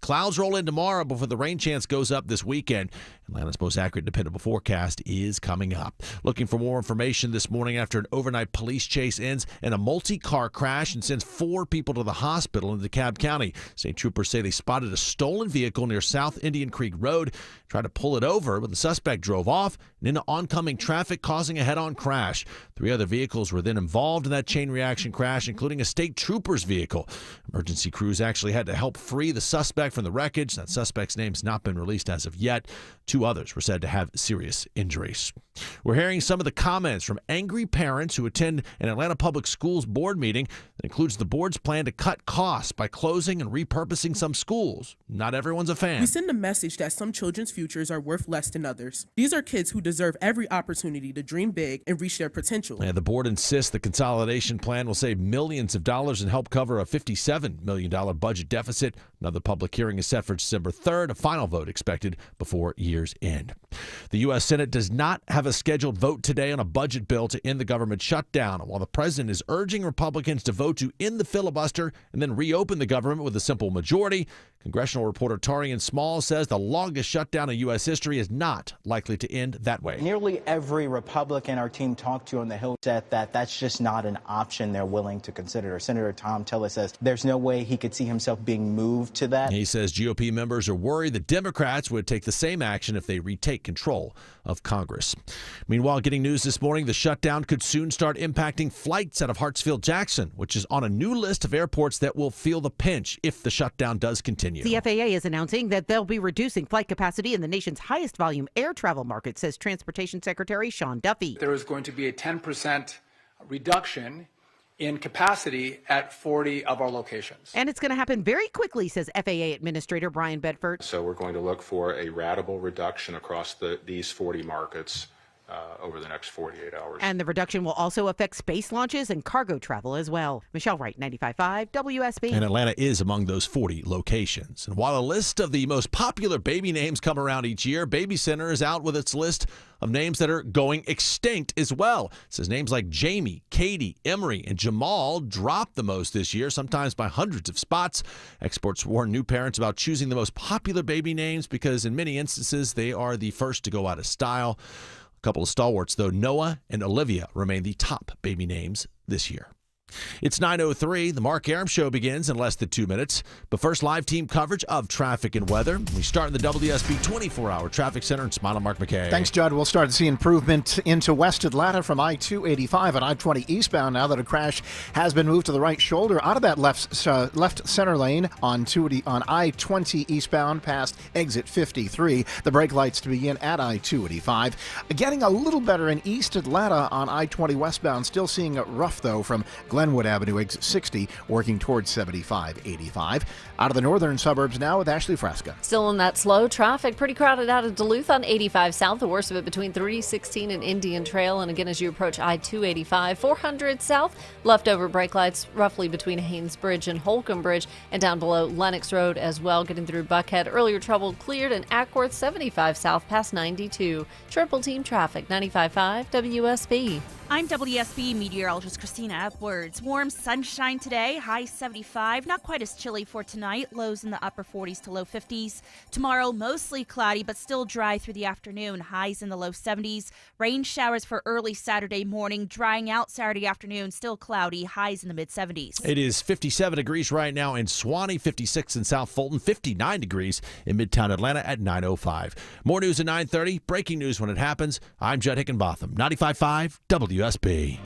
Clouds roll in tomorrow before the rain chance goes up this weekend. Atlanta's most accurate dependable forecast is coming up. Looking for more information this morning after an overnight police chase ends in a multi-car crash and sends 4 people to the hospital in DeKalb County. State troopers say they spotted a stolen vehicle near South Indian Creek Road, tried to pull it over, but the suspect drove off and into oncoming traffic, causing a head-on crash. 3 other vehicles were then involved in that chain reaction crash, including a state trooper's vehicle. Emergency crews actually had to help free the suspect from the wreckage. That suspect's name has not been released as of yet. 2 others were said to have serious injuries. We're hearing some of the comments from angry parents who attend an Atlanta Public Schools board meeting that includes the board's plan to cut costs by closing and repurposing some schools. Not everyone's a fan. We send a message that some children's futures are worth less than others. These are kids who deserve every opportunity to dream big and reach their potential. And the board insists the consolidation plan will save millions of dollars and help cover a $57 million budget deficit. Another public hearing is set for December 3rd. A final vote expected before year's end. The U.S. Senate does not have a scheduled vote today on a budget bill to end the government shutdown, while the president is urging Republicans to vote to end the filibuster and then reopen the government with a simple majority. Congressional reporter Tarian Small says the longest shutdown in U.S. history is not likely to end that way. Nearly every Republican our team talked to on the Hill said that that's just not an option they're willing to consider. Senator Tom Tillis says there's no way he could see himself being moved to that. He says GOP members are worried that Democrats would take the same action if they retake control of Congress. Meanwhile, getting news this morning, the shutdown could soon start impacting flights out of Hartsfield-Jackson, which is on a new list of airports that will feel the pinch if the shutdown does continue. The FAA is announcing that they'll be reducing flight capacity in the nation's highest volume air travel market, says Transportation Secretary Sean Duffy. There is going to be a 10% reduction in capacity at 40 of our locations. And it's going to happen very quickly, says FAA Administrator Brian Bedford. So we're going to look for a ratable reduction across these 40 markets over the next 48 hours. And the reduction will also affect space launches and cargo travel as well. Michelle Wright, 95.5 WSB. And Atlanta is among those 40 locations. And while a list of the most popular baby names come around each year, Baby Center is out with its list of names that are going extinct as well. It says names like Jamie, Katie, Emery, and Jamal dropped the most this year, sometimes by hundreds of spots. Experts warn new parents about choosing the most popular baby names because in many instances they are the first to go out of style. A couple of stalwarts, though, Noah and Olivia remain the top baby names this year. It's 9:03. The Mark Arum Show begins in less than 2 minutes. But first, live team coverage of traffic and weather. We start in the WSB 24-hour traffic center and Smile on Mark McKay. Thanks, Judd. We'll start to see improvement into West Atlanta from I-285 and I-20 eastbound now that a crash has been moved to the right shoulder out of that left center lane on I-20 eastbound past exit 53. The brake lights to begin at I-285. Getting a little better in East Atlanta on I-20 westbound. Still seeing it rough, though, from Glenwood Avenue, exit 60, working towards 75-85. Out of the northern suburbs now with Ashley Fresca. Still in that slow traffic, pretty crowded out of Duluth on 85 South, the worst of it between 316 and Indian Trail. And again, as you approach I-285, 400 South, leftover brake lights roughly between Haynes Bridge and Holcomb Bridge, and down below Lennox Road as well, getting through Buckhead. Earlier trouble cleared in Ackworth, 75 South, past 92. Triple team traffic, 95.5 WSB. I'm WSB meteorologist Christina Edwards. Warm sunshine today, high 75. Not quite as chilly for tonight. Lows in the upper 40s to low 50s. Tomorrow, mostly cloudy, but still dry through the afternoon. Highs in the low 70s. Rain showers for early Saturday morning. Drying out Saturday afternoon. Still cloudy. Highs in the mid 70s. It is 57 degrees right now in Swanee, 56 in South Fulton, 59 degrees in Midtown Atlanta at 9:05. More news at 9:30. Breaking news when it happens. I'm Judd Hickenbotham, 95.5 WSB.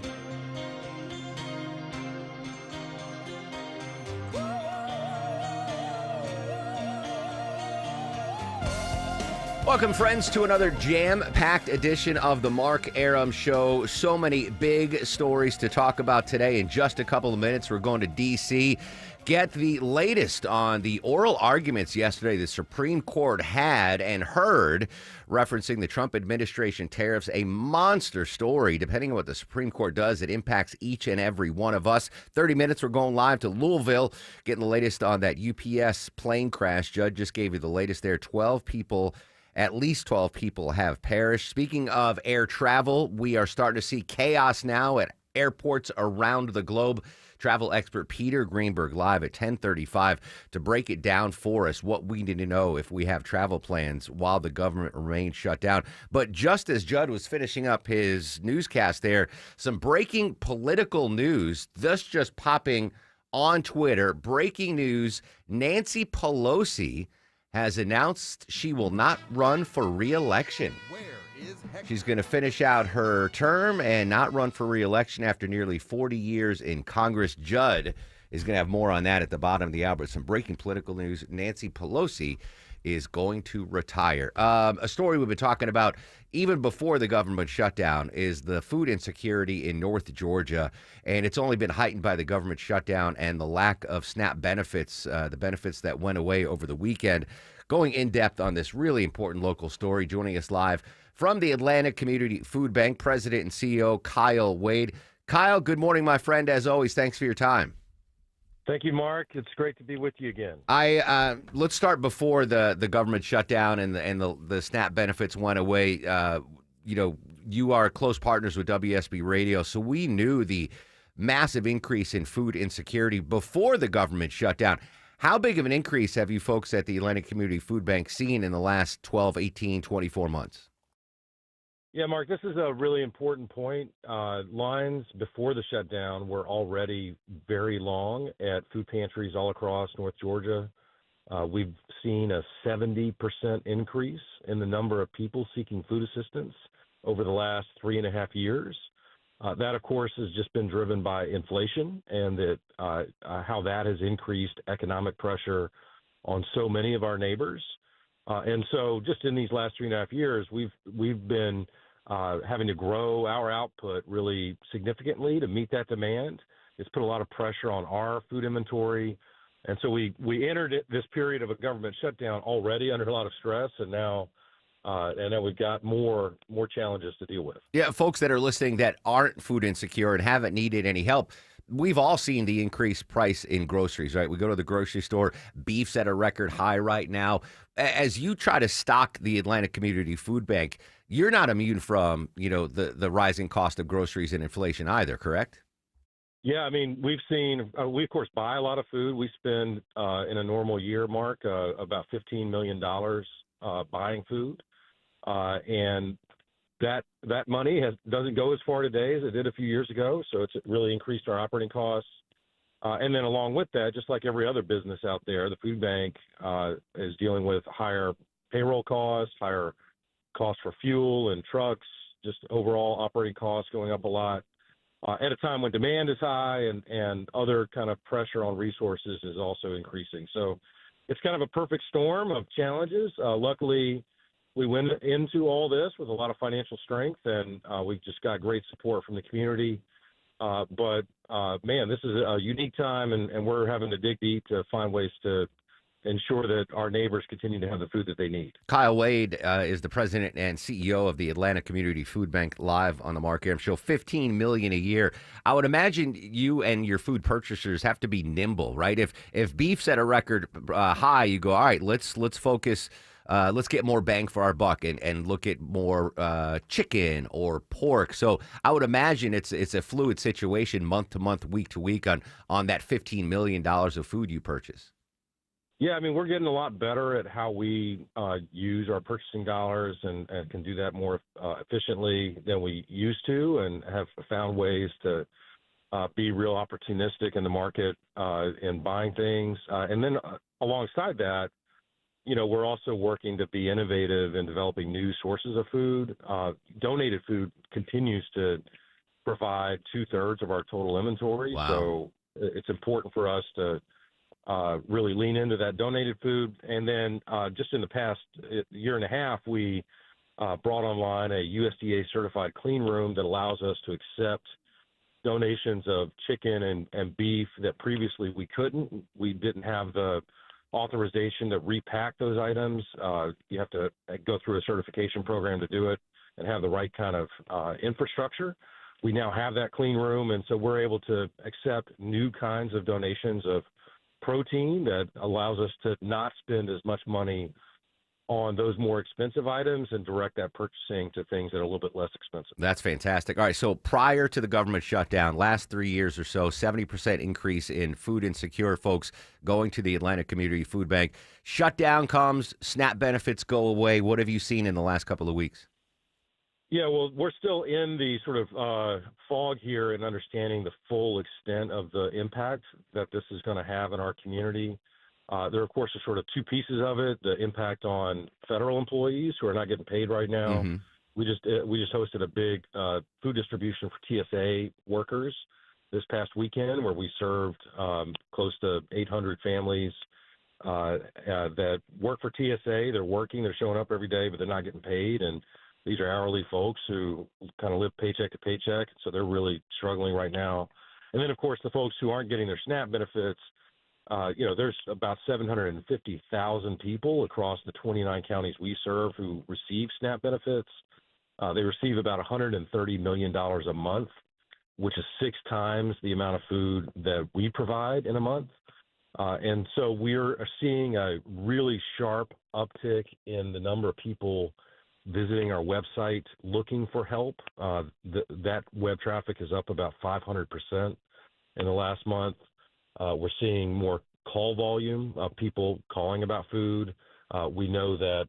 Welcome, friends, to another jam-packed edition of the Mark Arum Show. So many big stories to talk about today. In just a couple of minutes, we're going to D.C., get the latest on the oral arguments yesterday the Supreme Court had and heard referencing the Trump administration tariffs, a monster story. Depending on what the Supreme Court does, it impacts each and every one of us. 30 minutes, we're going live to Louisville, getting the latest on that UPS plane crash. Judd just gave you the latest there. At least 12 people have perished. Speaking of air travel, we are starting to see chaos now at airports around the globe. travel expert Peter Greenberg live at 10:35 to break it down for us, what we need to know if we have travel plans while the government remains shut down. But just as Judd was finishing up his newscast there, some breaking political news just popping on Twitter. Breaking news: Nancy Pelosi has announced she will not run for re-election. She's going to finish out her term and not run for re-election after nearly 40 years in Congress. Judd is going to have more on that at the bottom of the hour. But some breaking political news: Nancy Pelosi is going to retire. A story we've been talking about even before the government shutdown is the food insecurity in North Georgia, and it's only been heightened by the government shutdown and the lack of SNAP benefits, the benefits that went away over the weekend. Going in depth on this really important local story, joining us live from the Atlantic Community Food Bank, President and CEO Kyle Wade. Kyle, good morning, my friend. As always, thanks for your time. Thank you, Mark. It's great to be with you again. Let's start before the government shutdown and the SNAP benefits went away. You are close partners with WSB Radio, so we knew the massive increase in food insecurity before the government shutdown. How big of an increase have you folks at the Atlantic Community Food Bank seen in the last 12, 18, 24 months? Yeah, Mark, this is a really important point. Lines before the shutdown were already very long at food pantries all across North Georgia. We've seen a 70% increase in the number of people seeking food assistance over the last 3.5 years. That, of course, has just been driven by inflation and how that has increased economic pressure on so many of our neighbors. And so just in these last 3.5 years, we've been having to grow our output really significantly to meet that demand. It's put a lot of pressure on our food inventory. And so we entered this period of a government shutdown already under a lot of stress, and now we've got more challenges to deal with. Yeah, folks that are listening that aren't food insecure and haven't needed any help, we've all seen the increased price in groceries, right? We go to the grocery store, beef's at a record high right now. As you try to stock the Atlantic Community Food Bank, you're not immune from, the rising cost of groceries and inflation either, correct? Yeah, I mean, we of course buy a lot of food. We spend in a normal year, Mark, about $15 million buying food. And that money doesn't go as far today as it did a few years ago. So it's really increased our operating costs. And then along with that, just like every other business out there, the food bank is dealing with higher payroll costs, higher costs for fuel and trucks, just overall operating costs going up a lot at a time when demand is high and other kind of pressure on resources is also increasing. So it's kind of a perfect storm of challenges. Luckily, we went into all this with a lot of financial strength, and we've just got great support from the community. But man, this is a unique time, and we're having to dig deep to find ways to ensure that our neighbors continue to have the food that they need. Kyle Wade is the president and CEO of the Atlantic Community Food Bank, live on the Mark Arum Show. $15 million a year. I would imagine you and your food purchasers have to be nimble, right? If beef's at a record high, you go, all right, let's focus. Let's get more bang for our buck and look at more chicken or pork. So I would imagine it's a fluid situation month to month, week to week on that $15 million of food you purchase. Yeah, I mean, we're getting a lot better at how we use our purchasing dollars and can do that more efficiently than we used to, and have found ways to be real opportunistic in the market in buying things. And then alongside that, we're also working to be innovative in developing new sources of food. Donated food continues to provide 2/3 of our total inventory. Wow. So it's important for us to really lean into that donated food. And then just in the past year and a half, we brought online a USDA certified clean room that allows us to accept donations of chicken and beef that previously we couldn't. We didn't have the authorization to repack those items. You have to go through a certification program to do it and have the right kind of infrastructure. We now have that clean room, and so we're able to accept new kinds of donations of protein that allows us to not spend as much money on those more expensive items and direct that purchasing to things that are a little bit less expensive. That's fantastic. All right, so prior to the government shutdown, last 3 years or so, 70% increase in food insecure folks going to the Atlanta Community Food Bank. Shutdown comes, SNAP benefits go away. What have you seen in the last couple of weeks? Yeah, well, we're still in the sort of fog here in understanding the full extent of the impact that this is going to have in our community. There, of course, are sort of two pieces of it: the impact on federal employees who are not getting paid right now. Mm-hmm. We just hosted a big food distribution for TSA workers this past weekend, where we served close to 800 families that work for TSA. They're working, they're showing up every day, but they're not getting paid, and these are hourly folks who kind of live paycheck to paycheck, so they're really struggling right now. And then, of course, the folks who aren't getting their SNAP benefits. There's about 750,000 people across the 29 counties we serve who receive SNAP benefits. They receive about $130 million a month, which is 6 times the amount of food that we provide in a month. And so we're seeing a really sharp uptick in the number of people visiting our website looking for help. That web traffic is up about 500% in the last month. We're seeing more call volume of people calling about food. We know that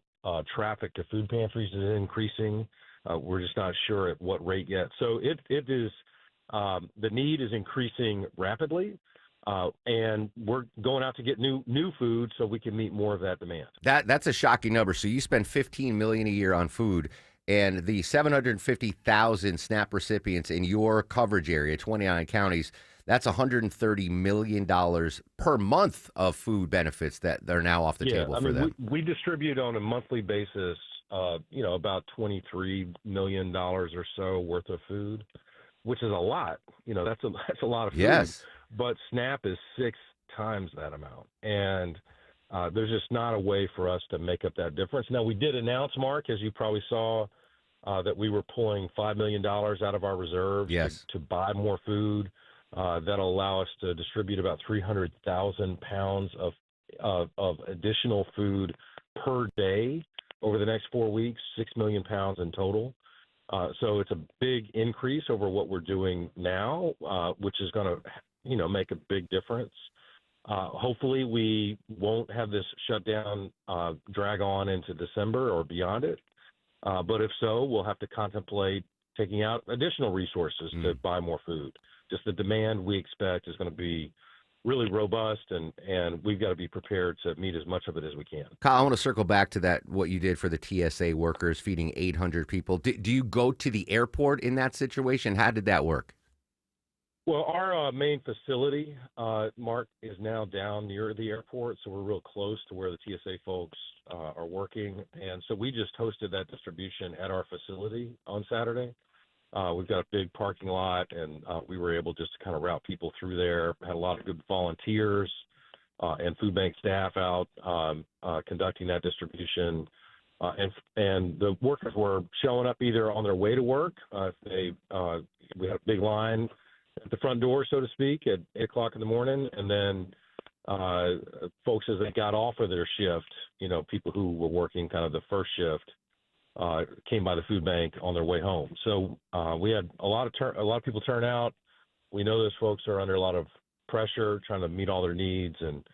traffic to food pantries is increasing. We're just not sure at what rate yet. So it is the need is increasing rapidly, and we're going out to get new food so we can meet more of that demand. That's a shocking number. So you spend $15 million a year on food, and the 750,000 SNAP recipients in your coverage area, 29 counties. That's $130 million per month of food benefits that are now off the table for them. We distribute on a monthly basis, about $23 million or so worth of food, which is a lot. That's a lot of food. Yes. But SNAP is 6 times that amount. And there's just not a way for us to make up that difference. Now, we did announce, Mark, as you probably saw, that we were pulling $5 million out of our reserves to buy more food. That'll allow us to distribute about 300,000 pounds of additional food per day over the next 4 weeks, 6 million pounds in total. So it's a big increase over what we're doing now, which is going to, make a big difference. Hopefully we won't have this shutdown drag on into December or beyond it. But if so, we'll have to contemplate taking out additional resources to buy more food. Just the demand we expect is going to be really robust, and we've got to be prepared to meet as much of it as we can. Kyle, I want to circle back to that, what you did for the TSA workers, feeding 800 people. Do you go to the airport in that situation? How did that work? Well, our main facility, Mark, is now down near the airport, so we're real close to where the TSA folks are working. And so we just hosted that distribution at our facility on Saturday. We've got a big parking lot, and we were able just to kind of route people through there. Had a lot of good volunteers and food bank staff out conducting that distribution. And the workers were showing up either on their way to work. We had a big line at the front door, so to speak, at 8 o'clock in the morning. And then folks, as they got off of their shift, people who were working kind of the first shift, came by the food bank on their way home. So we had a lot of people turn out. We know those folks are under a lot of pressure, trying to meet all their needs, and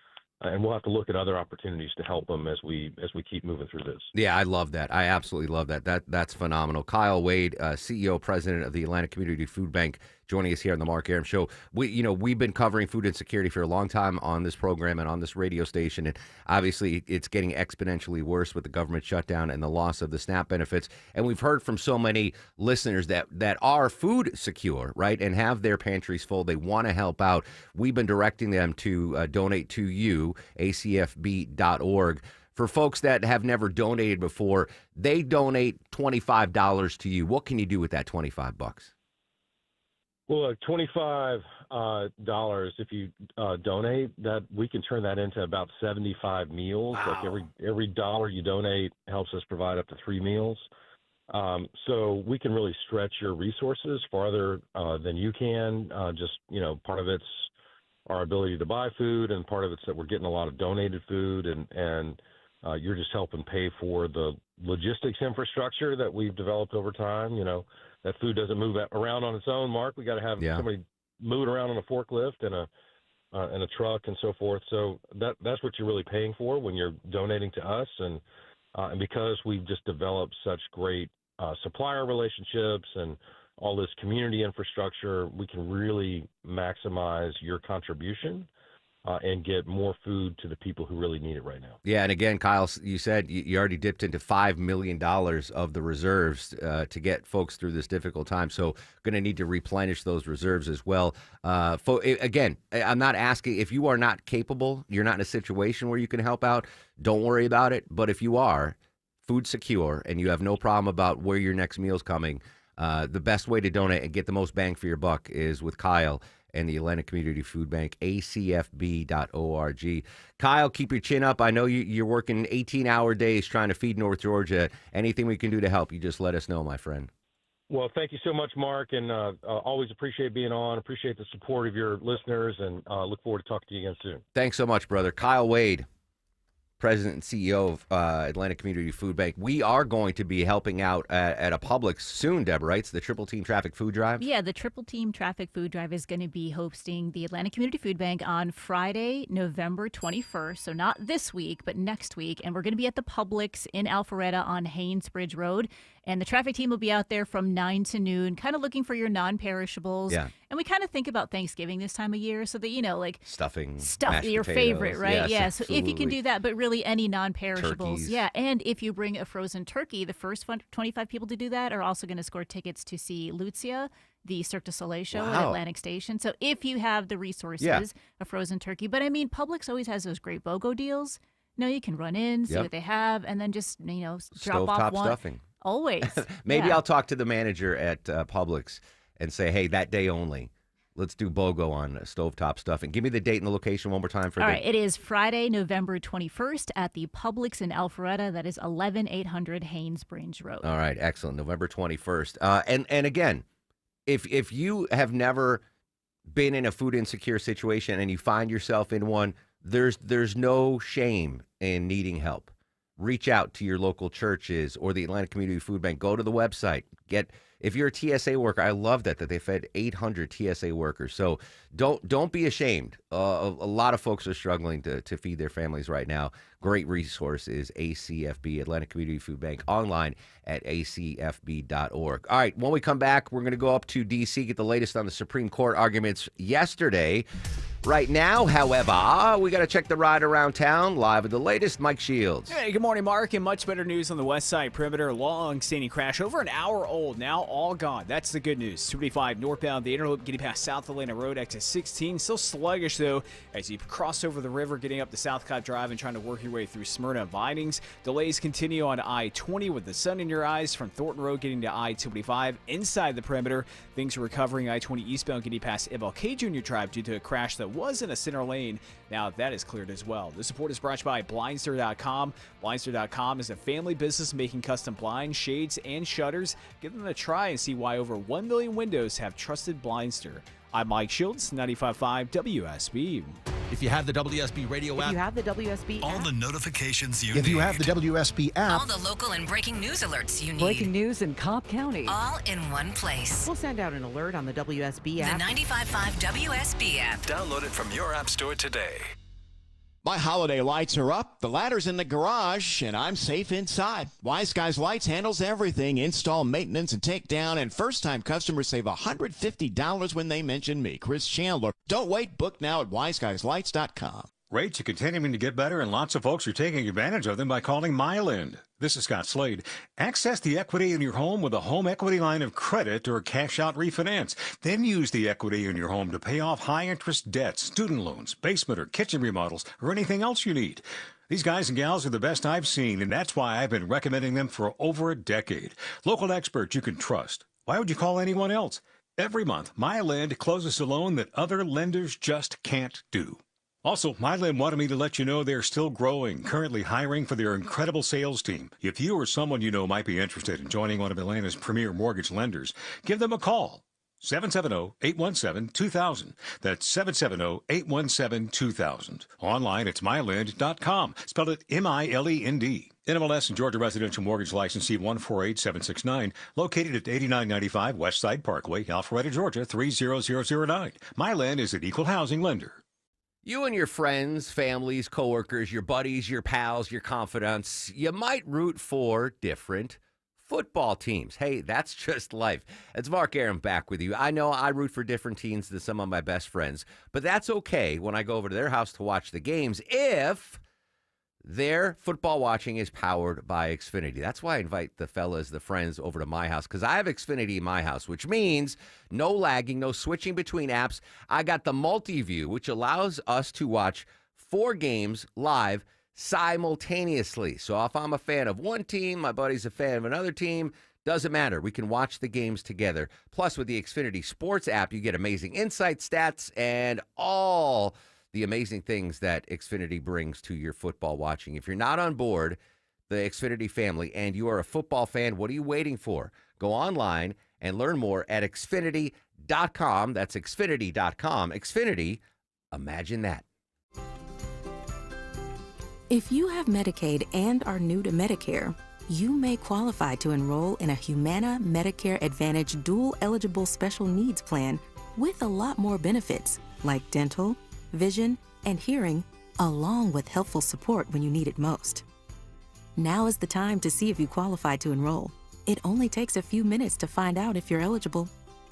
we'll have to look at other opportunities to help them as we keep moving through this. Yeah, I love that. I absolutely love that. That's phenomenal. Kyle Wade, CEO, president of the Atlanta Community Food Bank, joining us here on the Mark Arum Show. We've been covering food insecurity for a long time on this program and on this radio station, and obviously it's getting exponentially worse with the government shutdown and the loss of the SNAP benefits. And we've heard from so many listeners that are food secure, right, and have their pantries full. They want to help out. We've been directing them to donate to you, acfb.org. For folks that have never donated before, they donate $25 to you. What can you do with that $25? Well, $25 if you donate, that we can turn that into about 75 meals. Wow. Like every dollar you donate helps us provide up to 3 meals. So we can really stretch your resources farther than you can. Part of it's our ability to buy food, and part of it's that we're getting a lot of donated food, and you're just helping pay for the logistics infrastructure that we've developed over time. That food doesn't move around on its own, Mark. We got to have somebody move it around on a forklift and a truck and so forth. So that's what you're really paying for when you're donating to us. And because we've just developed such great supplier relationships and all this community infrastructure, we can really maximize your contribution and get more food to the people who really need it right now. Yeah, and again, Kyle, you said you already dipped into $5 million of the reserves to get folks through this difficult time. So going to need to replenish those reserves as well. Again, I'm not asking if you are not capable, you're not in a situation where you can help out, don't worry about it. But if you are food secure and you have no problem about where your next meal's coming, the best way to donate and get the most bang for your buck is with Kyle and the Atlanta Community Food Bank, acfb.org. Kyle, keep your chin up. I know you're working 18-hour days trying to feed North Georgia. Anything we can do to help, you just let us know, my friend. Well, thank you so much, Mark, and always appreciate being on. Appreciate the support of your listeners, and look forward to talking to you again soon. Thanks so much, brother. Kyle Wade, President and CEO of Atlanta Community Food Bank. We are going to be helping out at a Publix soon, Deborah, right? It's the Triple Team Traffic Food Drive. Yeah, the Triple Team Traffic Food Drive is going to be hosting the Atlanta Community Food Bank on Friday, November 21st. So not this week, but next week. And we're going to be at the Publix in Alpharetta on Haynesbridge Road. And the traffic team will be out there from 9 to noon, kind of looking for your non-perishables. Yeah. And we kind of think about Thanksgiving this time of year so that, like stuffing, your favorite, right? Yes, yeah. So absolutely. if you can do that, but really any non-perishables. Turkeys. Yeah. And if you bring a frozen turkey, the first 25 people to do that are also going to score tickets to see Lucia, the Cirque du Soleil show at Atlantic Station. So if you have the resources, a frozen turkey. But I mean, Publix always has those great BOGO deals. You can run in, see what they have, and then just, drop off one. Stuffing. Always. Maybe I'll talk to the manager at Publix and say, hey, that day only, let's do BOGO on stovetop stuffing. Give me the date and the location one more time. All right. It is Friday, November 21st at the Publix in Alpharetta. That is 11800 Haynesbridge Road. All right. Excellent. November 21st. And again, if you have never been in a food insecure situation and you find yourself in one, there's no shame in needing help. Reach out to your local churches or the Atlanta Community Food Bank. Go to the website. If you're a TSA worker, I love that they fed 800 TSA workers. So don't be ashamed. A lot of folks are struggling to feed their families right now. Great resource is ACFB, Atlanta Community Food Bank, online at acfb.org. All right, when we come back, we're going to go up to D.C., get the latest on the Supreme Court arguments yesterday. Right now, however, we got to check the ride around town. Live with the latest, Mike Shields. Hey, good morning, Mark, and much better news on the West Side Perimeter. Long-standing crash, over an hour old, now all gone. That's the good news. 285 northbound, the interloop getting past South Atlanta Road, exit 16. Still sluggish, though, as you cross over the river, getting up to Southcott Drive and trying to work your way through Smyrna and Vinings. Delays continue on I-20 with the sun in your eyes from Thornton Road getting to I-285. Inside the perimeter, things are recovering. I-20 eastbound getting past MLK Junior Drive due to a crash that was in a center lane. Now that is cleared as well. The support is brought to you by Blindster.com. Blindster.com is a family business making custom blinds, shades, and shutters. Give them a try and see why over 1 million windows have trusted Blindster. I'm Mike Shields, 95.5 WSB. If you have the WSB radio app. If you have the WSB all app. the notifications you If need. you have the WSB app. All the local and breaking news alerts you need. Breaking news in Cobb County. All in one place. We'll send out an alert on the WSB app. The 95.5 WSB app. Download it from your app store today. My holiday lights are up, the ladder's in the garage, and I'm safe inside. Wise Guys Lights handles everything, install, maintenance, and takedown, and first-time customers save $150 when they mention me, Chris Chandler. Don't wait, book now at wiseguyslights.com. Rates are continuing to get better, and lots of folks are taking advantage of them by calling Myland. This is Scott Slade. Access the equity in your home with a home equity line of credit or cash-out refinance. Then use the equity in your home to pay off high-interest debts, student loans, basement or kitchen remodels, or anything else you need. These guys and gals are the best I've seen, and that's why I've been recommending them for over a decade. Local experts you can trust. Why would you call anyone else? Every month, Myland closes a loan that other lenders just can't do. Also, Myland wanted me to let you know they're still growing, currently hiring for their incredible sales team. If you or someone you know might be interested in joining one of Atlanta's premier mortgage lenders, give them a call. 770-817-2000. That's 770-817-2000. Online, it's mylend.com. Spell it M-I-L-E-N-D. NMLS and Georgia Residential Mortgage License C148769, located at 8995 West Side Parkway, Alpharetta, Georgia 30009. Myland is an equal housing lender. You and your friends, families, coworkers, your buddies, your pals, your confidants, you might root for different football teams. Hey, that's just life. It's Mark Arum back with you. I know I root for different teams than some of my best friends, but that's okay when I go over to their house to watch the games if their football watching is powered by Xfinity. That's why I invite the fellas, the friends, over to my house, because I have Xfinity in my house, which means no lagging, no switching between apps. I got the multi-view, which allows us to watch 4 games live simultaneously. So if I'm a fan of one team, my buddy's a fan of another team, doesn't matter. We can watch the games together. Plus, with the Xfinity Sports app, you get amazing insight, stats, and all the amazing things that Xfinity brings to your football watching. If you're not on board the Xfinity family and you are a football fan, what are you waiting for? Go online and learn more at Xfinity.com. That's Xfinity.com. Xfinity, imagine that. If you have Medicaid and are new to Medicare, you may qualify to enroll in a Humana Medicare Advantage dual-eligible special needs plan with a lot more benefits, like dental, vision, and hearing, along with helpful support when you need it most. Now is the time to see if you qualify to enroll. It only takes a few minutes to find out if you're eligible.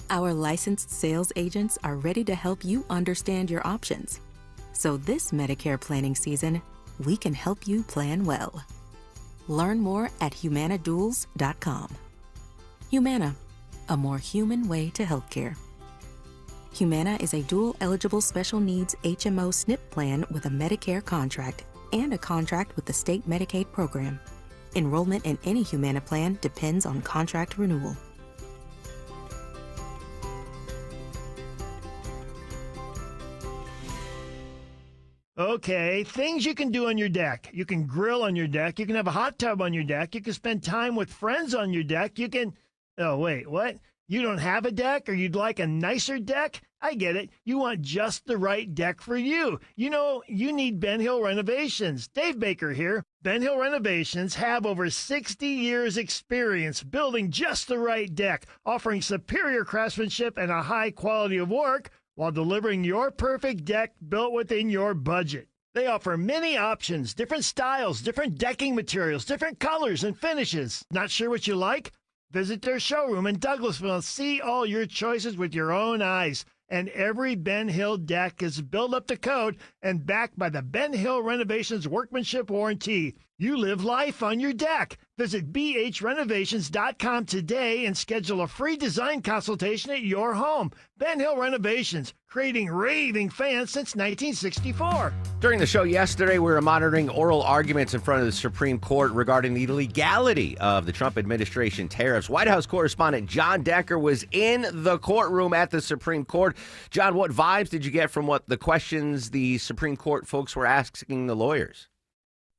Our licensed sales agents are ready to help you understand your options. So this Medicare planning season, we can help you plan well. Learn more at humanaduals.com. Humana, a more human way to healthcare. Humana is a dual-eligible special needs HMO SNP plan with a Medicare contract and a contract with the state Medicaid program. Enrollment in any Humana plan depends on contract renewal. Okay, things you can do on your deck. You can grill on your deck. You can have a hot tub on your deck. You can spend time with friends on your deck. You can... Oh, wait, what? You don't have a deck, or you'd like a nicer deck? I get it. You want just the right deck for you. You know, you need Ben Hill Renovations. Dave Baker here. Ben Hill Renovations have over 60 years experience building just the right deck, offering superior craftsmanship and a high quality of work while delivering your perfect deck built within your budget. They offer many options, different styles, different decking materials, different colors and finishes. Not sure what you like? Visit their showroom in Douglasville and see all your choices with your own eyes. And every Ben Hill deck is built up to code and backed by the Ben Hill Renovations Workmanship Warranty. You live life on your deck. Visit bhrenovations.com today and schedule a free design consultation at your home. Ben Hill Renovations, creating raving fans since 1964. During the show yesterday, we were monitoring oral arguments in front of the Supreme Court regarding the legality of the Trump administration tariffs. White House correspondent John Decker was in the courtroom at the Supreme Court. John, what vibes did you get from what the questions the Supreme Court folks were asking the lawyers?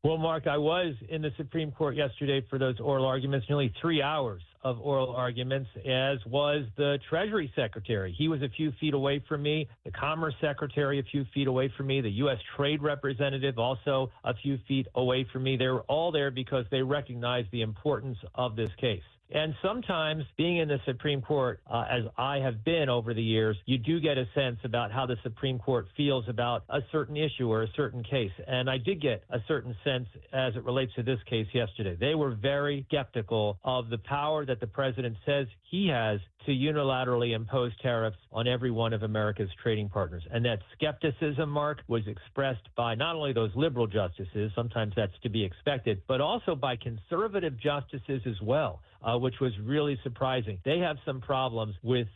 Well, Mark, I was in the Supreme Court yesterday for those oral arguments, nearly 3 hours of oral arguments, as was the Treasury Secretary. He was a few feet away from me, the Commerce Secretary a few feet away from me, the U.S. Trade Representative also a few feet away from me. They were all there because they recognized the importance of this case. And sometimes being in the Supreme Court, as I have been over the years, you do get a sense about how the Supreme Court feels about a certain issue or a certain case. And I did get a certain sense as it relates to this case yesterday. They were very skeptical of the power that the president says he has to unilaterally impose tariffs on every one of America's trading partners. And that skepticism, Mark, was expressed by not only those liberal justices, sometimes that's to be expected, but also by conservative justices as well, which was really surprising. They have some problems with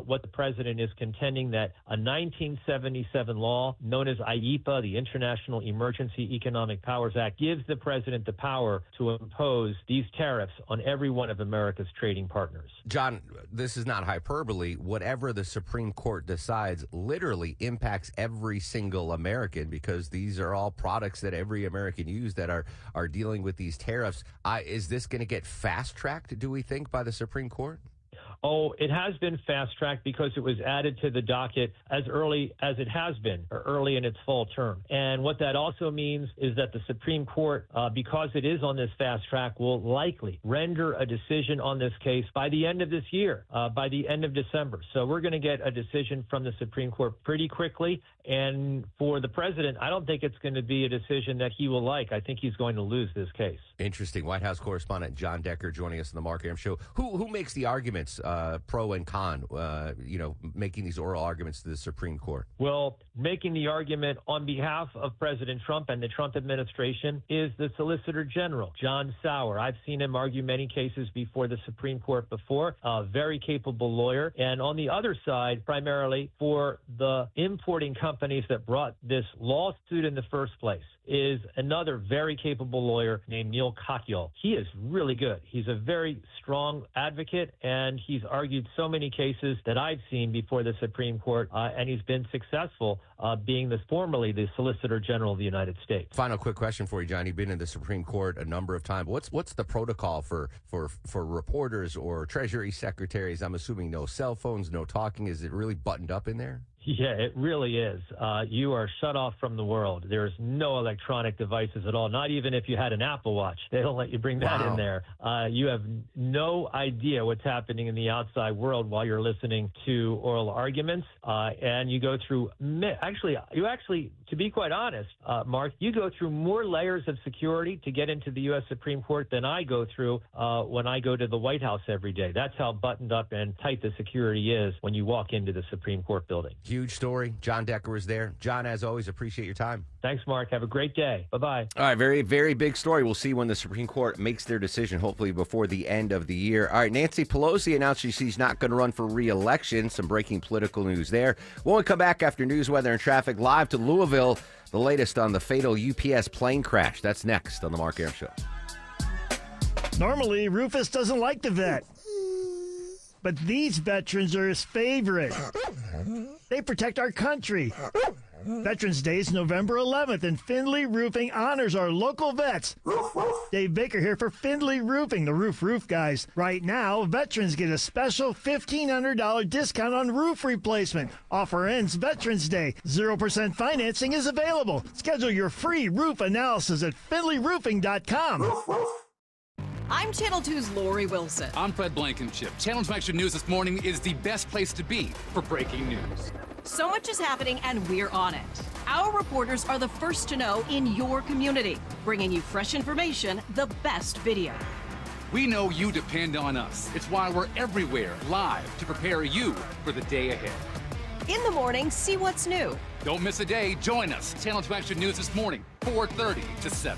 what the president is contending, that a 1977 law known as IEEPA, the International Emergency Economic Powers Act, gives the president the power to impose these tariffs on every one of America's trading partners. John, this is not hyperbole. Whatever the Supreme Court decides literally impacts every single American, because these are all products that every American uses that are dealing with these tariffs. Is this going to get fast-tracked, do we think, by the Supreme Court? Oh, it has been fast-tracked because it was added to the docket as early as it has been, or early in its full term. And what that also means is that the Supreme Court, because it is on this fast track, will likely render a decision on this case by the end of this year, by the end of December. So we're going to get a decision from the Supreme Court pretty quickly. And for the president, I don't think it's going to be a decision that he will like. I think he's going to lose this case. Interesting. White House correspondent John Decker joining us in the Mark Arum Show. Who makes the arguments, pro and con, making these oral arguments to the Supreme Court? Well, making the argument on behalf of President Trump and the Trump administration is the Solicitor General, John Sauer. I've seen him argue many cases before the Supreme Court before, a very capable lawyer. And on the other side, primarily for the importing companies that brought this lawsuit in the first place, is another very capable lawyer named Neil Katyal. He is really good. He's a very strong advocate, and he's argued so many cases that I've seen before the Supreme Court, and he's been successful being formerly the Solicitor General of the United States. Final quick question for you, John. You've been in the Supreme Court a number of times. What's the protocol for reporters or Treasury secretaries? I'm assuming no cell phones, no talking. Is it really buttoned up in there? Yeah, it really is. You are shut off from the world. There's no electronic devices at all, not even if you had an Apple Watch. They don't let you bring that in there. You have no idea what's happening in the outside world while you're listening to oral arguments. And you go through, to be quite honest, Mark, you go through more layers of security to get into the U.S. Supreme Court than I go through when I go to the White House every day. That's how buttoned up and tight the security is when you walk into the Supreme Court building. Huge story. John Decker was there. John, as always, appreciate your time. Thanks, Mark. Have a great day. Bye-bye. All right, very, very big story. We'll see when the Supreme Court makes their decision, hopefully before the end of the year. All right, Nancy Pelosi announced she's not going to run for re-election. Some breaking political news there. When we come back after news, weather, and traffic, live to Louisville, the latest on the fatal UPS plane crash. That's next on the Mark Arum Show. Normally, Rufus doesn't like the vet. But these veterans are his favorite. They protect our country. Veterans Day is November 11th, and Findlay Roofing honors our local vets. Dave Baker here for Findlay Roofing, the roof guys. Right now, veterans get a special $1,500 discount on roof replacement. Offer ends Veterans Day. 0% financing is available. Schedule your free roof analysis at FindlayRoofing.com. I'm Channel 2's Lori Wilson. I'm Fred Blankenship. Channel 2 Extra News this morning is the best place to be for breaking news. So much is happening, and we're on it. Our reporters are the first to know in your community, bringing you fresh information, the best video. We know you depend on us. It's why we're everywhere live to prepare you for the day ahead. In the morning, see what's new. Don't miss a day. Join us. Channel 2 Extra News this morning, 4:30 to 7.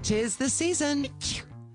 'Tis the season.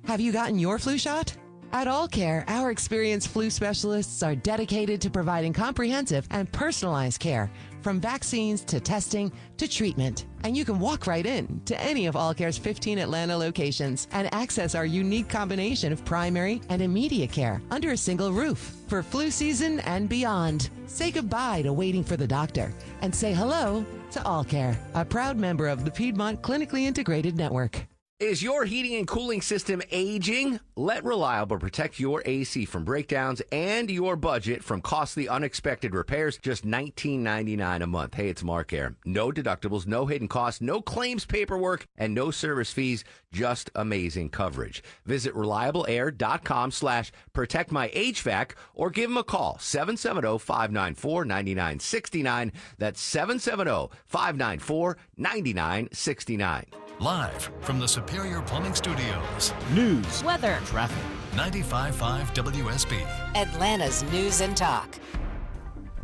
Have you gotten your flu shot? At All Care, our experienced flu specialists are dedicated to providing comprehensive and personalized care, from vaccines to testing to treatment. And you can walk right in to any of All Care's 15 Atlanta locations and access our unique combination of primary and immediate care under a single roof for flu season and beyond. Say goodbye to waiting for the doctor and say hello to All Care, a proud member of the Piedmont Clinically Integrated Network. Is your heating and cooling system aging? Let Reliable protect your AC from breakdowns and your budget from costly, unexpected repairs. Just $19.99 a month. Hey, it's Mark Arum. No deductibles, no hidden costs, no claims paperwork, and no service fees. Just amazing coverage. Visit ReliableAir.com/protectmyHVAC or give them a call. 770-594-9969. That's 770-594-9969. Live from the Superior Plumbing Studios. News, weather, traffic. 95.5 WSB. Atlanta's News and Talk.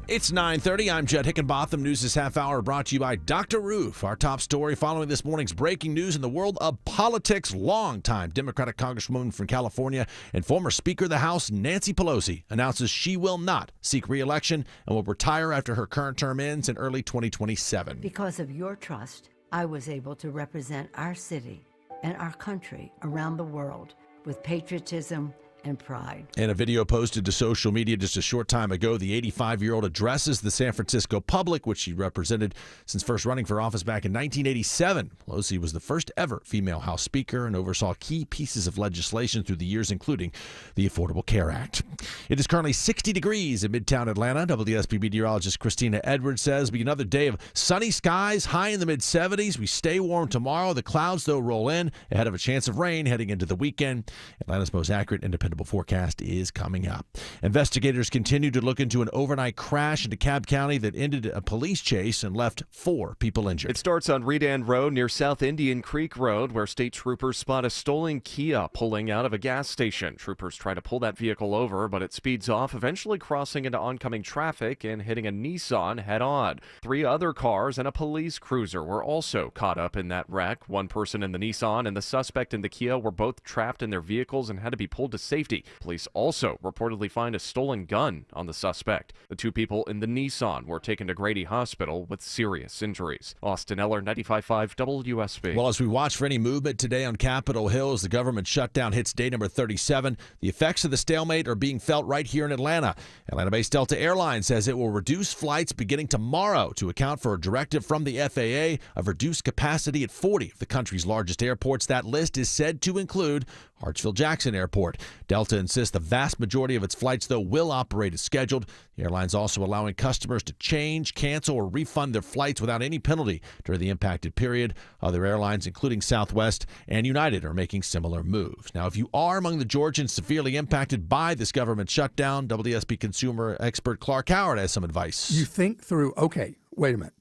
It's 9:30. I'm Judd Hickenbotham. News this half hour brought to you by Dr. Roof. Our top story following this morning's breaking news in the world of politics. Longtime Democratic Congresswoman from California and former Speaker of the House Nancy Pelosi announces she will not seek re-election and will retire after her current term ends in early 2027. Because of your trust, I was able to represent our city and our country around the world with patriotism and pride. In a video posted to social media just a short time ago, the 85-year-old addresses the San Francisco public, which she represented since first running for office back in 1987. Pelosi was the first ever female House Speaker and oversaw key pieces of legislation through the years, including the Affordable Care Act. It is currently 60 degrees in Midtown Atlanta. WSB meteorologist Christina Edwards says it'll be another day of sunny skies, high in the mid-70s. We stay warm tomorrow. The clouds, though, roll in ahead of a chance of rain heading into the weekend. Atlanta's most accurate and dependable forecast is coming up. Investigators continue to look into an overnight crash in DeKalb County that ended a police chase and left 4 people injured. It starts on Redan Road near South Indian Creek Road, where state troopers spot a stolen Kia pulling out of a gas station. Troopers try to pull that vehicle over, but it speeds off, eventually crossing into oncoming traffic and hitting a Nissan head-on. 3 other cars and a police cruiser were also caught up in that wreck. One person in the Nissan and the suspect in the Kia were both trapped in their vehicles and had to be pulled to safety. Police also reportedly find a stolen gun on the suspect. The 2 people in the Nissan were taken to Grady Hospital with serious injuries. Austin Eller, 95.5 WSB. Well, as we watch for any movement today on Capitol Hill as the government shutdown hits day number 37, the effects of the stalemate are being felt right here in Atlanta. Atlanta-based Delta Airlines says it will reduce flights beginning tomorrow to account for a directive from the FAA of reduced capacity at 40 of the country's largest airports. That list is said to include Hartsfield-Jackson Airport. Delta insists the vast majority of its flights, though, will operate as scheduled. The airline's also allowing customers to change, cancel, or refund their flights without any penalty during the impacted period. Other airlines, including Southwest and United, are making similar moves. Now, if you are among the Georgians severely impacted by this government shutdown, WSB consumer expert Clark Howard has some advice. You think through, okay, wait a minute.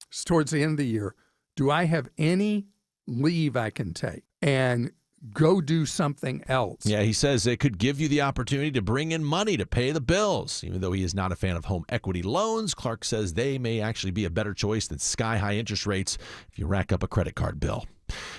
It's towards the end of the year. Do I have any leave I can take and go do something else? Yeah, he says it could give you the opportunity to bring in money to pay the bills. Even though he is not a fan of home equity loans, Clark says they may actually be a better choice than sky-high interest rates if you rack up a credit card bill.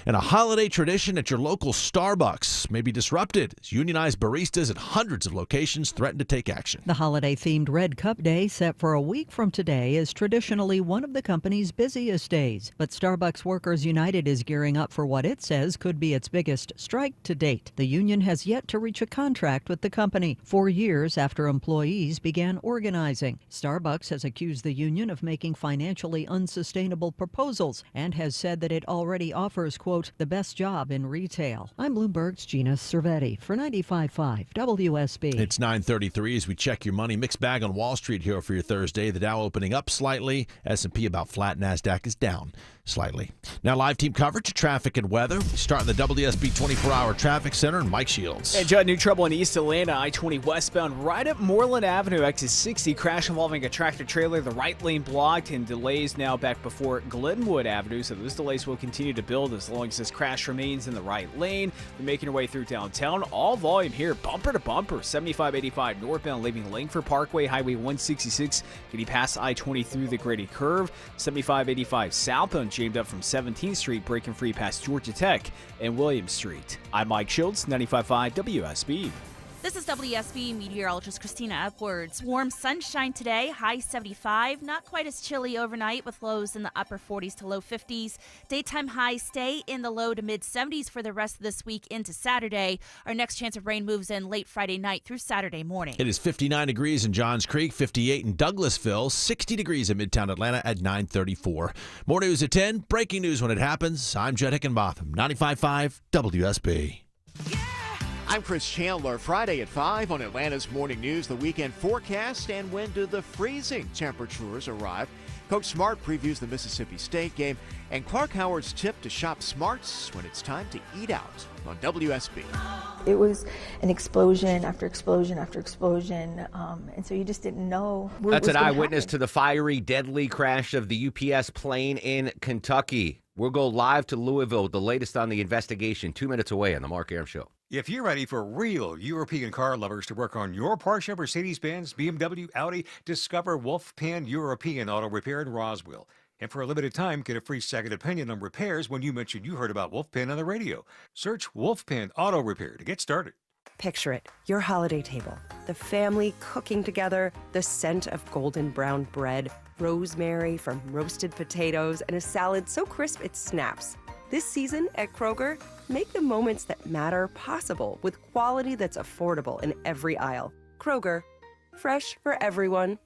And a holiday tradition at your local Starbucks may be disrupted as unionized baristas at hundreds of locations threaten to take action. The holiday-themed Red Cup Day, set for a week from today, is traditionally one of the company's busiest days. But Starbucks Workers United is gearing up for what it says could be its biggest strike to date. The union has yet to reach a contract with the company 4 years after employees began organizing. Starbucks has accused the union of making financially unsustainable proposals and has said that it already offers, quote, the best job in retail. I'm Bloomberg's Gina Cervetti for 95.5 WSB. It's 9:33 as we check your money. Mixed bag on Wall Street here for your Thursday. The Dow opening up slightly. S&P about flat. NASDAQ is down slightly. Now live team coverage of traffic and weather. We start in the WSB 24-hour traffic center and Mike Shields. And Judd, new trouble in East Atlanta, I-20 westbound right up Moreland Avenue, exit 60. Crash involving a tractor trailer. The right lane blocked and delays now back before Glenwood Avenue. So those delays will continue to build as long as this crash remains in the right lane. We're making our way through downtown. All volume here, bumper to bumper. 75-85 northbound leaving Langford Parkway, Highway 166, getting past I-20 through the Grady Curve. 75-85 southbound jammed up from 17th Street, breaking free past Georgia Tech and Williams Street. I'm Mike Shields, 95.5 WSB. This is WSB meteorologist Christina Edwards. Warm sunshine today, high 75. Not quite as chilly overnight with lows in the upper 40s to low 50s. Daytime highs stay in the low to mid 70s for the rest of this week into Saturday. Our next chance of rain moves in late Friday night through Saturday morning. It is 59 degrees in Johns Creek, 58 in Douglasville, 60 degrees in Midtown Atlanta at 9:34. More news at 10. Breaking news when it happens. I'm Jed Hickenbotham, 95.5 WSB. I'm Chris Chandler. Friday at 5 on Atlanta's Morning News, the weekend forecast and when do the freezing temperatures arrive. Coach Smart previews the Mississippi State game and Clark Howard's tip to shop smarts when it's time to eat out on WSB. It was an explosion after explosion after explosion, and so you just didn't know. That's an eyewitness to the fiery, deadly crash of the UPS plane in Kentucky. We'll go live to Louisville, the latest on the investigation, 2 minutes away on the Mark Arum Show. If you're ready for real European car lovers to work on your Porsche, Mercedes-Benz, BMW, Audi, discover Wolfpan European Auto Repair in Roswell. And for a limited time, get a free second opinion on repairs when you mention you heard about Wolfpan on the radio. Search Wolfpan Auto Repair to get started. Picture it, your holiday table, the family cooking together, the scent of golden brown bread, rosemary from roasted potatoes, and a salad so crisp it snaps. This season at Kroger, make the moments that matter possible with quality that's affordable in every aisle. Kroger, fresh for everyone.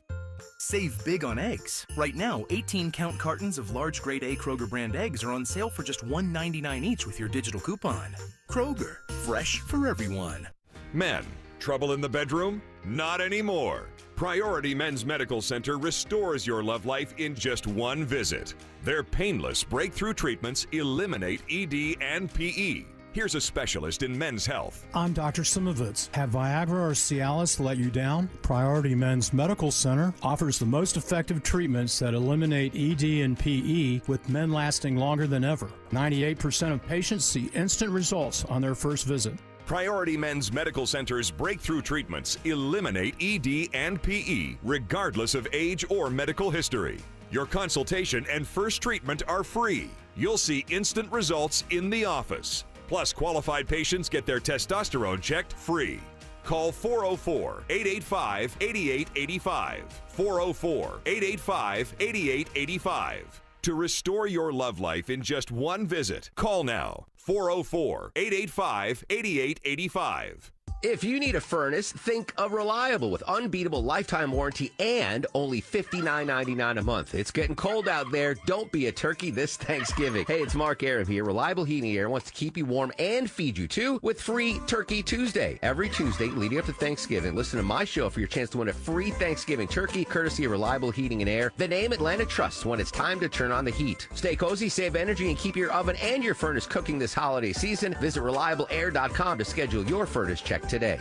Save big on eggs. Right now, 18-count cartons of large grade A Kroger brand eggs are on sale for just $1.99 each with your digital coupon. Kroger, fresh for everyone. Men, trouble in the bedroom? Not anymore. Priority Men's Medical Center restores your love life in just one visit. Their painless breakthrough treatments eliminate ED and PE. Here's a specialist in men's health. I'm Dr. Simovitz. Have Viagra or Cialis let you down? Priority Men's Medical Center offers the most effective treatments that eliminate ED and PE, with men lasting longer than ever. 98% of patients see instant results on their first visit. Priority Men's Medical Center's breakthrough treatments eliminate ED and PE, regardless of age or medical history. Your consultation and first treatment are free. You'll see instant results in the office. Plus, qualified patients get their testosterone checked free. Call 404-885-8885. 404-885-8885. To restore your love life in just one visit, call now. 404-885-8885. If you need a furnace, think of Reliable with unbeatable lifetime warranty and only $59.99 a month. It's getting cold out there. Don't be a turkey this Thanksgiving. Hey, it's Mark Aram here. Reliable Heating Air wants to keep you warm and feed you too with free Turkey Tuesday. Every Tuesday leading up to Thanksgiving, listen to my show for your chance to win a free Thanksgiving turkey courtesy of Reliable Heating and Air, the name Atlanta trusts when it's time to turn on the heat. Stay cozy, save energy, and keep your oven and your furnace cooking this holiday season. Visit ReliableAir.com to schedule your furnace check today.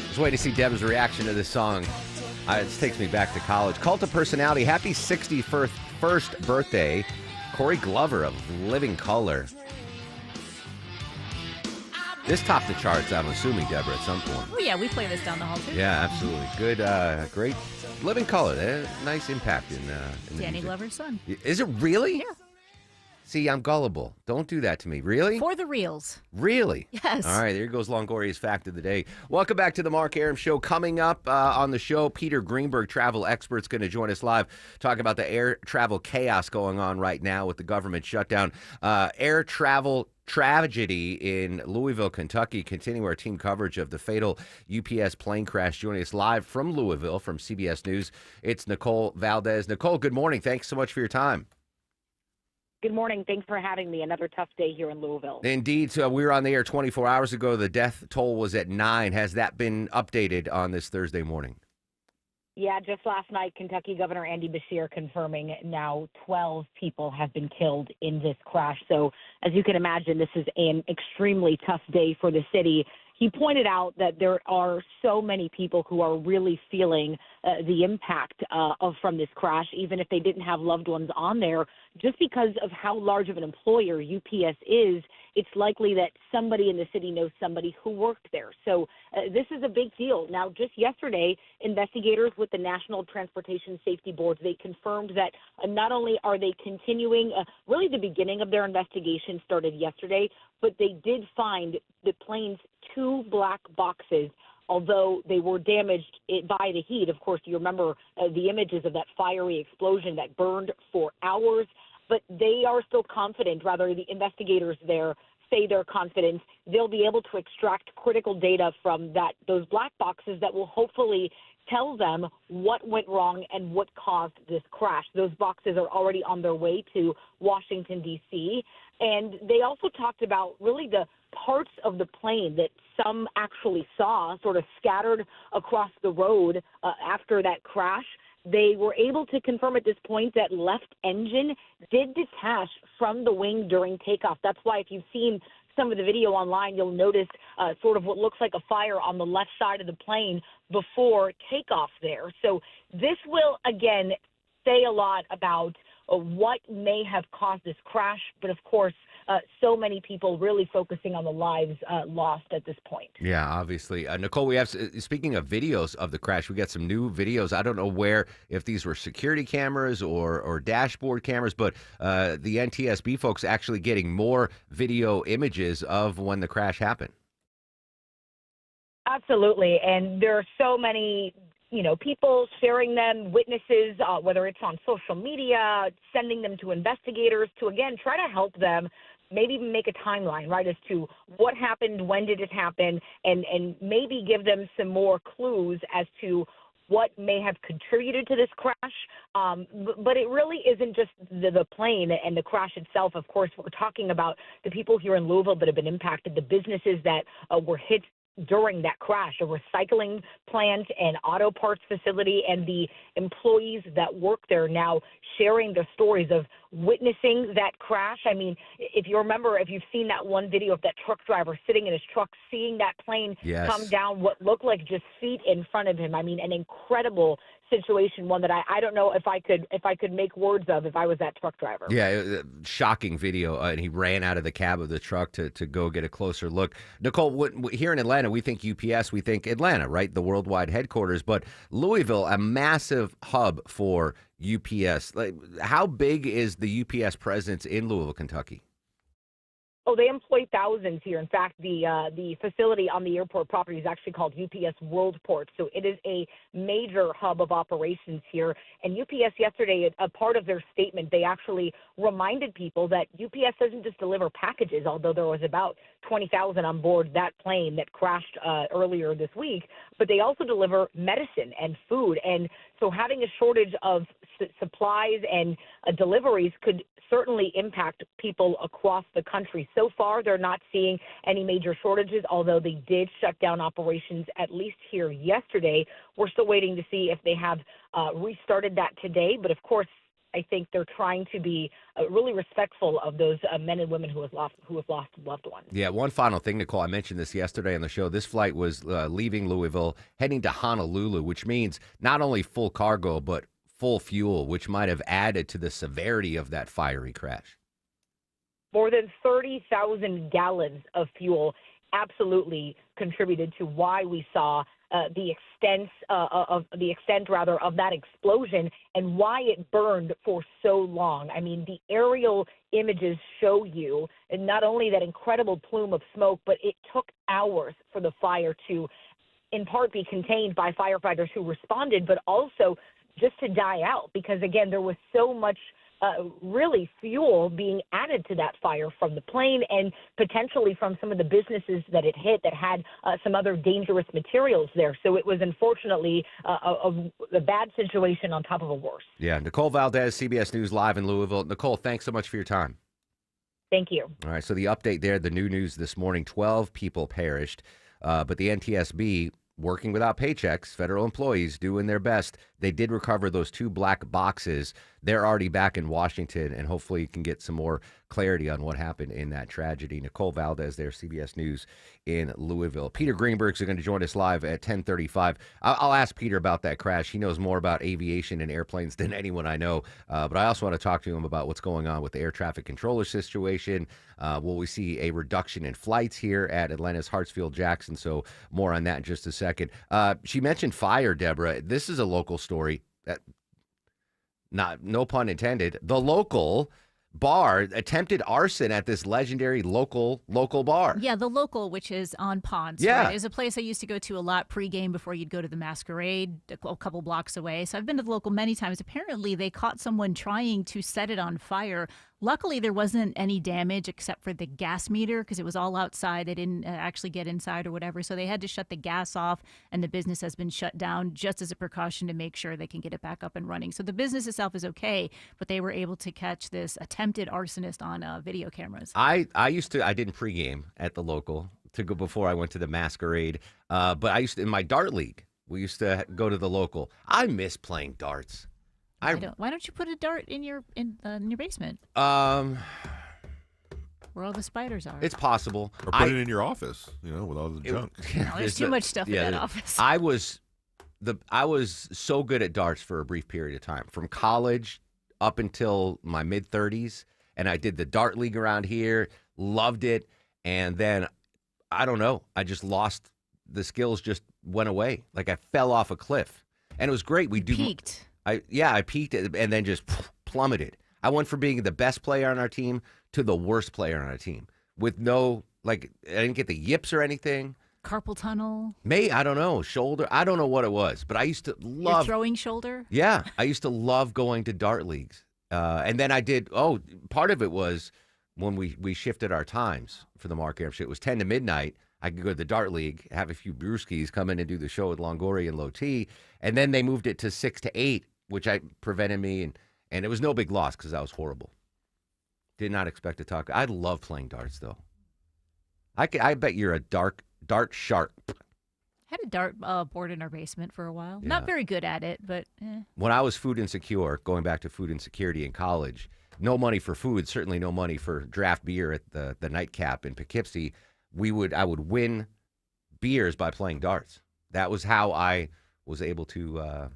Just waiting to see Deb's reaction to this song. It takes me back to college. Cult of Personality, happy 61st birthday. Corey Glover of Living Color. This topped the charts, I'm assuming, Deborah, at some point. Oh, yeah, we play this down the hall, too. Yeah, absolutely. Good, great. Living Color, nice impact in the Danny music. Glover's son. Is it really? Yeah. See, I'm gullible. Don't do that to me. Really? For the reals. Really? Yes. All right, there goes Longoria's Fact of the Day. Welcome back to the Mark Aram Show. Coming up on the show, Peter Greenberg, travel expert, is going to join us live, talking about the air travel chaos going on right now with the government shutdown. Air travel tragedy in Louisville, Kentucky. Continue our team coverage of the fatal UPS plane crash. Joining us live from Louisville, from CBS News, it's Nicole Valdez. Nicole, good morning. Thanks so much for your time. Good morning. Thanks for having me. Another tough day here in Louisville. Indeed. So we were on the air 24 hours ago. The death toll was at 9. Has that been updated on this Thursday morning? Yeah, just last night, Kentucky Governor Andy Beshear confirming now 12 people have been killed in this crash. So as you can imagine, this is an extremely tough day for the city. He pointed out that there are so many people who are really feeling the impact from this crash, even if they didn't have loved ones on there. Just because of how large of an employer UPS is, it's likely that somebody in the city knows somebody who worked there. So this is a big deal. Now, just yesterday, investigators with the National Transportation Safety Board, they confirmed that not only are they continuing, really the beginning of their investigation started yesterday, but they did find the plane's 2 black boxes. Although they were damaged by the heat. Of course, you remember the images of that fiery explosion that burned for hours. But they are still confident, rather the investigators there say they're confident, they'll be able to extract critical data from those black boxes that will hopefully tell them what went wrong and what caused this crash. Those boxes are already on their way to Washington, D.C. And they also talked about really the parts of the plane that some actually saw sort of scattered across the road after that crash. They were able to confirm at this point that left engine did detach from the wing during takeoff. That's why if you've seen some of the video online, you'll notice sort of what looks like a fire on the left side of the plane before takeoff there. So this will, again, say a lot about what may have caused this crash, but of course, so many people really focusing on the lives lost at this point. Yeah, obviously. Nicole, we have, speaking of videos of the crash, we got some new videos. I don't know if these were security cameras or dashboard cameras, but the NTSB folks actually getting more video images of when the crash happened. Absolutely. And there are so many people, sharing them, witnesses, whether it's on social media, sending them to investigators to, again, try to help them, maybe even make a timeline, right, as to what happened, when did it happen, and maybe give them some more clues as to what may have contributed to this crash. But it really isn't just the plane and the crash itself. Of course, we're talking about the people here in Louisville that have been impacted, the businesses that were hit during that crash, a recycling plant and auto parts facility, and the employees that work there now sharing their stories of witnessing that crash. I mean, if you remember, if you've seen that one video of that truck driver sitting in his truck, seeing that plane come down what looked like just feet in front of him. I mean, an incredible situation, one that I don't know if I could make words of if I was that truck driver. Yeah, shocking video, and he ran out of the cab of the truck to go get a closer look. Nicole, here in Atlanta, we think UPS, we think Atlanta, right? The worldwide headquarters, but Louisville, a massive hub for UPS. Like, how big is the UPS presence in Louisville, Kentucky? Oh, they employ thousands here. In fact, the facility on the airport property is actually called UPS Worldport. So it is a major hub of operations here. And UPS yesterday, a part of their statement, they actually reminded people that UPS doesn't just deliver packages, although there was about 20,000 on board that plane that crashed earlier this week, but they also deliver medicine and food. And so having a shortage of supplies and deliveries could certainly impact people across the country. So far, they're not seeing any major shortages, although they did shut down operations at least here yesterday. We're still waiting to see if they have restarted that today. But of course, I think they're trying to be really respectful of those men and women who have lost loved ones. Yeah, one final thing, Nicole. I mentioned this yesterday on the show. This flight was leaving Louisville, heading to Honolulu, which means not only full cargo, but full fuel, which might have added to the severity of that fiery crash. More than 30,000 gallons of fuel absolutely contributed to why we saw the extent of that explosion and why it burned for so long. I mean, the aerial images show you not only that incredible plume of smoke, but it took hours for the fire to, in part, be contained by firefighters who responded, but also just to die out, because again, there was so much really fuel being added to that fire from the plane and potentially from some of the businesses that it hit that had some other dangerous materials there. So it was unfortunately a bad situation on top of a worse. Yeah, Nicole Valdez, CBS News Live in Louisville. Nicole, thanks so much for your time. Thank you. All right, so the update there, the new news this morning, 12 people perished, but the NTSB, working without paychecks, federal employees doing their best. They did recover those 2 black boxes. They're already back in Washington, and hopefully you can get some more clarity on what happened in that tragedy. Nicole Valdez there, CBS News in Louisville. Peter Greenberg's going to join us live at 10:35. I'll ask Peter about that crash. He knows more about aviation and airplanes than anyone I know, but I also want to talk to him about what's going on with the air traffic controller situation. Will we see a reduction in flights here at Atlanta's Hartsfield-Jackson? So more on that in just a second. She mentioned fire, Deborah. This is a local story. No pun intended. The local bar attempted arson at this legendary local bar. Yeah, the local, which is on Ponce. Yeah. Right? Is a place I used to go to a lot pregame before you'd go to the masquerade a couple blocks away. So I've been to the local many times. Apparently, they caught someone trying to set it on fire. Luckily, there wasn't any damage except for the gas meter because it was all outside. They didn't actually get inside or whatever. So they had to shut the gas off, and the business has been shut down just as a precaution to make sure they can get it back up and running. So the business itself is okay, but they were able to catch this attempted arsonist on video cameras. I didn't pregame at the local to go before I went to the masquerade, but I used to, in my dart league, we used to go to the local. I miss playing darts. Why don't you put a dart in your basement? Where all the spiders are. It's possible. Or put it in your office, with all the junk. There's too much stuff in that office. I was so good at darts for a brief period of time, from college up until my mid-30s, and I did the dart league around here, loved it, and then, I don't know, I just lost, the skills just went away. Like I fell off a cliff, and it was great. Peaked. I peaked and then just plummeted. I went from being the best player on our team to the worst player on our team with I didn't get the yips or anything. Carpal tunnel. I don't know. Shoulder. I don't know what it was, but I used to Your love throwing shoulder. Yeah, I used to love going to dart leagues. And then I did, part of it was when we shifted our times for the Mark Arum show. It was 10 to midnight. I could go to the dart league, have a few brewskis, come in and do the show with Longoria and Low T. And then they moved it to 6 to 8, which prevented me. And it was no big loss because that was horrible. Did not expect to talk. I love playing darts, though. I bet you're a dart shark. Had a dart board in our basement for a while. Yeah. Not very good at it, but When I was food insecure, going back to food insecurity in college, no money for food, certainly no money for draft beer at the Nightcap in Poughkeepsie. I would win beers by playing darts. That was how I was able to,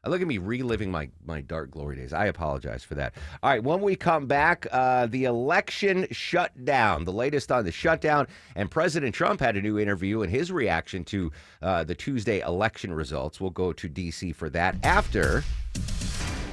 Look at me reliving my dark glory days. I apologize for that. All right, when we come back, the election shutdown, the latest on the shutdown, and President Trump had a new interview and his reaction to the Tuesday election results. We'll go to D.C. for that after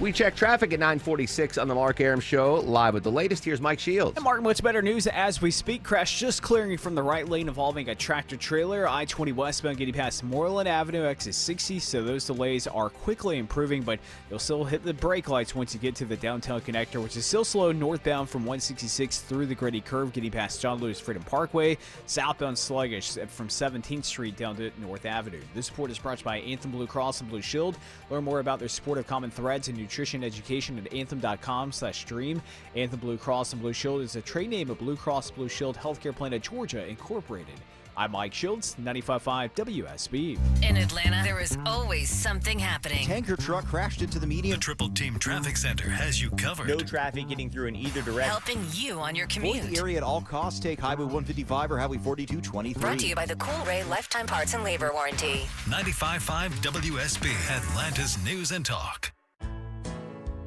we check traffic at 9:46 on the Mark Arum Show, live with the latest. Here's Mike Shields. And Martin, what's better news as we speak? Crash just clearing from the right lane involving a tractor trailer. I-20 westbound getting past Moreland Avenue, exit 60. So those delays are quickly improving, but you'll still hit the brake lights once you get to the downtown connector, which is still slow northbound from 166 through the Gritty Curve, getting past John Lewis Freedom Parkway. Southbound sluggish from 17th Street down to North Avenue. This report is brought to you by Anthem Blue Cross and Blue Shield. Learn more about their support of common threads and nutrition education at anthem.com/dream. Anthem Blue Cross and Blue Shield is a trade name of Blue Cross Blue Shield Healthcare Plan of Georgia, Incorporated. I'm Mike Shields, 95.5 WSB. In Atlanta, there is always something happening. Tanker truck crashed into the median. The Triple Team Traffic Center has you covered. No traffic getting through in either direction. Helping you on your commute. Avoid the area at all costs. Take Highway 155 or Highway 4223. Brought to you by the Cool Ray Lifetime Parts and Labor Warranty. 95.5 WSB, Atlanta's News and Talk.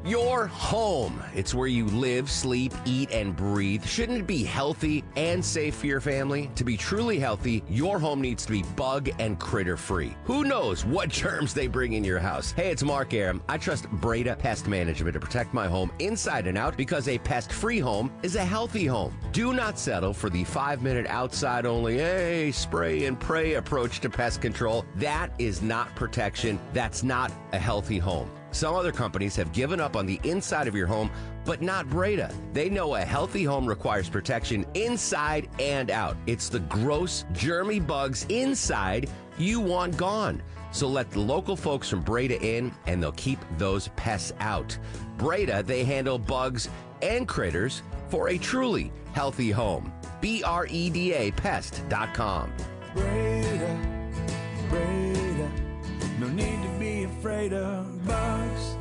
Your home. It's where you live, sleep, eat, and breathe. Shouldn't it be healthy and safe for your family? To be truly healthy, your home needs to be bug and critter free. Who knows what germs they bring in your house? Hey, it's Mark Arum. I trust Breda Pest Management to protect my home inside and out because a pest-free home is a healthy home. Do not settle for the 5-minute outside only, hey, spray and pray approach to pest control. That is not protection. That's not a healthy home. Some other companies have given up on the inside of your home, but not Breda. They know a healthy home requires protection inside and out. It's the gross, germy bugs inside you want gone. So let the local folks from Breda in, and they'll keep those pests out. Breda, they handle bugs and critters for a truly healthy home. BREDA Pest.com. Breda, Breda, no need to be afraid of bugs.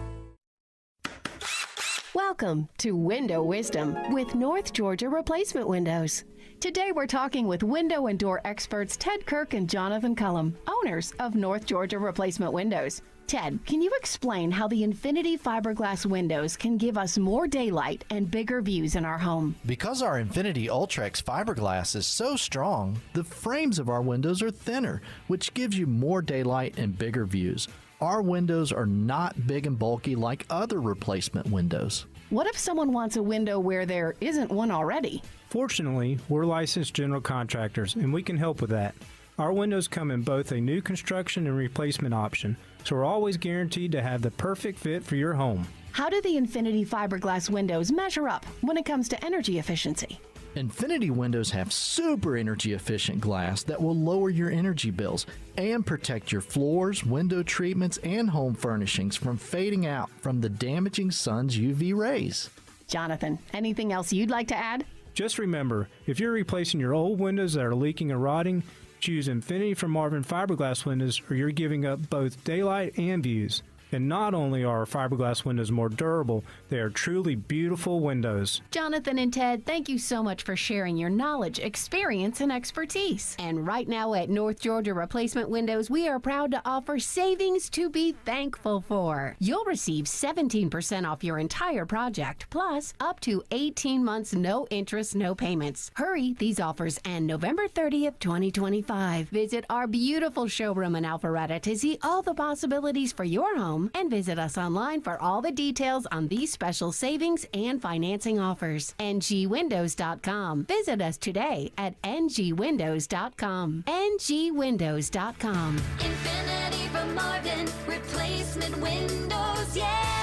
Welcome to Window Wisdom with North Georgia Replacement Windows. Today we're talking with window and door experts Ted Kirk and Jonathan Cullum, owners of North Georgia Replacement Windows. Ted, can you explain how the Infinity fiberglass windows can give us more daylight and bigger views in our home? Because our Infinity Ultrex fiberglass is so strong, the frames of our windows are thinner, which gives you more daylight and bigger views. Our windows are not big and bulky like other replacement windows. What if someone wants a window where there isn't one already? Fortunately, we're licensed general contractors, and we can help with that. Our windows come in both a new construction and replacement option, so we're always guaranteed to have the perfect fit for your home. How do the Infinity fiberglass windows measure up when it comes to energy efficiency? Infinity windows have super energy efficient glass that will lower your energy bills and protect your floors, window treatments, and home furnishings from fading out from the damaging sun's UV rays. Jonathan, anything else you'd like to add? Just remember, if you're replacing your old windows that are leaking or rotting, choose Infinity from Marvin fiberglass windows, or you're giving up both daylight and views. And not only are our fiberglass windows more durable, they are truly beautiful windows. Jonathan and Ted, thank you so much for sharing your knowledge, experience, and expertise. And right now at North Georgia Replacement Windows, we are proud to offer savings to be thankful for. You'll receive 17% off your entire project, plus up to 18 months no interest, no payments. Hurry, these offers end November 30th, 2025. Visit our beautiful showroom in Alpharetta to see all the possibilities for your home home and visit us online for all the details on these special savings and financing offers. ngwindows.com. Visit us today at ngwindows.com. ngwindows.com. Infinity from Marvin, replacement windows, yeah!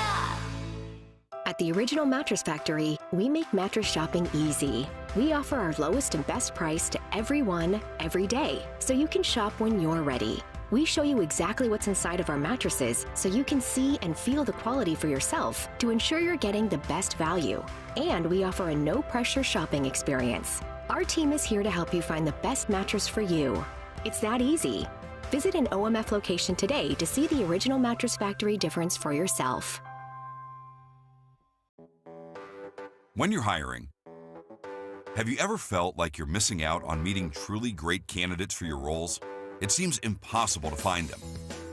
At the Original Mattress Factory, we make mattress shopping easy. We offer our lowest and best price to everyone, every day, so you can shop when you're ready. We show you exactly what's inside of our mattresses so you can see and feel the quality for yourself to ensure you're getting the best value. And we offer a no-pressure shopping experience. Our team is here to help you find the best mattress for you. It's that easy. Visit an OMF location today to see the Original Mattress Factory difference for yourself. When you're hiring, have you ever felt like you're missing out on meeting truly great candidates for your roles? It seems impossible to find them,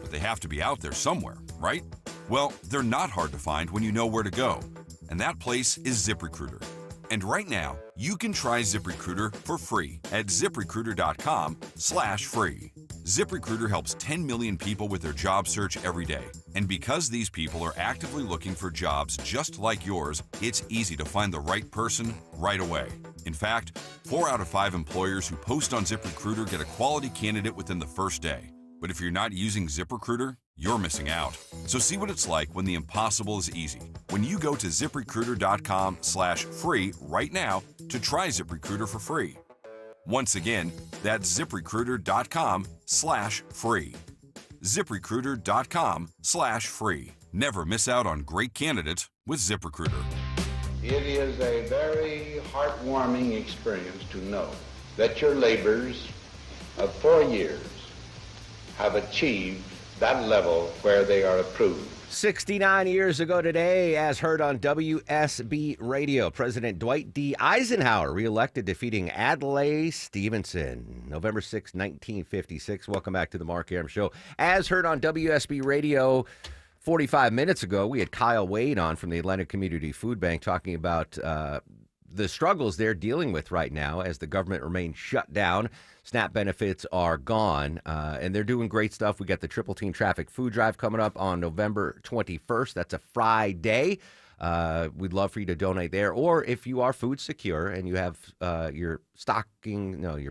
but they have to be out there somewhere, right? Well, they're not hard to find when you know where to go, and that place is ZipRecruiter. And right now, you can try ZipRecruiter for free at ZipRecruiter.com/free. ZipRecruiter helps 10 million people with their job search every day. And because these people are actively looking for jobs just like yours, it's easy to find the right person right away. In fact, 4 out of 5 employers who post on ZipRecruiter get a quality candidate within the first day. But if you're not using ZipRecruiter, you're missing out. So see what it's like when the impossible is easy. When you go to ZipRecruiter.com/free right now to try ZipRecruiter for free. Once again, that's ZipRecruiter.com/free. ZipRecruiter.com/free. Never miss out on great candidates with ZipRecruiter. It is a very heartwarming experience to know that your labors of 4 years have achieved that level where they are approved. 69 years ago today, as heard on WSB Radio, President Dwight D. Eisenhower reelected, defeating Adlai Stevenson, November 6, 1956. Welcome back to the Mark Arum Show. As heard on WSB Radio 45 minutes ago, we had Kyle Wade on from the Atlanta Community Food Bank talking about the struggles they're dealing with right now as the government remains shut down. SNAP benefits are gone, and they're doing great stuff. We got the Triple Team Traffic Food Drive coming up on November 21st. That's a Friday. We'd love for you to donate there. Or if you are food secure and you have your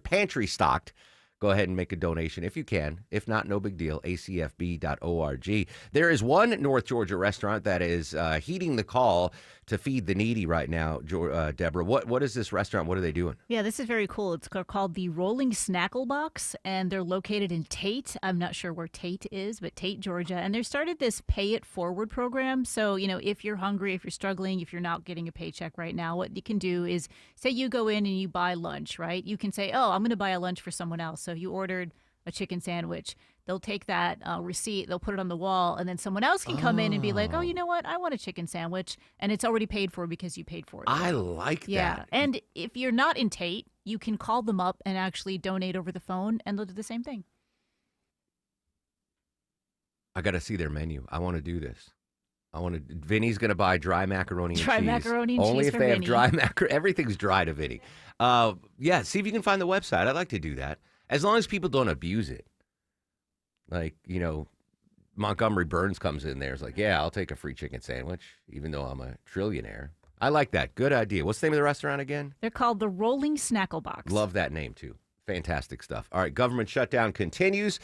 pantry stocked, go ahead and make a donation if you can. If not, no big deal. acfb.org. There is one North Georgia restaurant that is heeding the call to feed the needy right now. Deborah, what is this restaurant? What are they doing? Yeah, this is very cool. It's called the Rolling Snackle Box, and they're located in Tate. I'm not sure where Tate is, but Tate, Georgia. And they started this Pay It Forward program. So, if you're hungry, if you're struggling, if you're not getting a paycheck right now, what you can do is, say you go in and you buy lunch, right? You can say, oh, I'm going to buy a lunch for someone else. So you ordered a chicken sandwich. They'll take that receipt, they'll put it on the wall, and then someone else can come in and be like, oh, you know what? I want a chicken sandwich. And it's already paid for because you paid for it. I like Yeah. that. And if you're not in Tate, you can call them up and actually donate over the phone, and they'll do the same thing. I got to see their menu. I want to do this. Vinny's going to buy dry macaroni and Dry cheese. macaroni and Only cheese if for they have Vinny. dry macaroni. Everything's dry to Vinny. Yeah, see if you can find the website. I'd like to do that. As long as people don't abuse it. Like, Montgomery Burns comes in there. It's like, yeah, I'll take a free chicken sandwich, even though I'm a trillionaire. I like that. Good idea. What's the name of the restaurant again? They're called the Rolling Snackle Box. Love that name, too. Fantastic stuff. All right, government shutdown continues.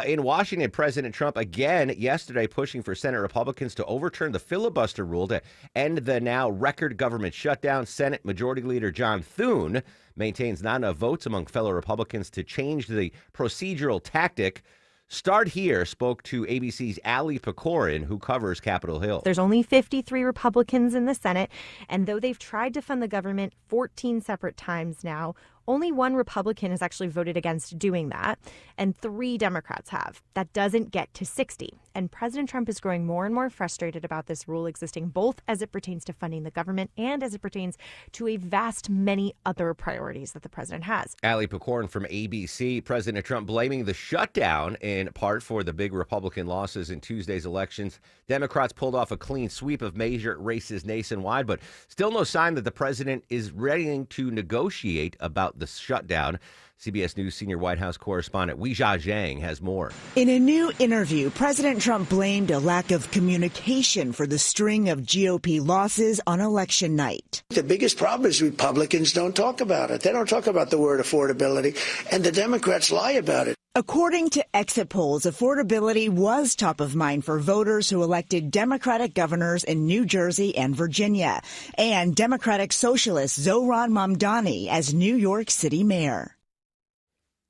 In Washington, President Trump again yesterday pushing for Senate Republicans to overturn the filibuster rule to end the now record government shutdown. Senate Majority Leader John Thune maintains not enough votes among fellow Republicans to change the procedural tactic. Start Here spoke to ABC's Ali Pecorin, who covers Capitol Hill. There's only 53 Republicans in the Senate, and though they've tried to fund the government 14 separate times now, only one Republican has actually voted against doing that, and 3 Democrats have. That doesn't get to 60. And President Trump is growing more and more frustrated about this rule existing, both as it pertains to funding the government and as it pertains to a vast many other priorities that the president has. Ali Pecorin from ABC. President Trump blaming the shutdown in part for the big Republican losses in Tuesday's elections. Democrats pulled off a clean sweep of major races nationwide, but still no sign that the president is ready to negotiate about the shutdown. CBS News senior White House correspondent Weijia Zhang has more. In a new interview, President Trump blamed a lack of communication for the string of GOP losses on election night. The biggest problem is Republicans don't talk about it. They don't talk about the word affordability, and the Democrats lie about it. According to exit polls, affordability was top of mind for voters who elected Democratic governors in New Jersey and Virginia, and Democratic Socialist Zohran Mamdani as New York City mayor.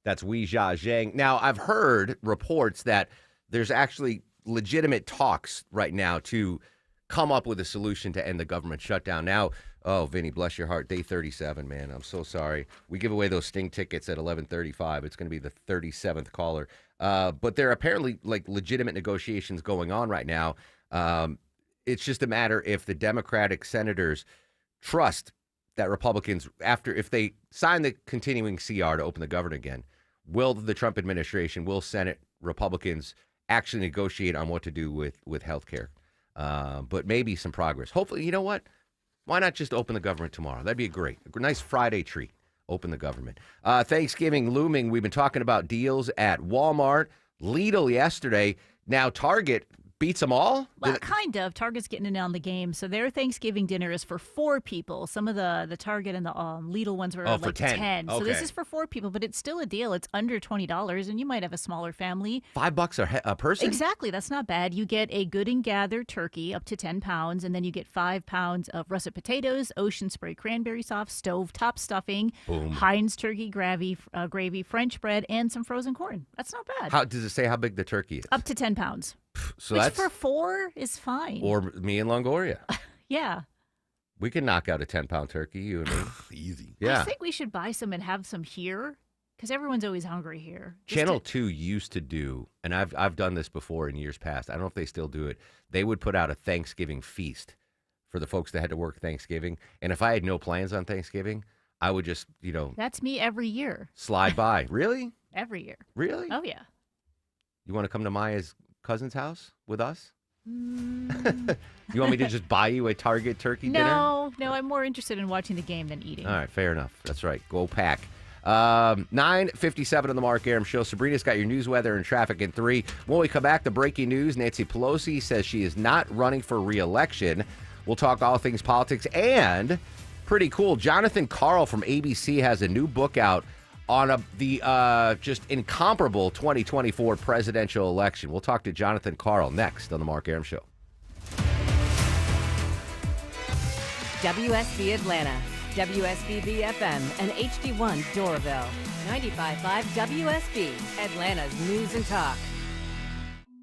That's Weijia Zhang. Now, I've heard reports that there's actually legitimate talks right now to come up with a solution to end the government shutdown. Now, oh, Vinny, bless your heart, day 37, man. I'm so sorry. We give away those Sting tickets at 11:35. It's going to be the 37th caller. But there are apparently like legitimate negotiations going on right now. It's just a matter if the Democratic senators trust that Republicans, if they sign the continuing CR to open the government again, will the Trump administration, will Senate Republicans actually negotiate on what to do with health care? But maybe some progress. Hopefully, you know what? Why not just open the government tomorrow? That'd be a nice Friday treat. Open the government. Thanksgiving looming. We've been talking about deals at Walmart, Lidl yesterday. Now Target beats them all? Well, kind of. Target's getting in on the game. So their Thanksgiving dinner is for 4 people. Some of the Target and the Lidl ones were for like 10. So this is for 4 people, but it's still a deal. It's under $20, and you might have a smaller family. $5 a person? Exactly. That's not bad. You get a Good and Gather turkey up to 10 pounds, and then you get 5 pounds of russet potatoes, Ocean Spray cranberry sauce, stove-top stuffing, Boom. Heinz turkey gravy, French bread, and some frozen corn. That's not bad. How does it say how big the turkey is? Up to 10 pounds. So Which that's for 4 is fine. Or me and Longoria. Yeah. We can knock out a 10-pound turkey, you and me. Easy. Yeah. I think we should buy some and have some here because everyone's always hungry here. Channel 2 used to do, and I've done this before in years past. I don't know if they still do it. They would put out a Thanksgiving feast for the folks that had to work Thanksgiving. And if I had no plans on Thanksgiving, I would just, That's me every year. slide by. Really? Every year. Really? Oh, yeah. You want to come to Maya's cousin's house with us? You want me to just buy you a Target turkey dinner? No, I'm more interested in watching the game than eating. All right, fair enough. That's right. Go Pack. 9:57 on the Mark Arum Show. Sabrina's got your news, weather, and traffic in 3. When we come back, the breaking news. Nancy Pelosi says she is not running for re-election. We'll talk all things politics and pretty cool. Jonathan Karl from ABC has a new book out on the just incomparable 2024 presidential election. We'll talk to Jonathan Karl next on the Mark Arum Show. WSB Atlanta, WSBB FM, and HD1 Doraville. 95.5 WSB, Atlanta's News and Talk.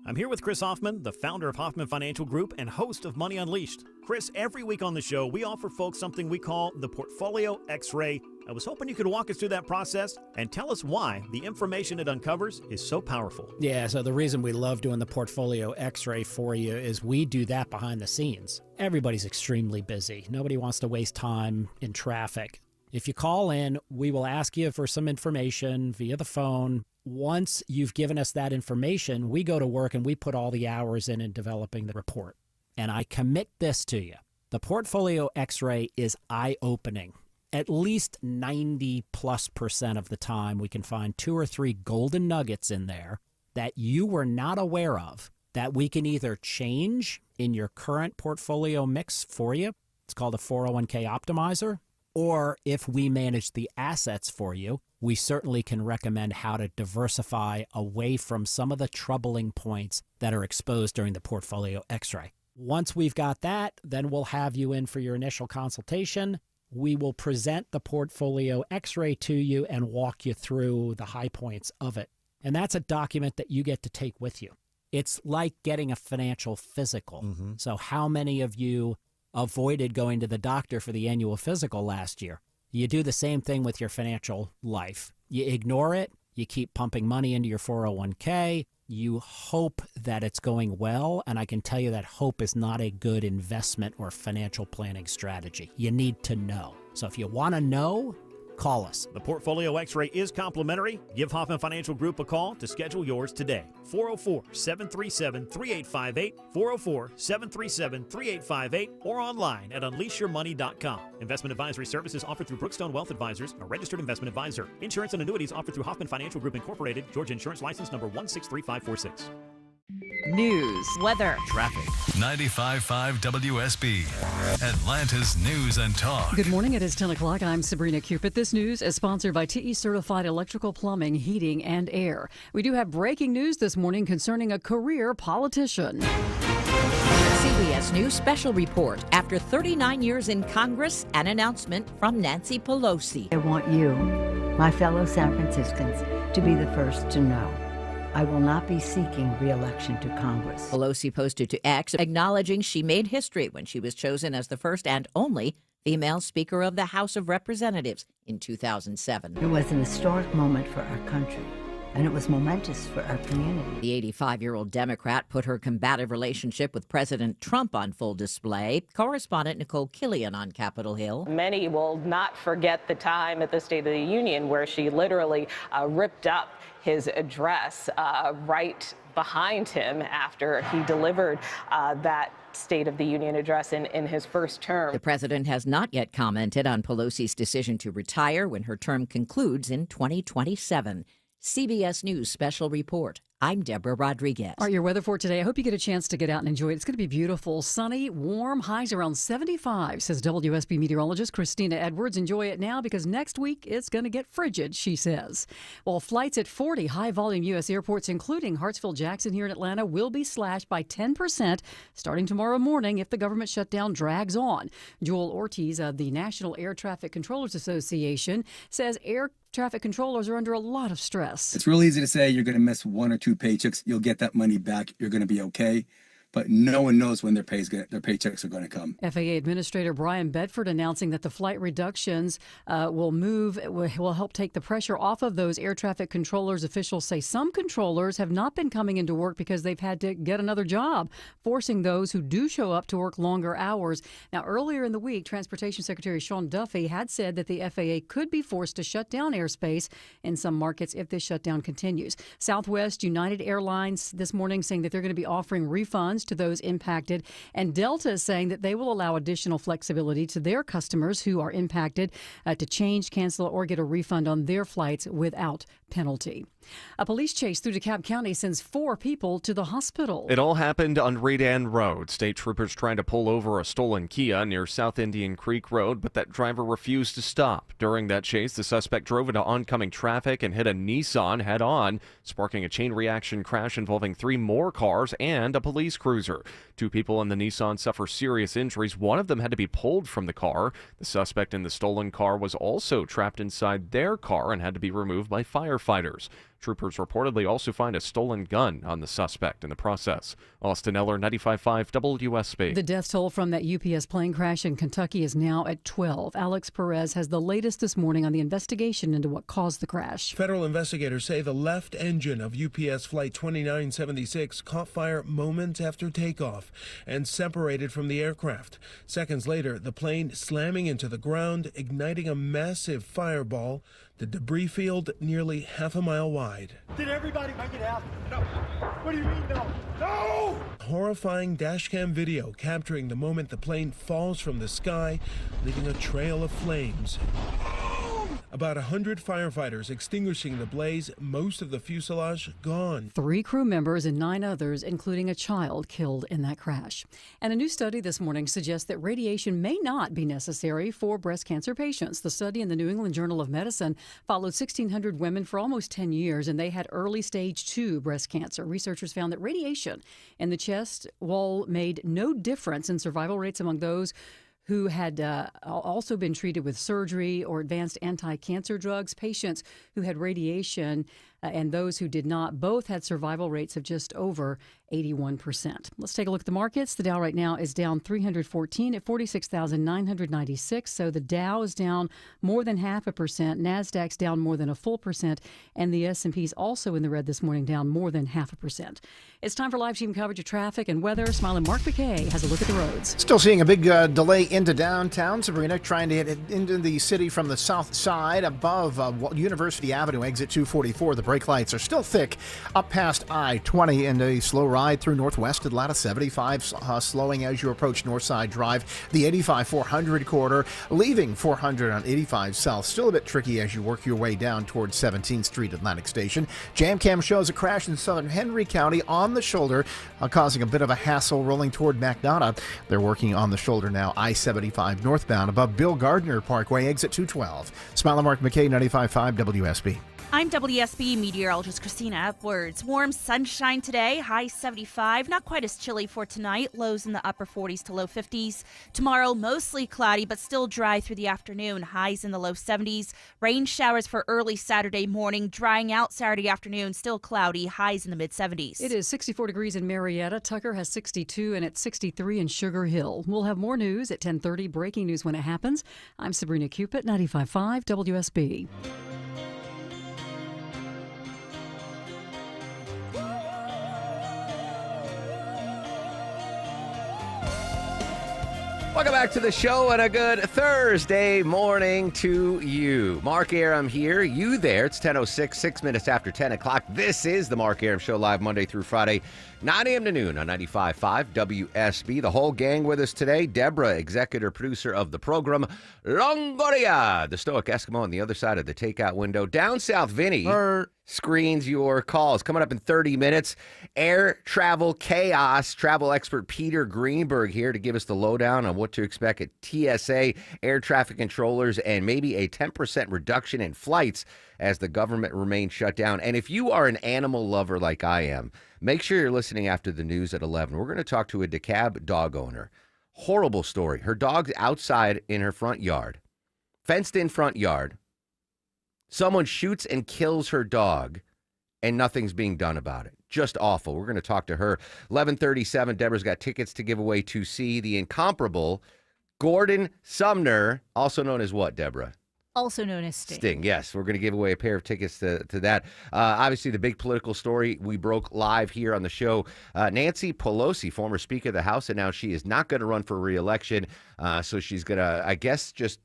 I'm here with Chris Hoffman, the founder of Hoffman Financial Group and host of Money Unleashed. Chris, every week on the show, we offer folks something we call the Portfolio X-Ray. I was hoping you could walk us through that process and tell us why the information it uncovers is so powerful. Yeah, so the reason we love doing the Portfolio X-Ray for you is we do that behind the scenes. Everybody's extremely busy. Nobody wants to waste time in traffic. If you call in, we will ask you for some information via the phone. Once you've given us that information, we go to work and we put all the hours in developing the report. And I commit this to you. The Portfolio X-Ray is eye-opening. At least 90+% of the time, we can find 2 or 3 golden nuggets in there that you were not aware of that we can either change in your current portfolio mix for you. It's called a 401k optimizer. Or if we manage the assets for you, we certainly can recommend how to diversify away from some of the troubling points that are exposed during the Portfolio X-ray. Once we've got that, then we'll have you in for your initial consultation. We will present the Portfolio X-ray to you and walk you through the high points of it. And that's a document that you get to take with you. It's like getting a financial physical. Mm-hmm. So how many of you avoided going to the doctor for the annual physical last year? You do the same thing with your financial life. You ignore it. You keep pumping money into your 401k. You hope that it's going well, and I can tell you that hope is not a good investment or financial planning strategy. You need to know. So if you want to know, Call us. The Portfolio X-ray is complimentary. Give Hoffman Financial Group a call to schedule yours today. 404-737-3858, 404-737-3858, or online at unleashyourmoney.com. Investment advisory services offered through Brookstone Wealth Advisors, a registered investment advisor. Insurance and annuities offered through Hoffman Financial Group Incorporated, Georgia Insurance License number 163546. News, weather, traffic. 95.5 WSB, Atlanta's News and Talk. Good morning. It is 10 o'clock. I'm Sabrina Cupid. This news is sponsored by TE Certified Electrical Plumbing, Heating, and Air. We do have breaking news this morning concerning a career politician. CBS News special report. After 39 years in Congress, an announcement from Nancy Pelosi. I want you, my fellow San Franciscans, to be the first to know. I will not be seeking re-election to Congress. Pelosi posted to X, acknowledging she made history when she was chosen as the first and only female Speaker of the House of Representatives in 2007. It was an historic moment for our country, and it was momentous for our community. The 85-year-old Democrat put her combative relationship with President Trump on full display. Correspondent Nicole Killian on Capitol Hill. Many will not forget the time at the State of the Union where she literally ripped up his address right behind him after he delivered that State of the Union address in his first term. The president has not yet commented on Pelosi's decision to retire when her term concludes in 2027. CBS News special report. I'm Deborah Rodriguez. All right, your weather for today. I hope you get a chance to get out and enjoy it. It's going to be beautiful, sunny, warm, highs around 75, says WSB meteorologist Christina Edwards. Enjoy it now because next week it's going to get frigid, she says. Well, flights at 40 high-volume U.S. airports, including Hartsfield-Jackson here in Atlanta, will be slashed by 10% starting tomorrow morning if the government shutdown drags on. Joel Ortiz of the National Air Traffic Controllers Association says air traffic controllers are under a lot of stress. It's real easy to say you're going to miss one or two paychecks. You'll get that money back. You're going to be okay. But no one knows when their paychecks are going to come. FAA Administrator Brian Bedford announcing that the flight reductions will help take the pressure off of those air traffic controllers. Officials say some controllers have not been coming into work because they've had to get another job, forcing those who do show up to work longer hours. Now, earlier in the week, Transportation Secretary Sean Duffy had said that the FAA could be forced to shut down airspace in some markets if this shutdown continues. Southwest United Airlines this morning saying that they're going to be offering refunds to those impacted, and Delta is saying that they will allow additional flexibility to their customers who are impacted to change, cancel, or get a refund on their flights without penalty. A police chase through DeKalb County sends 4 people to the hospital. It all happened on Reed Ann Road. State troopers trying to pull over a stolen Kia near South Indian Creek Road, but that driver refused to stop. During that chase, the suspect drove into oncoming traffic and hit a Nissan head-on, sparking a chain reaction crash involving 3 more cars and a police cruiser. 2 people in the Nissan suffer serious injuries. One of them had to be pulled from the car. The suspect in the stolen car was also trapped inside their car and had to be removed by firefighters. Troopers reportedly also find a stolen gun on the suspect in the process. Austin Eller, 95.5 WSB. The death toll from that UPS plane crash in Kentucky is now at 12. Alex Perez has the latest this morning on the investigation into what caused the crash. Federal investigators say the left engine of UPS Flight 2976 caught fire moments after takeoff and separated from the aircraft. Seconds later, the plane slamming into the ground, igniting a massive fireball. The debris field nearly half a mile wide. Did everybody make it out? No. What do you mean no? No! Horrifying dashcam video capturing the moment the plane falls from the sky, leaving a trail of flames. About 100 firefighters extinguishing the blaze, most of the fuselage gone. 3 crew members and 9 others, including a child, killed in that crash. And a new study this morning suggests that radiation may not be necessary for breast cancer patients. The study in the New England Journal of Medicine followed 1,600 women for almost 10 years, and they had early stage 2 breast cancer. Researchers found that radiation in the chest wall made no difference in survival rates among those who had also been treated with surgery or advanced anti-cancer drugs. Patients who had radiation and those who did not both had survival rates of just over 81%. Let's take a look at the markets. The Dow right now is down 314 at 46,996. So the Dow is down more than 0.5%. NASDAQ's down more than a full percent. And the S&P's also in the red this morning, down more than 0.5%. It's time for live team coverage of traffic and weather. Smiling Mark McKay has a look at the roads. Still seeing a big delay into downtown. Sabrina trying to get into the city from the south side above University Avenue, exit 244. The brake lights are still thick up past I-20 and a slow ride through northwest Atlanta 75, slowing as you approach Northside Drive. The 85 400 corridor, leaving 400 on 85 South. Still a bit tricky as you work your way down towards 17th Street Atlantic Station. JamCam shows a crash in southern Henry County on the shoulder, causing a bit of a hassle rolling toward McDonough. They're working on the shoulder now, I-75 northbound above Bill Gardner Parkway, exit 212. Smiling Mark McKay, 95.5 WSB. I'm WSB meteorologist Christina Edwards. Warm sunshine today, high 75. Not quite as chilly for tonight. Lows in the upper 40s to low 50s. Tomorrow, mostly cloudy, but still dry through the afternoon. Highs in the low 70s. Rain showers for early Saturday morning. Drying out Saturday afternoon. Still cloudy. Highs in the mid-70s. It is 64 degrees in Marietta. Tucker has 62, and it's 63 in Sugar Hill. We'll have more news at 10:30. Breaking news when it happens. I'm Sabrina Cupid, 95.5 WSB. Welcome back to the show and a good Thursday morning to you. Mark Arum here, you there. It's 10:06, 6 minutes after 10 o'clock. This is the Mark Arum Show, live Monday through Friday, 9 a.m. to noon on 95.5 WSB. The whole gang with us today. Deborah, executive producer of the program. Longoria, the stoic Eskimo on the other side of the takeout window. Down south, Vinny screens your calls. Coming up in 30 minutes, air travel chaos. Travel expert Peter Greenberg here to give us the lowdown on what to expect at TSA, air traffic controllers, and maybe a 10% reduction in flights as the government remains shut down. And if you are an animal lover like I am, make sure you're listening after the news at 11. We're going to talk to a DeKalb dog owner. Horrible story. Her dog's outside in her front yard, fenced-in front yard. Someone shoots and kills her dog, and nothing's being done about it. Just awful. We're going to talk to her. 11:37, Deborah's got tickets to give away to see the incomparable Gordon Sumner, also known as what, Deborah? Also known as Sting. Sting, yes. We're going to give away a pair of tickets to that. Obviously, the big political story we broke live here on the show. Nancy Pelosi, former Speaker of the House, announced she is not going to run for re-election. So she's going to, I guess, just,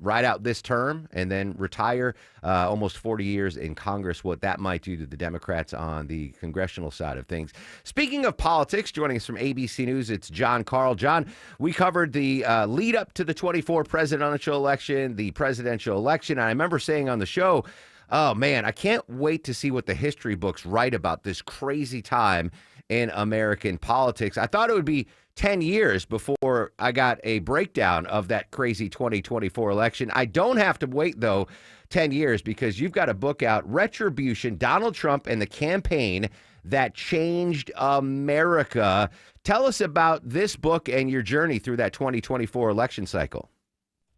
ride out this term and then retire. Almost 40 years in Congress, what that might do to the Democrats on the congressional side of things. Speaking of politics, joining us from ABC News, it's John Carl. John, we covered the lead up to the 24 presidential election, the presidential election. And I remember saying on the show, oh, man, I can't wait to see what the history books write about this crazy time in American politics. I thought it would be 10 years before I got a breakdown of that crazy 2024 election. I don't have to wait, though, 10 years because you've got a book out, Retribution, Donald Trump and the Campaign That Changed America. Tell us about this book and your journey through that 2024 election cycle.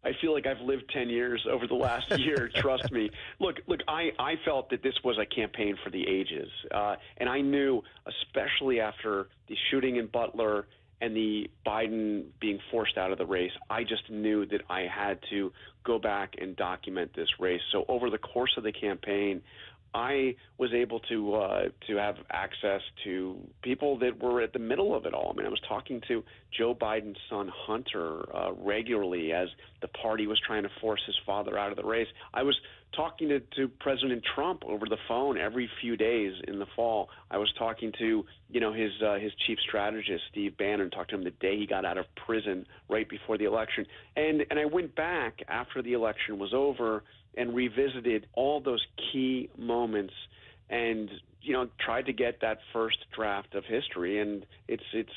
I feel like I've lived 10 years over the last year. Trust me. Look, I felt that this was a campaign for the ages. And I knew, especially after the shooting in Butler and the Biden being forced out of the race, I just knew that I had to go back and document this race. So over the course of the campaign, I was able to have access to people that were at the middle of it all. I mean, I was talking to Joe Biden's son, Hunter, regularly as the party was trying to force his father out of the race. I was talking to President Trump over the phone every few days in the fall. I was talking to, his chief strategist, Steve Bannon, talked to him the day he got out of prison right before the election. And I went back after the election was over and revisited all those key moments and, tried to get that first draft of history. And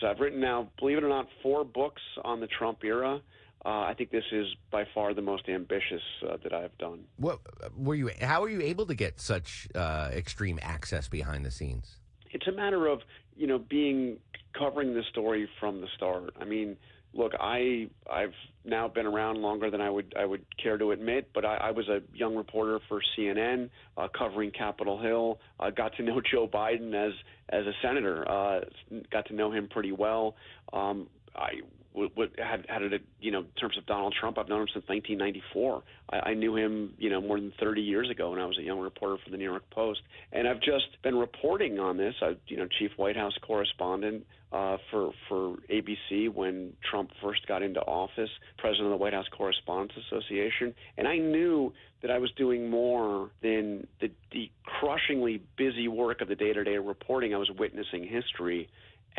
I've written now, believe it or not, 4 books on the Trump era. I think this is by far the most ambitious that I've done. How were you able to get such extreme access behind the scenes? It's a matter of, covering the story from the start. I mean, look, I've now been around longer than I would care to admit, but I was a young reporter for CNN covering Capitol Hill. Got to know Joe Biden as a senator. Got to know him pretty well. I had it, in terms of Donald Trump, I've known him since 1994. I knew him, more than 30 years ago when I was a young reporter for the New York Post. And I've just been reporting on this. Chief White House correspondent for ABC when Trump first got into office, president of the White House Correspondents Association. And I knew that I was doing more than the crushingly busy work of the day-to-day reporting. I was witnessing history,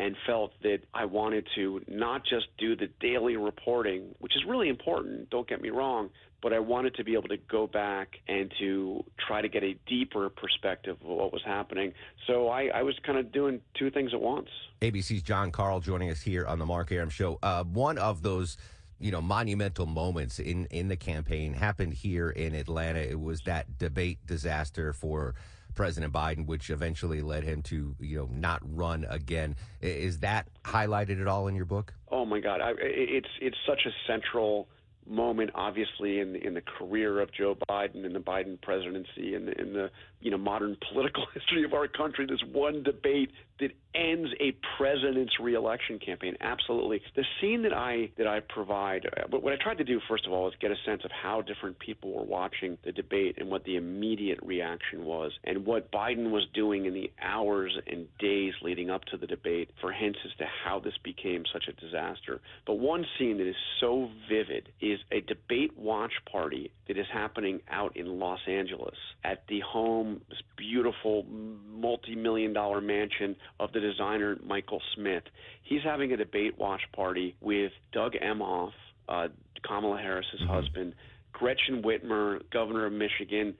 and felt that I wanted to not just do the daily reporting, which is really important, don't get me wrong, but I wanted to be able to go back and to try to get a deeper perspective of what was happening. So I was kind of doing two things at once. ABC's John Karl joining us here on the Mark Arum Show. One of those monumental moments in the campaign happened here in Atlanta. It was that debate disaster for President Biden, which eventually led him to, not run again. Is that highlighted at all in your book? Oh my God, it's such a central moment, obviously, in the career of Joe Biden and the Biden presidency and in the modern political history of our country. This one debate that ends a president's reelection campaign. Absolutely. The scene that I provide, what I tried to do, first of all, is get a sense of how different people were watching the debate and what the immediate reaction was and what Biden was doing in the hours and days leading up to the debate for hints as to how this became such a disaster. But one scene that is so vivid is a debate watch party that is happening out in Los Angeles at the home, this beautiful multi-million-dollar mansion of the designer Michael Smith. He's having a debate watch party with Doug Emhoff, Kamala Harris's husband, Gretchen Whitmer, governor of Michigan,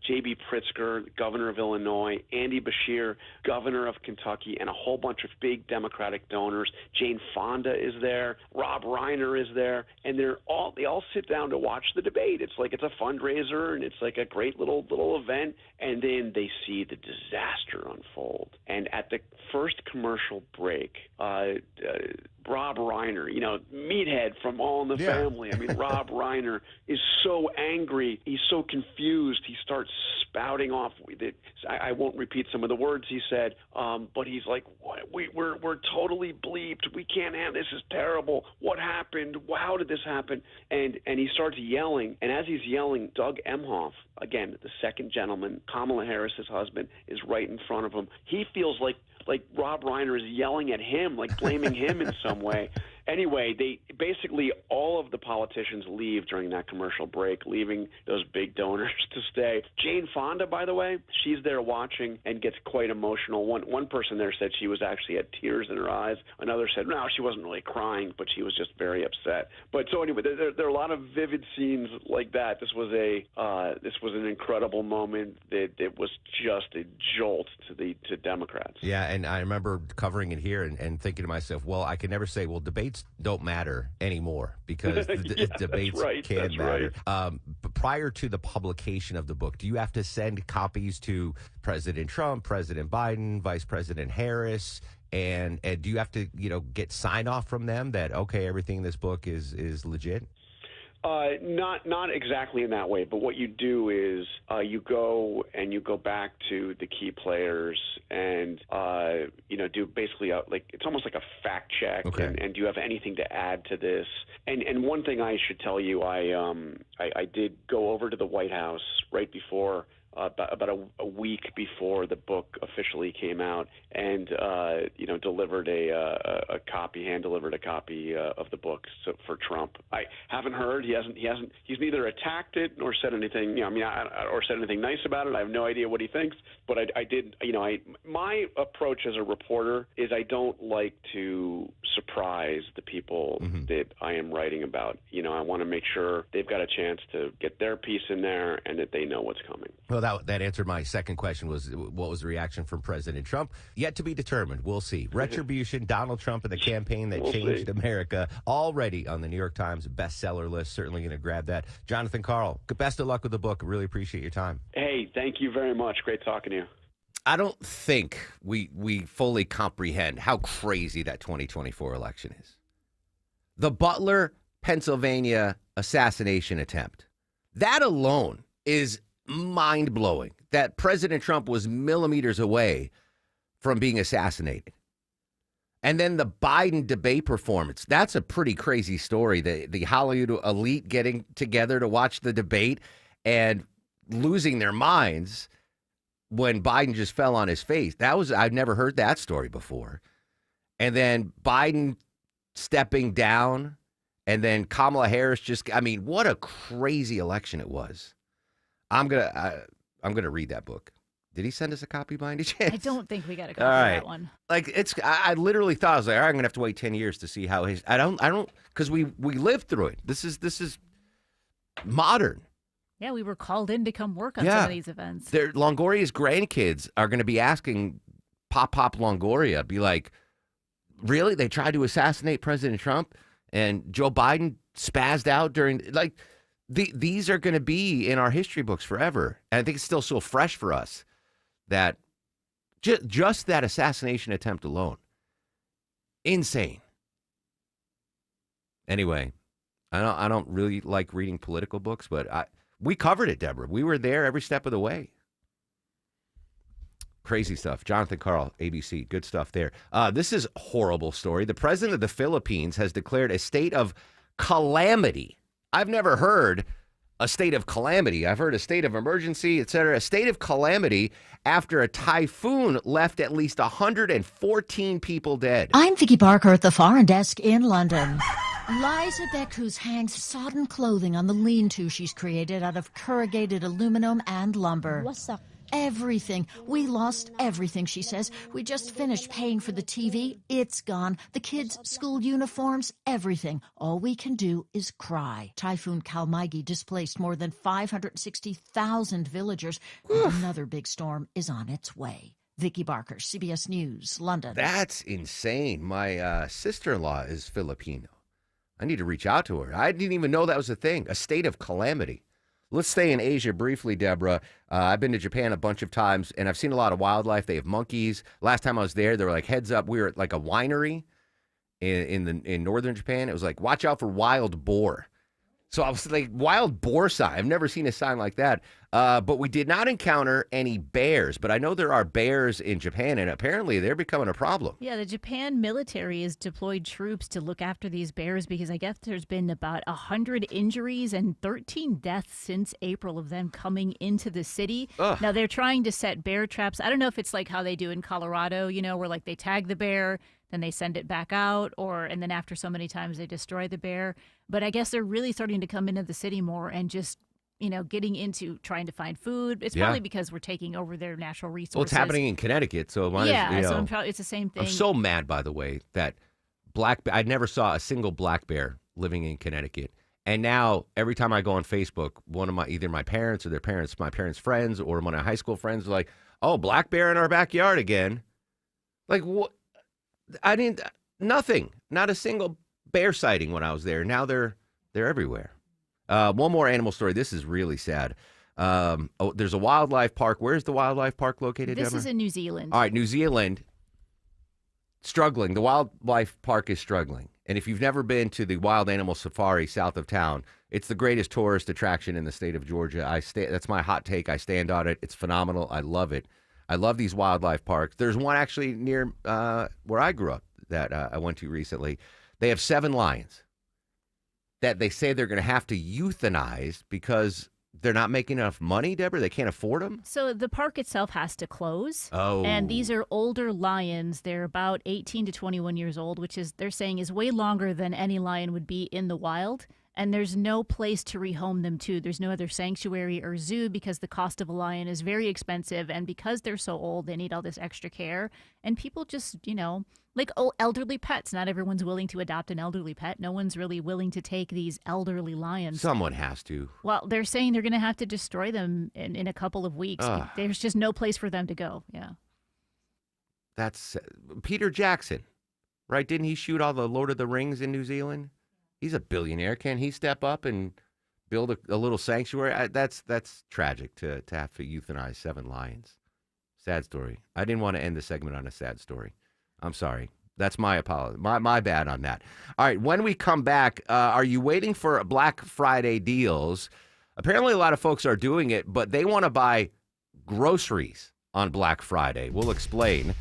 J.B. Pritzker, governor of Illinois, Andy Beshear, governor of Kentucky, and a whole bunch of big Democratic donors. Jane Fonda is there, Rob Reiner is there, and they all sit down to watch the debate. It's like it's a fundraiser, and it's like a great little event, and then they see the disaster unfold. And at the first commercial break, Rob Reiner, meathead from All in the Family. I mean, Rob Reiner is so angry. He's so confused. He starts spouting off. I won't repeat some of the words he said, but he's like, we're totally bleeped. We can't have this. Is terrible. What happened? How did this happen? And he starts yelling. And as he's yelling, Doug Emhoff, again, the second gentleman, Kamala Harris's husband, is right in front of him. He feels like Rob Reiner is yelling at him, like blaming him in some way. Anyway, basically all of the politicians leave during that commercial break, leaving those big donors to stay. Jane Fonda, by the way, she's there watching and gets quite emotional. One person there said she was actually had tears in her eyes. Another said, no, she wasn't really crying, but she was just very upset. But so anyway, there are a lot of vivid scenes like that. This was an incredible moment that was just a jolt to Democrats. Yeah, and I remember covering it here and thinking to myself, well, I can never say, well, debates don't matter anymore because the debates can matter. Right. But prior to the publication of the book, do you have to send copies to President Trump, President Biden, Vice President Harris? And do you have to, get sign off from them that, okay, everything in this book is legit? Not exactly in that way, but what you do is you go back to the key players and do basically it's almost like a fact check. Okay. And do you have anything to add to this? And one thing I should tell you, I did go over to the White House right before. About a week before the book officially came out, and delivered a copy, hand-delivered a copy of the book for Trump. I haven't heard. He's neither attacked it nor said anything. Or said anything nice about it. I have no idea what he thinks. But I did. My approach as a reporter is I don't like to surprise the people that I am writing about. I want to make sure they've got a chance to get their piece in there and that they know what's coming. Well, that answered my second question, was what was the reaction from President Trump? Yet to be determined. We'll see. Retribution, Donald Trump and the campaign that changed America, already on the New York Times bestseller list. Certainly going to grab that. Jonathan Karl, best of luck with the book. Really appreciate your time. Hey, thank you very much. Great talking to you. I don't think we fully comprehend how crazy that 2024 election is. The Butler, Pennsylvania assassination attempt. That alone is mind-blowing, that President Trump was millimeters away from being assassinated. And then the Biden debate performance. That's a pretty crazy story. The Hollywood elite getting together to watch the debate and losing their minds when Biden just fell on his face. I've never heard that story before. And then Biden stepping down, and then Kamala Harris what a crazy election it was. I'm gonna read that book. Did he send us a copy by any chance? I don't think we got a copy of that one. I literally thought, I was like, all right, I'm gonna have to wait 10 years to see how I don't, because we lived through it. This is modern. Yeah, we were called in to come work on some of these events. Longoria's grandkids are going to be asking Pop Longoria, be like, really? They tried to assassinate President Trump and Joe Biden spazzed out during, these are going to be in our history books forever. And I think it's still so fresh for us that just that assassination attempt alone, insane. Anyway, I don't really like reading political books, but we covered it, Deborah. We were there every step of the way. Crazy stuff. Jonathan Karl, ABC. Good stuff there. This is a horrible story. The president of the Philippines has declared a state of calamity. I've never heard a state of calamity. I've heard a state of emergency, etc. A state of calamity after a typhoon left at least 114 people dead. I'm Vicky Barker at the Foreign Desk in London. Liza Beckus hangs sodden clothing on the lean-to she's created out of corrugated aluminum and lumber. Everything. We lost everything, she says. We just finished paying for the TV. It's gone. The kids' school uniforms, everything. All we can do is cry. Typhoon Kalmygi displaced more than 560,000 villagers. And another big storm is on its way. Vicky Barker, CBS News, London. That's insane. My sister-in-law is Filipino. I need to reach out to her. I didn't even know that was a thing, a state of calamity. Let's stay in Asia briefly, Deborah. I've been to Japan a bunch of times, and I've seen a lot of wildlife. They have monkeys. Last time I was there, they were like, heads up. We were at like a winery in northern Japan. It was like, watch out for wild boar. So I was like, wild boar sign. I've never seen a sign like that. But we did not encounter any bears. But I know there are bears in Japan, and apparently they're becoming a problem. Yeah, the Japan military has deployed troops to look after these bears because I guess there's been about 100 injuries and 13 deaths since April of them coming into the city. Ugh. Now, they're trying to set bear traps. I don't know if it's like how they do in Colorado, where like they tag the bear, then they send it back out, and then after so many times they destroy the bear. But I guess they're really starting to come into the city more and just, getting into trying to find food. It's probably because we're taking over their natural resources. Well, it's happening in Connecticut, so it's the same thing. I'm so mad, by the way, that I never saw a single black bear living in Connecticut. And now every time I go on Facebook, one of either my parents or my parents' friends, or one of my high school friends are like, "Oh, black bear in our backyard again." Like, what? Nothing. Not a single bear sighting when I was there. Now they're everywhere. One more animal story. This is really sad. There's a wildlife park. Where's the wildlife park located, This Deborah? is in New Zealand. All right, New Zealand, struggling. The wildlife park is struggling. And if you've never been to the Wild Animal Safari south of town, it's the greatest tourist attraction in the state of Georgia. That's my hot take. I stand on it. It's phenomenal. I love it. I love these wildlife parks. There's one actually near where I grew up that I went to recently. They have 7 lions that they say they're going to have to euthanize because they're not making enough money, Deborah? They can't afford them? So the park itself has to close. Oh. And these are older lions. They're about 18 to 21 years old, which they're saying is way longer than any lion would be in the wild. And there's no place to rehome them to. There's no other sanctuary or zoo because the cost of a lion is very expensive. And because they're so old, they need all this extra care. And people just, like elderly pets. Not everyone's willing to adopt an elderly pet. No one's really willing to take these elderly lions. Someone has to. Well, they're saying they're going to have to destroy them in a couple of weeks. There's just no place for them to go. Yeah. That's Peter Jackson, right? Didn't he shoot all the Lord of the Rings in New Zealand? He's a billionaire. Can he step up and build a little sanctuary? That's tragic to have to euthanize 7 lions. Sad story. I didn't want to end the segment on a sad story. I'm sorry. That's my apology. My bad on that. All right, when we come back, are you waiting for Black Friday deals? Apparently, a lot of folks are doing it, but they want to buy groceries on Black Friday. We'll explain.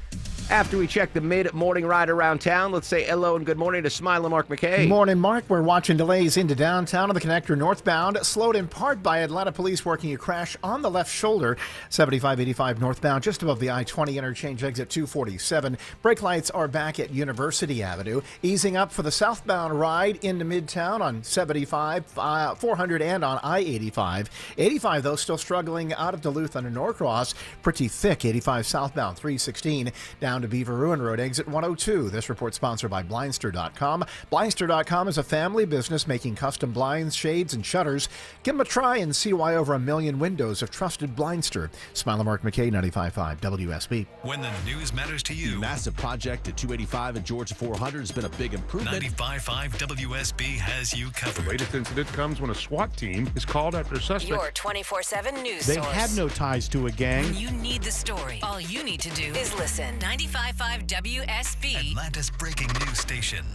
After we check the mid-morning ride around town, let's say hello and good morning to Smiling Mark McKay. Morning, Mark. We're watching delays into downtown on the connector northbound, slowed in part by Atlanta police working a crash on the left shoulder, 7585 northbound, just above the I-20 interchange exit 247. Brake lights are back at University Avenue, easing up for the southbound ride into Midtown on 75, 400, and on I-85. 85, though, still struggling out of Duluth under Norcross. Pretty thick, 85 southbound, 316, down to Beaver Ruin Road, exit 102. This report sponsored by Blindster.com. Blindster.com is a family business making custom blinds, shades, and shutters. Give them a try and see why over 1 million windows have trusted Blindster. Smile Mark McKay, 95.5 WSB. When the news matters to you. The massive project at 285 and Georgia 400 has been a big improvement. 95.5 WSB has you covered. The latest incident comes when a SWAT team is called after a suspect. Your 24/7 news They source. had no ties to a gang. When you need the story, all you need to do is listen. 95.5 WSB. Atlanta's breaking news station.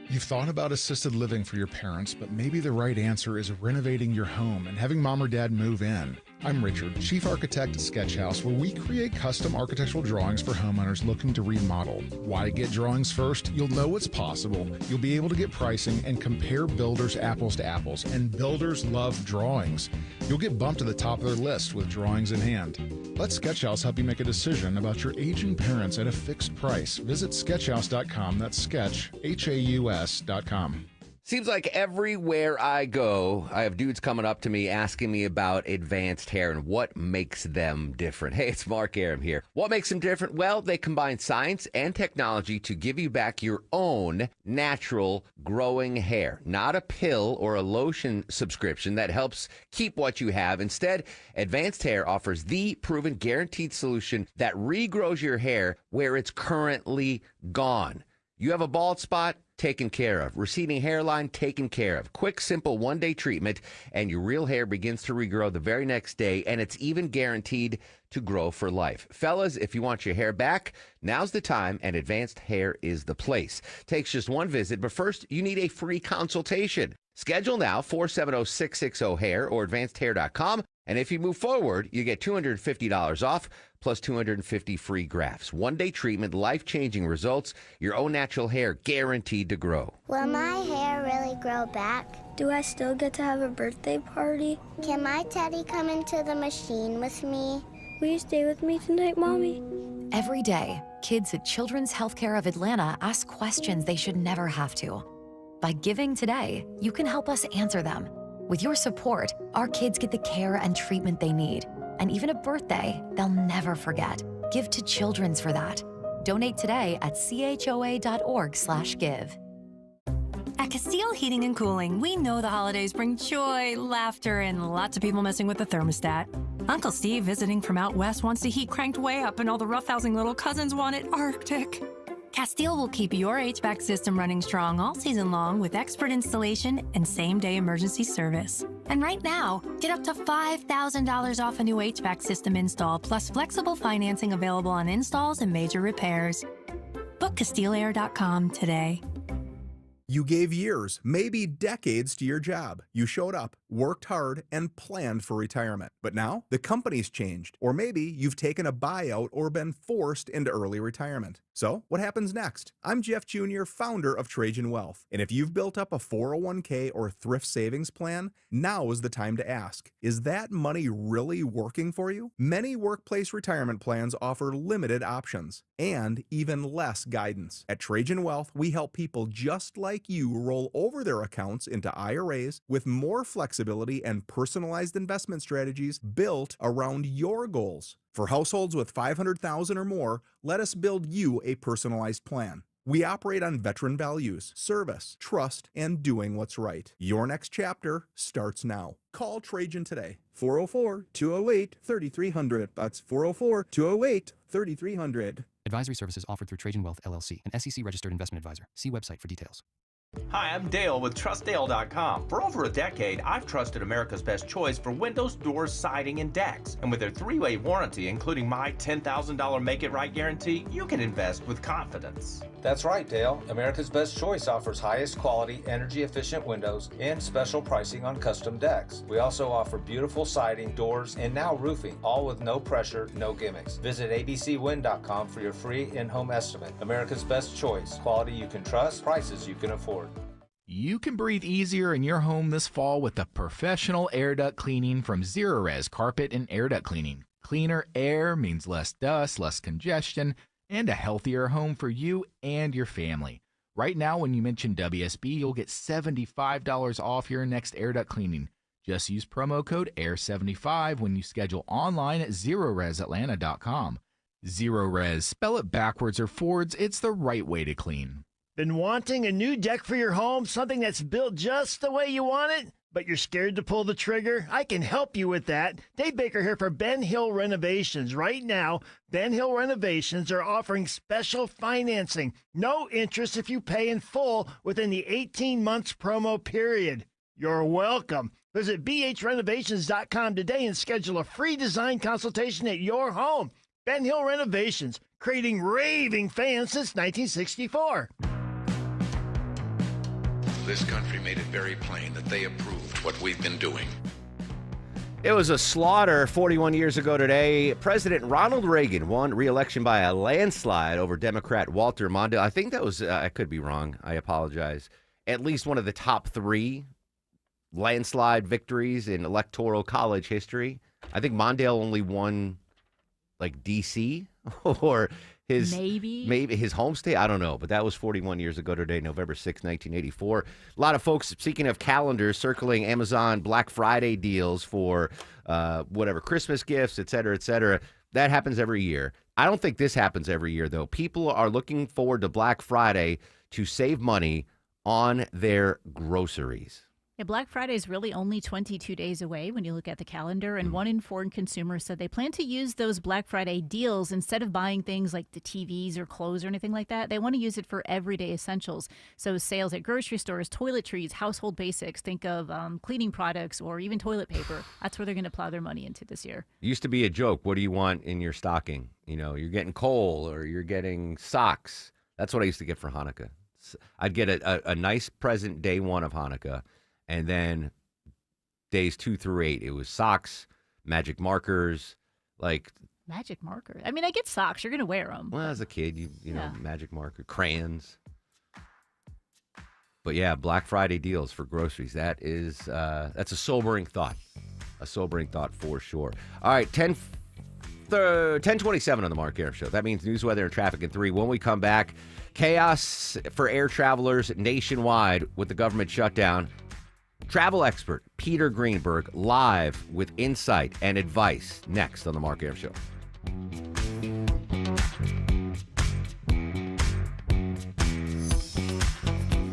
You've thought about assisted living for your parents, but maybe the right answer is renovating your home and having mom or dad move in. I'm Richard, Chief Architect at Sketch House, where we create custom architectural drawings for homeowners looking to remodel. Why get drawings first? You'll know what's possible. You'll be able to get pricing and compare builders apples to apples, and builders love drawings. You'll get bumped to the top of their list with drawings in hand. Let Sketch House help you make a decision about your aging parents at a fixed price. Visit sketchhouse.com. That's sketch, HAUS.com. Seems like everywhere I go, I have dudes coming up to me asking me about advanced hair and what makes them different. Hey, it's Mark Arum here. What makes them different? Well, they combine science and technology to give you back your own natural growing hair. Not a pill or a lotion subscription that helps keep what you have. Instead, Advanced Hair offers the proven guaranteed solution that regrows your hair where it's currently gone. You have a bald spot? Taken care of. Receding hairline? Taken care of. Quick, simple one-day treatment, and your real hair begins to regrow the very next day, and it's even guaranteed to grow for life. Fellas, if you want your hair back, now's the time, and Advanced Hair is the place. Takes just one visit, but first, you need a free consultation. Schedule now, 470-660-HAIR or advancedhair.com, and if you move forward, you get $250 off, plus 250 free grafts. One-day treatment, life-changing results, your own natural hair guaranteed to grow. Will my hair really grow back? Do I still get to have a birthday party? Can my teddy come into the machine with me? Will you stay with me tonight, Mommy? Every day, kids at Children's Healthcare of Atlanta ask questions they should never have to. By giving today, you can help us answer them. With your support, our kids get the care and treatment they need. And even a birthday, they'll never forget. Give to Children's for that. Donate today at choa.org/give. At Castile Heating and Cooling, we know the holidays bring joy, laughter, and lots of people messing with the thermostat. Uncle Steve visiting from out west wants the heat cranked way up, and all the roughhousing little cousins want it Arctic. Castile will keep your HVAC system running strong all season long with expert installation and same-day emergency service. And right now, get up to $5,000 off a new HVAC system install, plus flexible financing available on installs and major repairs. Book CastileAir.com today. You gave years, maybe decades to your job. You showed up, worked hard, and planned for retirement. But now, the company's changed. Or maybe you've taken a buyout or been forced into early retirement. So, what happens next? I'm Jeff Jr., founder of Trajan Wealth. And if you've built up a 401k or thrift savings plan, now is the time to ask, is that money really working for you? Many workplace retirement plans offer limited options and even less guidance. At Trajan Wealth, we help people just like you roll over their accounts into IRAs with more flexibility and personalized investment strategies built around your goals. For households with $500,000 or more, let us build you a personalized plan. We operate on veteran values, service, trust, and doing what's right. Your next chapter starts now. Call Trajan today. 404-208-3300. That's 404-208-3300. Advisory services offered through Trajan Wealth, LLC, an SEC-registered investment advisor. See website for details. Hi, I'm Dale with TrustDale.com. For over a decade, I've trusted America's best choice for windows, doors, siding, and decks. And with their 3-way warranty, including my $10,000 Make It Right guarantee, you can invest with confidence. That's right, Dale. America's Best Choice offers highest quality, energy-efficient windows and special pricing on custom decks. We also offer beautiful siding, doors, and now roofing, all with no pressure, no gimmicks. Visit abcwin.com for your free in-home estimate. America's Best Choice. Quality you can trust, prices you can afford. You can breathe easier in your home this fall with the professional air duct cleaning from Zerorez Carpet and Air Duct Cleaning. Cleaner air means less dust, less congestion, and a healthier home for you and your family. Right now, when you mention WSB, you'll get $75 off your next air duct cleaning. Just use promo code AIR75 when you schedule online at ZerorezAtlanta.com. Zerorez, spell it backwards or forwards, it's the right way to clean. Been wanting a new deck for your home, something that's built just the way you want it, but you're scared to pull the trigger? I can help you with that. Dave Baker here for Ben Hill Renovations. Right now, Ben Hill Renovations are offering special financing. No interest if you pay in full within the 18 months promo period. You're welcome. Visit bhrenovations.com today and schedule a free design consultation at your home. Ben Hill Renovations, creating raving fans since 1964. This country made it very plain that they approved what we've been doing. It was a slaughter 41 years ago today. President Ronald Reagan won re-election by a landslide over Democrat Walter Mondale. I think that was, I could be wrong, I apologize, at least one of the top 3 landslide victories in electoral college history. I think Mondale only won like D.C. or his maybe his home state. I don't know, but that was 41 years ago today, November 6, 1984. A lot of folks, speaking of calendars, circling Amazon Black Friday deals for whatever, Christmas gifts, et cetera, et cetera. That happens every year. I don't think this happens every year, though. People are looking forward to Black Friday to save money on their groceries. Yeah, Black Friday is really only 22 days away when you look at the calendar, and 1 in 4 consumers said they plan to use those Black Friday deals instead of buying things like the TVs or clothes or anything like that. They want to use it for everyday essentials. So sales at grocery stores, toiletries, household basics, think of cleaning products or even toilet paper. That's where they're going to plow their money into this year. Used to be a joke. What do you want in your stocking? You know, you're getting coal or you're getting socks. That's what I used to get for Hanukkah. I'd get a nice present day 1 of Hanukkah. And then days 2 through 8, it was socks, magic markers, like magic marker. I mean, I get socks. You're going to wear them. Well, as a kid, you know, magic marker, crayons. But yeah, Black Friday deals for groceries. That is that's a sobering thought. A sobering thought for sure. All right, 10:27 on the Mark Arum Show. That means news, weather, and traffic in 3. When we come back, chaos for air travelers nationwide with the government shutdown. Travel expert Peter Greenberg live with insight and advice next on the Mark Arum Show.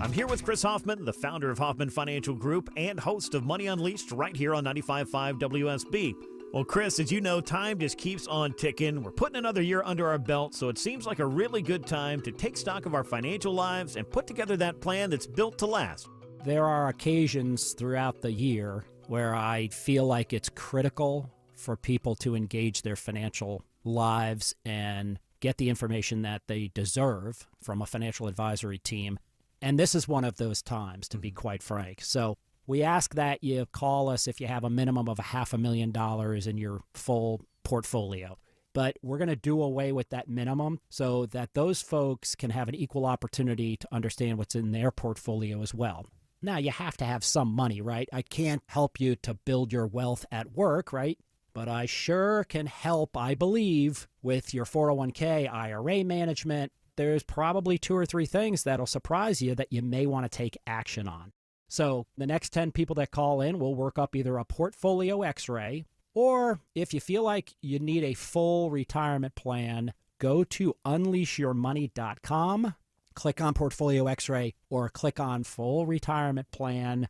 I'm here with Chris Hoffman, the founder of Hoffman Financial Group and host of Money Unleashed right here on 95.5 WSB. Well, Chris, as you know, time just keeps on ticking. We're putting another year under our belt, so it seems like a really good time to take stock of our financial lives and put together that plan that's built to last. There are occasions throughout the year where I feel like it's critical for people to engage their financial lives and get the information that they deserve from a financial advisory team. And this is one of those times, to be quite frank. So we ask that you call us if you have a minimum of $500,000 in your full portfolio. But we're going to do away with that minimum so that those folks can have an equal opportunity to understand what's in their portfolio as well. Now, you have to have some money, right? I can't help you to build your wealth at work, right? But I sure can help, I believe, with your 401k, IRA management. There's probably 2 or 3 things that'll surprise you that you may want to take action on. So the next 10 people that call in will work up either a portfolio x-ray, or if you feel like you need a full retirement plan, go to unleashyourmoney.com. Click on Portfolio X-Ray or click on Full Retirement Plan.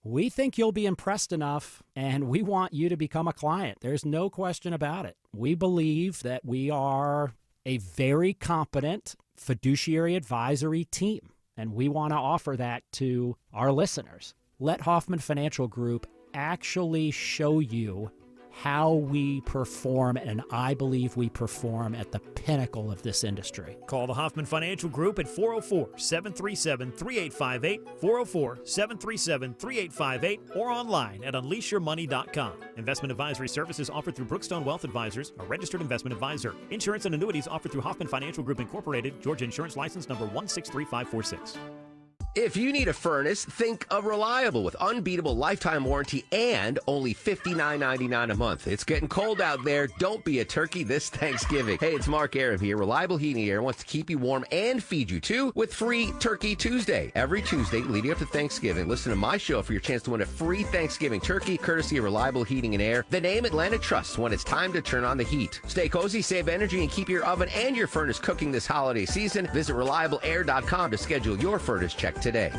We think you'll be impressed enough, and we want you to become a client. There's no question about it. We believe that we are a very competent fiduciary advisory team. And we want to offer that to our listeners. Let Hoffman Financial Group actually show you how we perform, and I believe we perform at the pinnacle of this industry. Call the Hoffman Financial Group at 404-737-3858, 404-737-3858, or online at unleashyourmoney.com. Investment advisory services offered through Brookstone Wealth Advisors, a registered investment advisor. Insurance and annuities offered through Hoffman Financial Group Incorporated, Georgia Insurance License number 163546. If you need a furnace, think of Reliable with unbeatable lifetime warranty and only $59.99 a month. It's getting cold out there. Don't be a turkey this Thanksgiving. Hey, it's Mark Aram here. Reliable Heating Air wants to keep you warm and feed you too with free Turkey Tuesday. Every Tuesday leading up to Thanksgiving, listen to my show for your chance to win a free Thanksgiving turkey courtesy of Reliable Heating and Air, the name Atlanta trusts when it's time to turn on the heat. Stay cozy, save energy, and keep your oven and your furnace cooking this holiday season. Visit ReliableAir.com to schedule your furnace check today.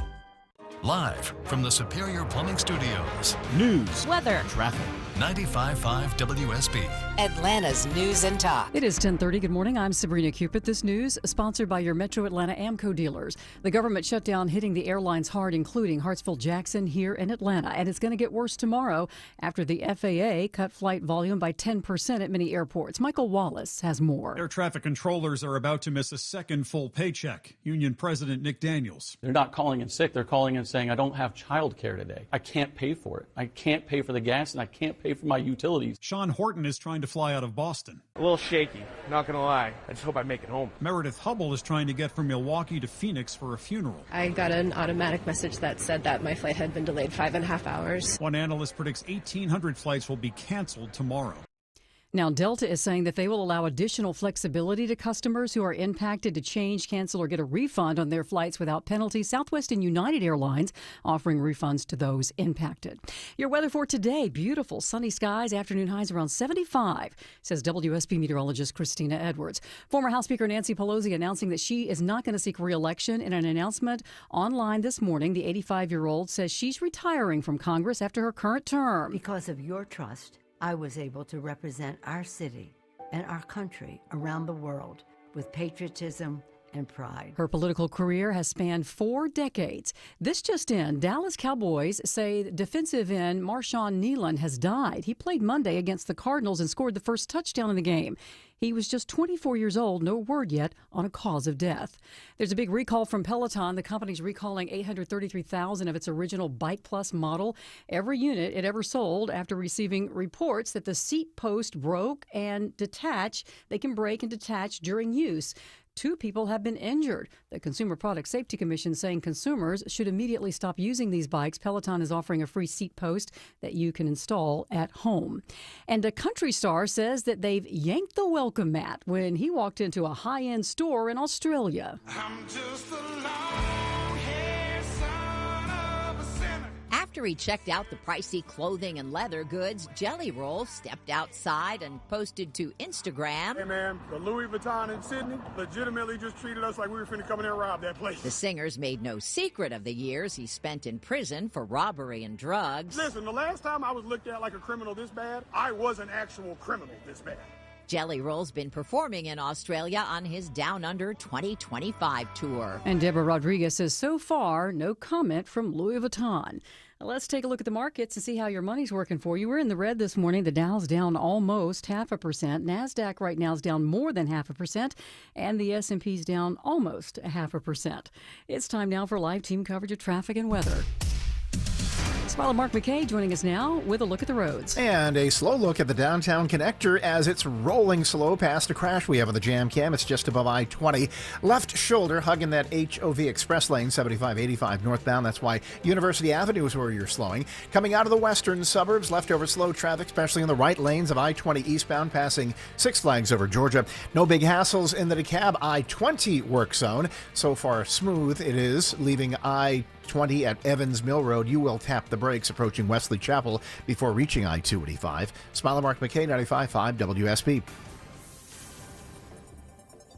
Live from the Superior Plumbing Studios. News, weather, traffic. 95.5 WSB. Atlanta's news and talk. It is 10:30. Good morning. I'm Sabrina Cupid. This news sponsored by your Metro Atlanta Amco dealers. The government shutdown hitting the airlines hard, including Hartsfield-Jackson here in Atlanta. And it's going to get worse tomorrow after the FAA cut flight volume by 10% at many airports. Michael Wallace has more. Air traffic controllers are about to miss a second full paycheck. Union President Nick Daniels. They're not calling in sick. They're calling in saying, I don't have child care today. I can't pay for it. I can't pay for the gas, and I can't pay for my utilities. Sean Horton is trying to fly out of Boston. A little shaky, not gonna lie. I just hope I make it home. Meredith Hubble is trying to get from Milwaukee to Phoenix for a funeral. I got an automatic message that said that my flight had been delayed 5.5 hours. One analyst predicts 1,800 flights will be canceled tomorrow. Now, Delta is saying that they will allow additional flexibility to customers who are impacted to change, cancel, or get a refund on their flights without penalty. Southwest and United Airlines offering refunds to those impacted. Your weather for today, beautiful sunny skies, afternoon highs around 75, says WSB meteorologist Christina Edwards. Former House Speaker Nancy Pelosi announcing that she is not going to seek re-election. In an announcement online this morning, the 85-year-old says she's retiring from Congress after her current term. Because of your trust, I was able to represent our city and our country around the world with patriotism and pride. Her political career has spanned 4 decades. This just in, Dallas Cowboys say defensive end Marshawn Nealon has died. He played Monday against the Cardinals and scored the first touchdown in the game. He was just 24 years old. No word yet on a cause of death. There's a big recall from Peloton. The company's recalling 833,000 of its original Bike Plus model, every unit it ever sold, after receiving reports that the seat post broke and detach. They can break and detach during use. 2 people have been injured. The Consumer Product Safety Commission saying consumers should immediately stop using these bikes. Peloton is offering a free seat post that you can install at home. And a country star says that they've yanked the welcome mat when he walked into a high-end store in Australia. I'm just a long-haired son of a sinner. After he checked out the pricey clothing and leather goods, Jelly Roll stepped outside and posted to Instagram. Hey, man, the Louis Vuitton in Sydney legitimately just treated us like we were finna come in here and rob that place. The singer's made no secret of the years he spent in prison for robbery and drugs. Listen, the last time I was looked at like a criminal this bad, I was an actual criminal this bad. Jelly Roll's been performing in Australia on his Down Under 2025 tour. And Deborah Rodriguez says so far, no comment from Louis Vuitton. Now let's take a look at the markets and see how your money's working for you. We're in the red this morning. The Dow's down almost 0.5%. NASDAQ right now is down more than 0.5%. And the S&P's down almost 0.5%. It's time now for live team coverage of traffic and weather. Smile and Mark McKay joining us now with a look at the roads. And a slow look at the downtown connector as it's rolling slow past a crash we have on the jam cam. It's just above I-20. Left shoulder hugging that HOV express lane, 75-85 northbound. That's why University Avenue is where you're slowing. Coming out of the western suburbs, leftover slow traffic, especially in the right lanes of I-20 eastbound, passing Six Flags over Georgia. No big hassles in the DeKalb I-20 work zone. So far smooth it is, leaving I-20 at Evans Mill Road. You will tap the brakes approaching Wesley Chapel before reaching I-285. Smile and Mark McKay, 95.5 WSB.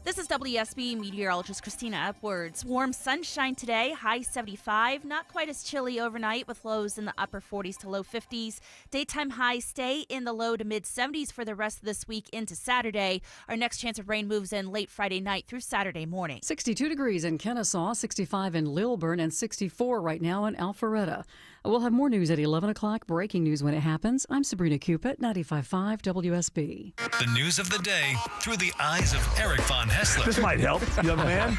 This is is WSB meteorologist Christina Upwards. Warm sunshine today, high 75. Not quite as chilly overnight with lows in the upper 40s to low 50s. Daytime highs stay in the low to mid 70s for the rest of this week into Saturday. Our next chance of rain moves in late Friday night through Saturday morning. 62 degrees in Kennesaw, 65 in Lilburn, and 64 right now in Alpharetta. We'll have more news at 11 o'clock. Breaking news when it happens. I'm Sabrina Cupid, 95.5 WSB. The news of the day through the eyes of Eric Von Hessler. This might help, young man.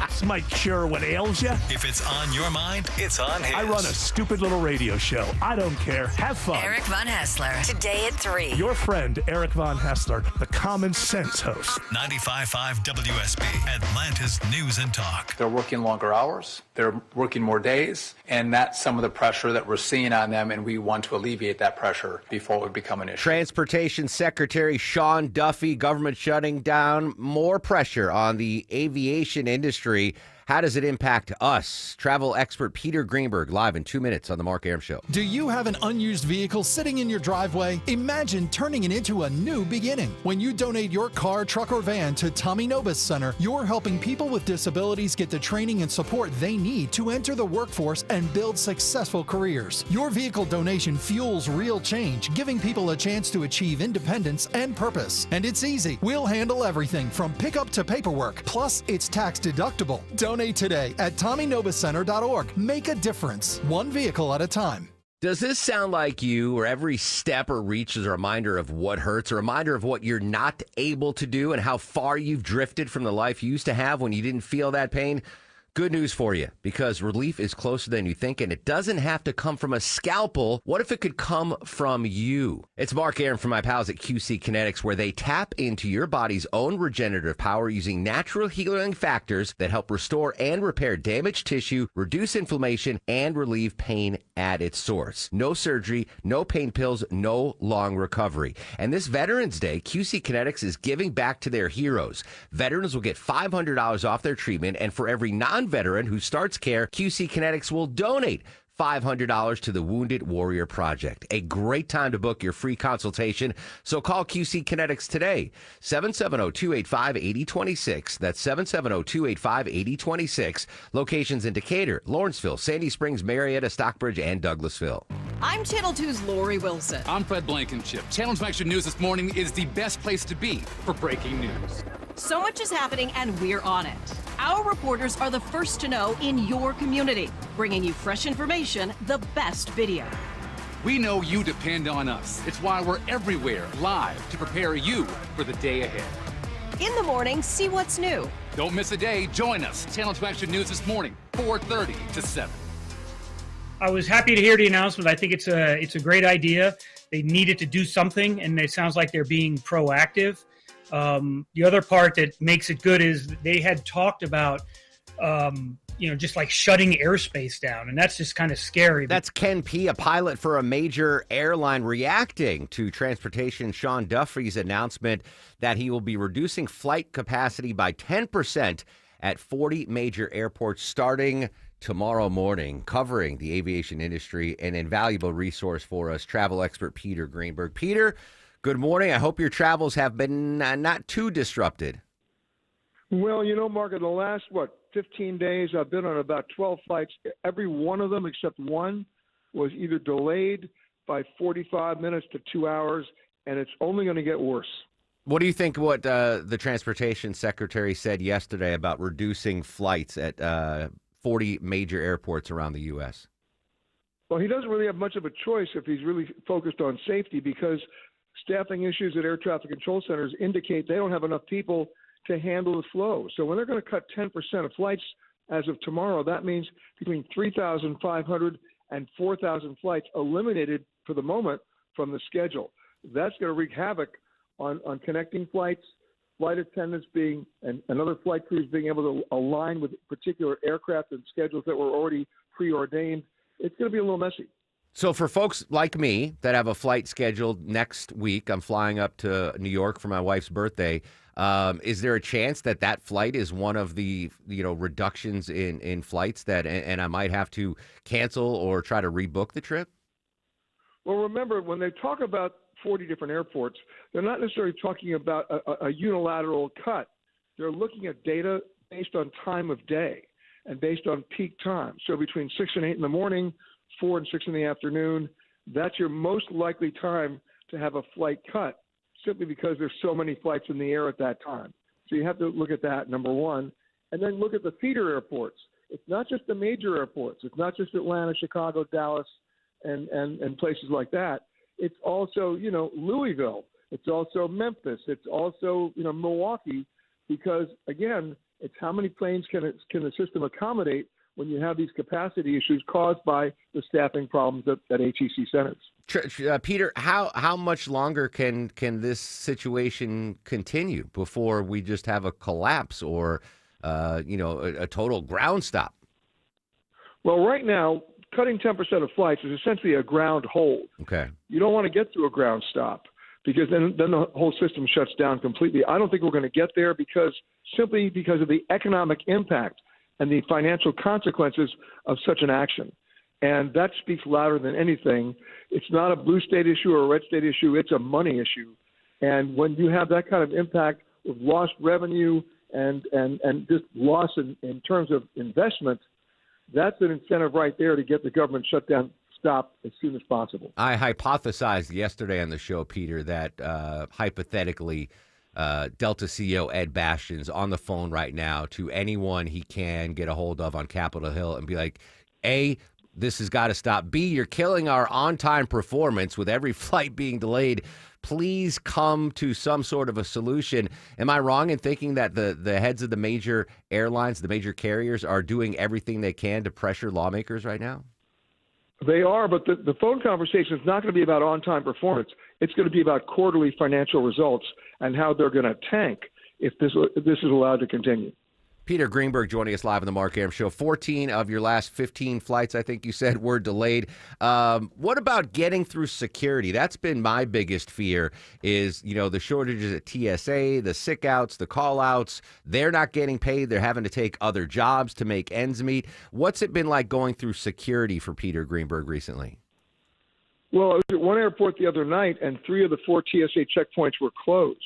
This might cure what ails you. If it's on your mind, it's on his. I run a stupid little radio show. I don't care. Have fun. Eric Von Hessler, today at 3. Your friend, Eric Von Hessler, the Common Sense host. 95.5 WSB, Atlanta's News and Talk. They're working longer hours. They're working more days. And that's some of the pressure that we're seeing on them, and we want to alleviate that pressure before it would become an issue. Transportation Secretary Sean Duffy, government shutting down, more pressure on the aviation industry. How does it impact us? Travel expert Peter Greenberg live in 2 minutes on The Mark Arum Show. Do you have an unused vehicle sitting in your driveway? Imagine turning it into a new beginning. When you donate your car, truck, or van to Tommy Nobis Center, you're helping people with disabilities get the training and support they need to enter the workforce and build successful careers. Your vehicle donation fuels real change, giving people a chance to achieve independence and purpose. And it's easy. We'll handle everything from pickup to paperwork. Plus, it's tax deductible. Donate today at TommyNobisCenter.org. Make a difference, one vehicle at a time. Does this sound like you, where every step or reach is a reminder of what hurts, a reminder of what you're not able to do and how far you've drifted from the life you used to have when you didn't feel that pain? Good news for you, because relief is closer than you think, and it doesn't have to come from a scalpel. What if it could come from you? It's Mark Arum from my pals at QC Kinetics, where they tap into your body's own regenerative power using natural healing factors that help restore and repair damaged tissue, reduce inflammation, and relieve pain at its source. No surgery, no pain pills, no long recovery. And this Veterans Day, QC Kinetics is giving back to their heroes. Veterans will get $500 off their treatment, and for every non-veteran who starts care, QC Kinetics will donate $500 to the Wounded Warrior Project. A great time to book your free consultation. So call QC Kinetics today. 770-285-8026. That's 770-285-8026. Locations in Decatur, Lawrenceville, Sandy Springs, Marietta, Stockbridge, and Douglasville. I'm Channel 2's Lori Wilson. I'm Fred Blankenship. Channel 2 Action News this morning is the best place to be for breaking news. So much is happening, and we're on it. Our reporters are the first to know in your community, bringing you fresh information, the best video. We know you depend on us. It's why we're everywhere, live, to prepare you for the day ahead. In the morning, see what's new. Don't miss a day. Join us. Channel 2 Action News this morning, 4:30 to 7. I was happy to hear the announcement. I think it's a great idea. They needed to do something, and it sounds like they're being proactive. The other part that makes it good is they had talked about, just like shutting airspace down, and that's just kind of scary. That's Ken P., a pilot for a major airline, reacting to Transportation Sean Duffy's announcement that he will be reducing flight capacity by 10% at 40 major airports starting tomorrow morning, covering the aviation industry, an invaluable resource for us, travel expert Peter Greenberg. Peter, good morning. I hope your travels have been not too disrupted. Well, Mark, in the last, 15 days, I've been on about 12 flights. Every one of them, except one, was either delayed by 45 minutes to 2 hours, and it's only going to get worse. What do you think what the Transportation Secretary said yesterday about reducing flights at 40 major airports around the U.S.? Well, he doesn't really have much of a choice if he's really focused on safety, because staffing issues at air traffic control centers indicate they don't have enough people to handle the flow. So when they're going to cut 10% of flights as of tomorrow, that means between 3,500 and 4,000 flights eliminated for the moment from the schedule. That's going to wreak havoc on connecting flights, flight attendants and other flight crews being able to align with particular aircraft and schedules that were already preordained. It's going to be a little messy. So for folks like me that have a flight scheduled next week, I'm flying up to New York for my wife's birthday. Is there a chance that flight is one of the reductions in flights and I might have to cancel or try to rebook the trip? Well, remember, when they talk about 40 different airports, they're not necessarily talking about a unilateral cut. they're looking at data based on time of day and based on peak time. So between 6 and 8 in the morning, 4 and 6 in the afternoon, that's your most likely time to have a flight cut, simply because there's so many flights in the air at that time. So you have to look at that, number one, and then look at the feeder airports. It's not just the major airports. It's not just Atlanta, Chicago, Dallas, and places like that. It's also, Louisville. It's also Memphis. It's also, Milwaukee, because, again, it's how many planes can the system accommodate when you have these capacity issues caused by the staffing problems at HEC centers. Peter, how much longer can this situation continue before we just have a collapse or, a total ground stop? Well, right now, cutting 10% of flights is essentially a ground hold. Okay. You don't want to get through a ground stop because then the whole system shuts down completely. I don't think we're going to get there simply because of the economic impact and the financial consequences of such an action. And that speaks louder than anything. It's not a blue state issue or a red state issue. It's a money issue. And when you have that kind of impact with lost revenue and just loss in terms of investment, that's an incentive right there to get the government shutdown stopped as soon as possible. I hypothesized yesterday on the show, Peter, that hypothetically Delta CEO Ed Bastian's on the phone right now to anyone he can get a hold of on Capitol Hill and be like, A, this has got to stop. B, you're killing our on-time performance with every flight being delayed. Please come to some sort of a solution. Am I wrong in thinking that the heads of the major airlines, the major carriers, are doing everything they can to pressure lawmakers right now? They are, but the phone conversation is not going to be about on-time performance. It's going to be about quarterly financial results and how they're going to tank if this is allowed to continue. Peter Greenberg joining us live on the Mark Arum Show. 14 of your last 15 flights, I think you said, were delayed. What about getting through security? That's been my biggest fear is, the shortages at TSA, the sick outs, the call outs. They're not getting paid. They're having to take other jobs to make ends meet. What's it been like going through security for Peter Greenberg recently? Well, I was at one airport the other night, and 3 of the 4 TSA checkpoints were closed,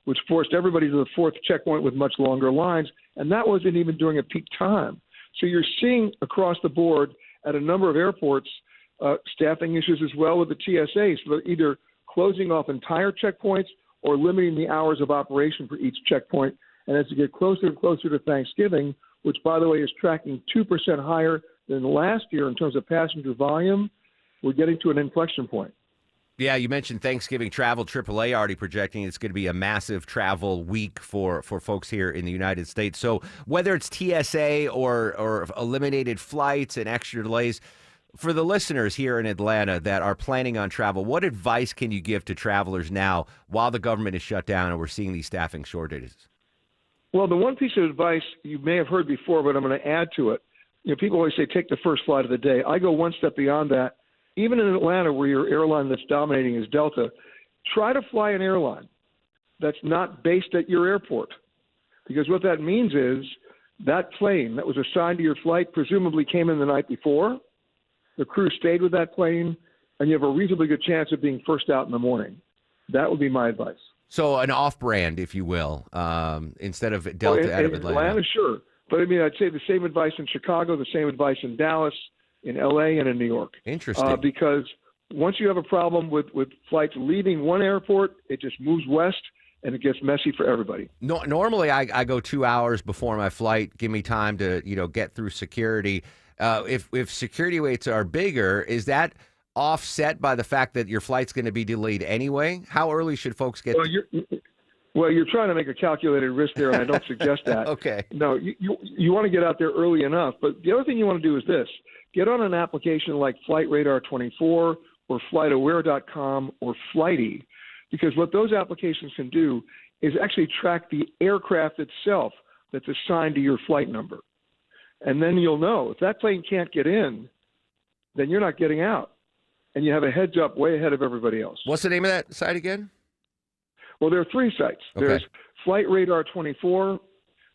which forced everybody to the 4th checkpoint with much longer lines, and that wasn't even during a peak time. So you're seeing across the board at a number of airports staffing issues as well with the TSA. So they're either closing off entire checkpoints or limiting the hours of operation for each checkpoint. And as you get closer and closer to Thanksgiving, which, by the way, is tracking 2% higher than last year in terms of passenger volume, we're getting to an inflection point. Yeah, you mentioned Thanksgiving travel. AAA already projecting it's going to be a massive travel week for folks here in the United States. So whether it's TSA or eliminated flights and extra delays, for the listeners here in Atlanta that are planning on travel, what advice can you give to travelers now while the government is shut down and we're seeing these staffing shortages? Well, the one piece of advice you may have heard before, but I'm going to add to it. People always say take the first flight of the day. I go one step beyond that. Even in Atlanta, where your airline that's dominating is Delta, try to fly an airline that's not based at your airport. Because what that means is that plane that was assigned to your flight presumably came in the night before. The crew stayed with that plane, and you have a reasonably good chance of being first out in the morning. That would be my advice. So an off-brand, if you will, instead of Delta out of Atlanta, sure. But, I'd say the same advice in Chicago, the same advice in Dallas, in L.A. and in New York. Interesting. Because once you have a problem with flights leaving one airport, it just moves west, and it gets messy for everybody. No, normally, I go 2 hours before my flight. Give me time to get through security. If security waits are bigger, is that offset by the fact that your flight's going to be delayed anyway? How early should folks get? Well, you're trying to make a calculated risk there, and I don't suggest that. Okay. No, you want to get out there early enough. But the other thing you want to do is this. Get on an application like Flight Radar 24 or FlightAware.com or Flighty, because what those applications can do is actually track the aircraft itself that's assigned to your flight number. And then you'll know if that plane can't get in, then you're not getting out. And you have a heads up way ahead of everybody else. What's the name of that site again? Well, there are 3 sites. Okay. There's Flight Radar 24,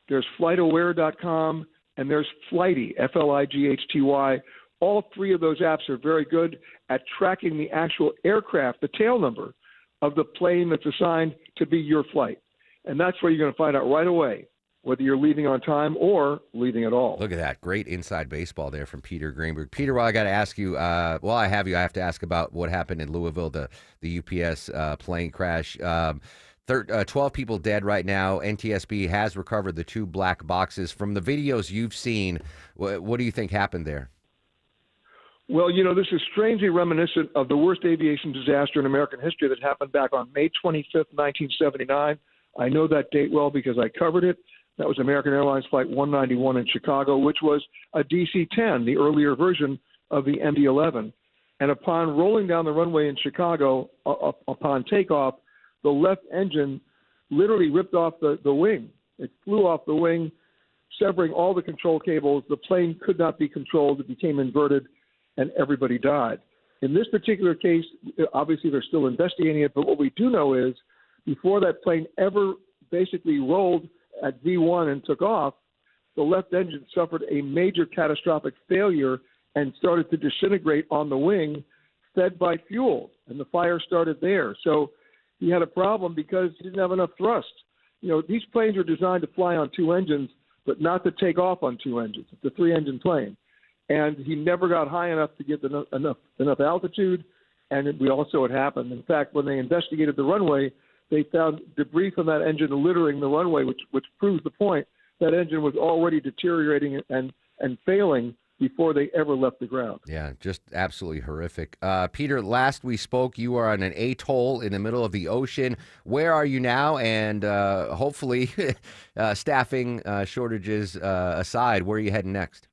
there's FlightAware.com, and there's Flighty, F-L-I-G-H-T-Y. All 3 of those apps are very good at tracking the actual aircraft, the tail number of the plane that's assigned to be your flight. And that's where you're going to find out right away whether you're leaving on time or leaving at all. Look at that. Great inside baseball there from Peter Greenberg. Peter, well, I got to ask you, I have to ask about what happened in Louisville, the UPS plane crash. 12 people dead right now. NTSB has recovered the 2 black boxes. From the videos you've seen, what do you think happened there? Well, this is strangely reminiscent of the worst aviation disaster in American history that happened back on May 25th, 1979. I know that date well because I covered it. That was American Airlines Flight 191 in Chicago, which was a DC-10, the earlier version of the MD-11. And upon rolling down the runway in Chicago, upon takeoff, the left engine literally ripped off the wing. It flew off the wing, severing all the control cables. The plane could not be controlled. It became inverted, and everybody died. In this particular case, obviously they're still investigating it, but what we do know is before that plane ever basically rolled at V1 and took off, the left engine suffered a major catastrophic failure and started to disintegrate on the wing, fed by fuel, and the fire started there. So he had a problem because he didn't have enough thrust. These planes are designed to fly on 2 engines, but not to take off on 2 engines. It's a 3-engine plane. And he never got high enough to get enough altitude, and we all saw it happen. In fact, when they investigated the runway, they found debris from that engine littering the runway, which proves the point. That engine was already deteriorating and failing before they ever left the ground. Yeah, just absolutely horrific. Peter, last we spoke, you are on an atoll in the middle of the ocean. Where are you now? And hopefully, staffing shortages aside, where are you heading next?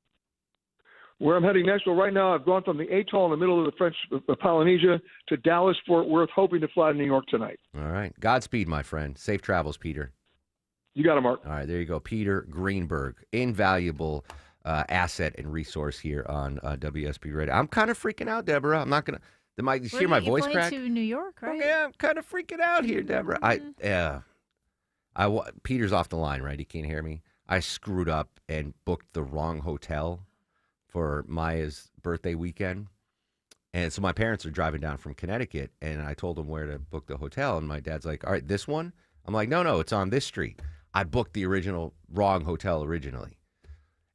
Where I'm heading next, well, right now I've gone from the atoll in the middle of the French Polynesia to Dallas, Fort Worth, hoping to fly to New York tonight. All right. Godspeed, my friend. Safe travels, Peter. You got it, Mark. All right, there you go. Peter Greenberg, invaluable asset and resource here on WSB Radio. I'm kind of freaking out, Deborah. I'm not going to... You hear my voice crack? To New York, right? Okay, I'm kind of freaking out here, Deborah. Peter's off the line, right? He can't hear me. I screwed up and booked the wrong hotel for Maya's birthday weekend. And so my parents are driving down from Connecticut, and I told them where to book the hotel. And my dad's like, all right, this one? I'm like, no, it's on this street. I booked the wrong hotel originally.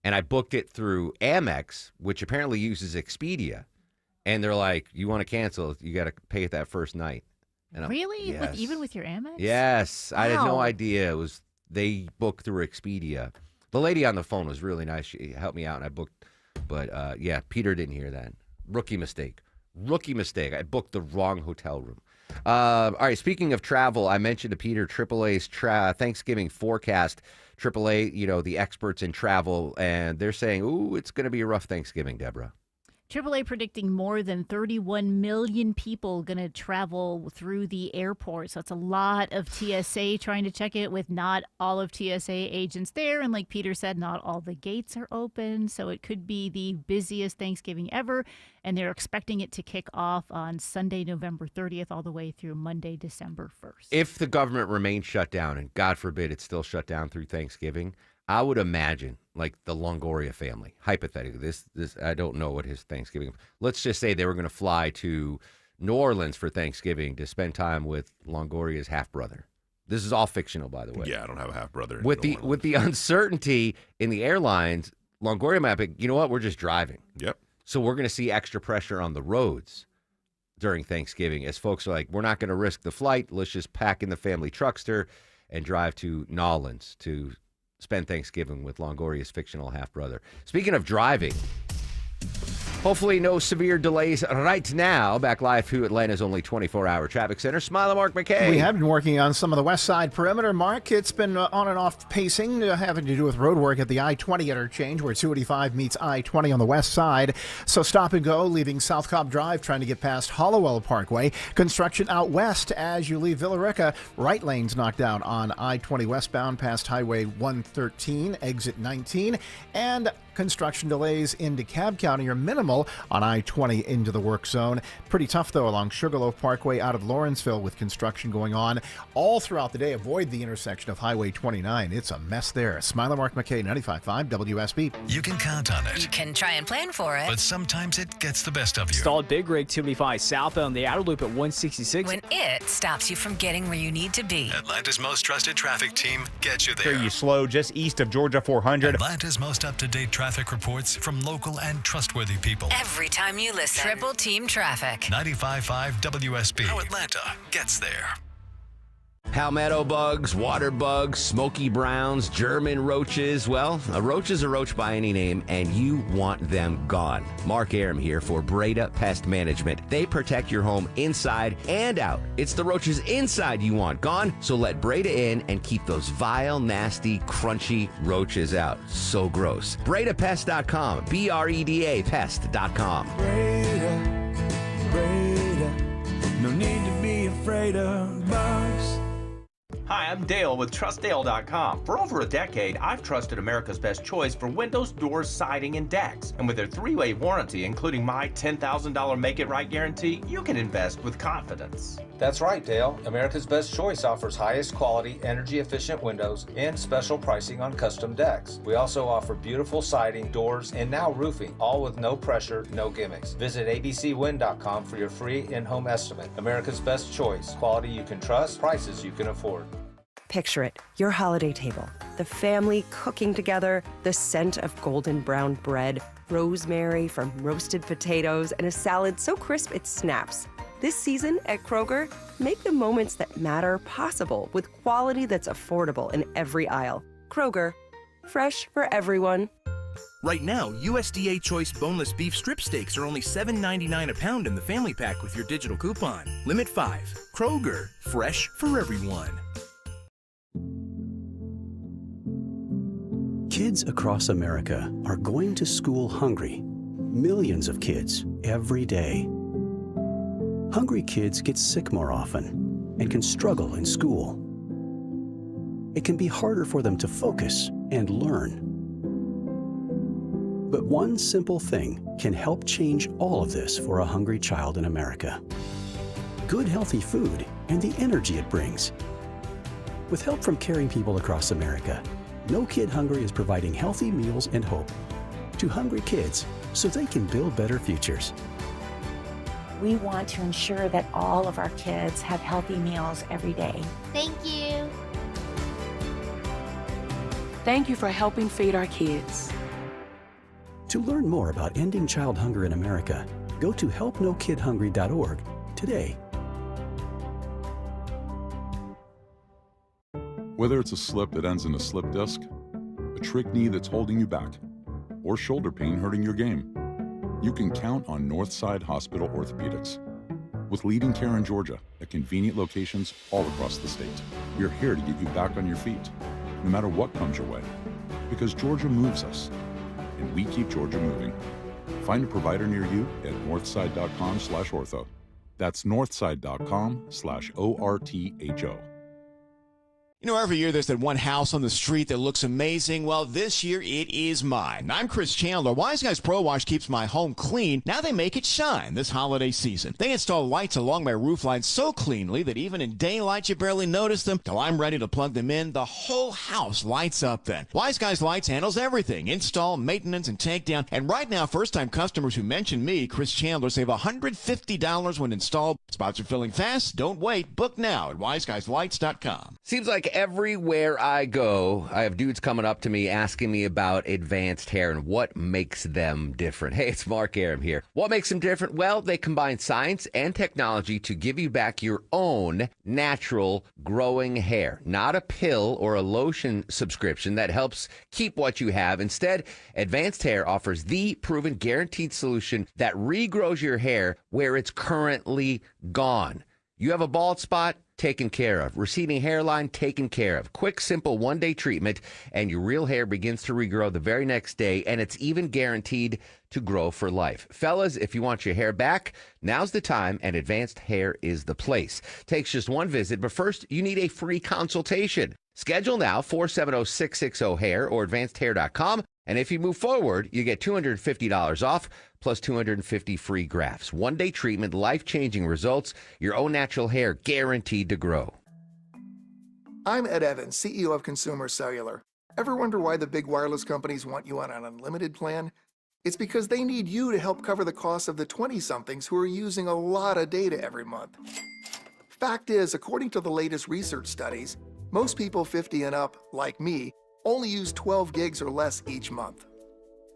And I booked it through Amex, which apparently uses Expedia. And they're like, you want to cancel, you got to pay it that first night. And really? Yes. Even with your Amex? Yes. Wow. I had no idea. They booked through Expedia. The lady on the phone was really nice. She helped me out, and I booked. But, Peter didn't hear that. Rookie mistake. I booked the wrong hotel room. All right, speaking of travel, I mentioned to Peter AAA's Thanksgiving forecast. AAA, the experts in travel, and they're saying, ooh, it's going to be a rough Thanksgiving, Deborah. AAA predicting more than 31 million people going to travel through the airport. So it's a lot of TSA trying to check it with not all of TSA agents there. And like Peter said, not all the gates are open. So it could be the busiest Thanksgiving ever. And they're expecting it to kick off on Sunday, November 30th, all the way through Monday, December 1st. If the government remains shut down, and God forbid it's still shut down through Thanksgiving, I would imagine, like the Longoria family, hypothetically, this I don't know what his Thanksgiving. Let's just say they were going to fly to New Orleans for Thanksgiving to spend time with Longoria's half brother. This is all fictional, by the way. Yeah, I don't have a half brother. With the uncertainty in the airlines, Longoria might be, you know what? We're just driving. Yep. So we're going to see extra pressure on the roads during Thanksgiving as folks are like, we're not going to risk the flight. Let's just pack in the family truckster and drive to Nolans to spend Thanksgiving with Longoria's fictional half-brother. Speaking of driving, hopefully no severe delays right now. Back live to Atlanta's only 24-hour traffic center. Smile, Mark McKay. We have been working on some of the west side perimeter, Mark. It's been on and off pacing, having to do with road work at the I-20 interchange where 285 meets I-20 on the west side. So stop and go, leaving South Cobb Drive, trying to get past Hollowell Parkway. Construction out west as you leave Villa Rica. Right lane's knocked out on I-20 westbound past Highway 113, exit 19. And construction delays in DeKalb County are minimal on I-20 into the work zone. Pretty tough, though, along Sugarloaf Parkway out of Lawrenceville with construction going on all throughout the day. Avoid the intersection of Highway 29. It's a mess there. Smiler, Mark McKay, 95.5 WSB. You can count on it. You can try and plan for it. But sometimes it gets the best of you. Stalled Big Rig 285 southbound the outer loop at 166. When it stops you from getting where you need to be. Atlanta's most trusted traffic team gets you there. Hear you slow just east of Georgia 400. Atlanta's most up-to-date traffic reports from local and trustworthy people. Every time you listen. Triple Team Traffic. 95.5 WSB. How Atlanta gets there. Palmetto bugs, water bugs, smoky browns, German roaches. Well, a roach is a roach by any name, and you want them gone. Mark Aram here for Breda Pest Management. They protect your home inside and out. It's the roaches inside you want gone, so let Breda in and keep those vile, nasty, crunchy roaches out. So gross. BredaPest.com. BREDA Pest.com. Breda, no need to be afraid of bugs. Hi, I'm Dale with TrustDale.com. For over a decade, I've trusted America's Best Choice for windows, doors, siding, and decks. And with their 3-way warranty, including my $10,000 Make It Right guarantee, you can invest with confidence. That's right, Dale. America's Best Choice offers highest quality, energy-efficient windows and special pricing on custom decks. We also offer beautiful siding, doors, and now roofing, all with no pressure, no gimmicks. Visit abcwind.com for your free in-home estimate. America's Best Choice. Quality you can trust, prices you can afford. Picture it, your holiday table, the family cooking together, the scent of golden brown bread, rosemary from roasted potatoes, and a salad so crisp it snaps. This season at Kroger, make the moments that matter possible with quality that's affordable in every aisle. Kroger, fresh for everyone. Right now, USDA Choice boneless beef strip steaks are only $7.99 a pound in the family pack with your digital coupon. Limit 5. Kroger, fresh for everyone. Kids across America are going to school hungry. Millions of kids every day. Hungry kids get sick more often and can struggle in school. It can be harder for them to focus and learn. But one simple thing can help change all of this for a hungry child in America. Good, healthy food and the energy it brings. With help from caring people across America, No Kid Hungry is providing healthy meals and hope to hungry kids so they can build better futures. We want to ensure that all of our kids have healthy meals every day. Thank you. Thank you for helping feed our kids. To learn more about ending child hunger in America, go to helpnokidhungry.org today. Whether it's a slip that ends in a slip disc, a trick knee that's holding you back, or shoulder pain hurting your game, you can count on Northside Hospital Orthopedics. With leading care in Georgia at convenient locations all across the state, we're here to get you back on your feet, no matter what comes your way. Because Georgia moves us, and we keep Georgia moving. Find a provider near you at northside.com/ortho. That's northside.com/ORTHO. You know, every year there's that one house on the street that looks amazing. Well, this year it is mine. I'm Chris Chandler. Wise Guys Pro Wash keeps my home clean. Now they make it shine this holiday season. They install lights along my roof line so cleanly that even in daylight you barely notice them. Till I'm ready to plug them in, the whole house lights up then. Wise Guys Lights handles everything. Install, maintenance, and takedown. And right now, first-time customers who mention me, Chris Chandler, save $150 when installed. Spots are filling fast. Don't wait. Book now at wiseguyslights.com. Seems like everywhere I go, I have dudes coming up to me asking me about advanced hair and what makes them different. Hey, it's Mark Aram here. What makes them different? Well, they combine science and technology to give you back your own natural growing hair. Not a pill or a lotion subscription that helps keep what you have. Instead, Advanced Hair offers the proven guaranteed solution that regrows your hair where it's currently gone. You have a bald spot? Taken care of. Receding hairline? Taken care of. Quick, simple, one-day treatment, and your real hair begins to regrow the very next day, and it's even guaranteed to grow for life. Fellas, if you want your hair back, now's the time, and Advanced Hair is the place. Takes just one visit, but first, you need a free consultation. Schedule now, 470-660-HAIR or advancedhair.com, And if you move forward, you get $250 off plus 250 free grafts. One-day treatment, life-changing results, your own natural hair guaranteed to grow. I'm Ed Evans, CEO of Consumer Cellular. Ever wonder why the big wireless companies want you on an unlimited plan? It's because they need you to help cover the costs of the 20-somethings who are using a lot of data every month. Fact is, according to the latest research studies, most people 50 and up, like me, only use 12 gigs or less each month.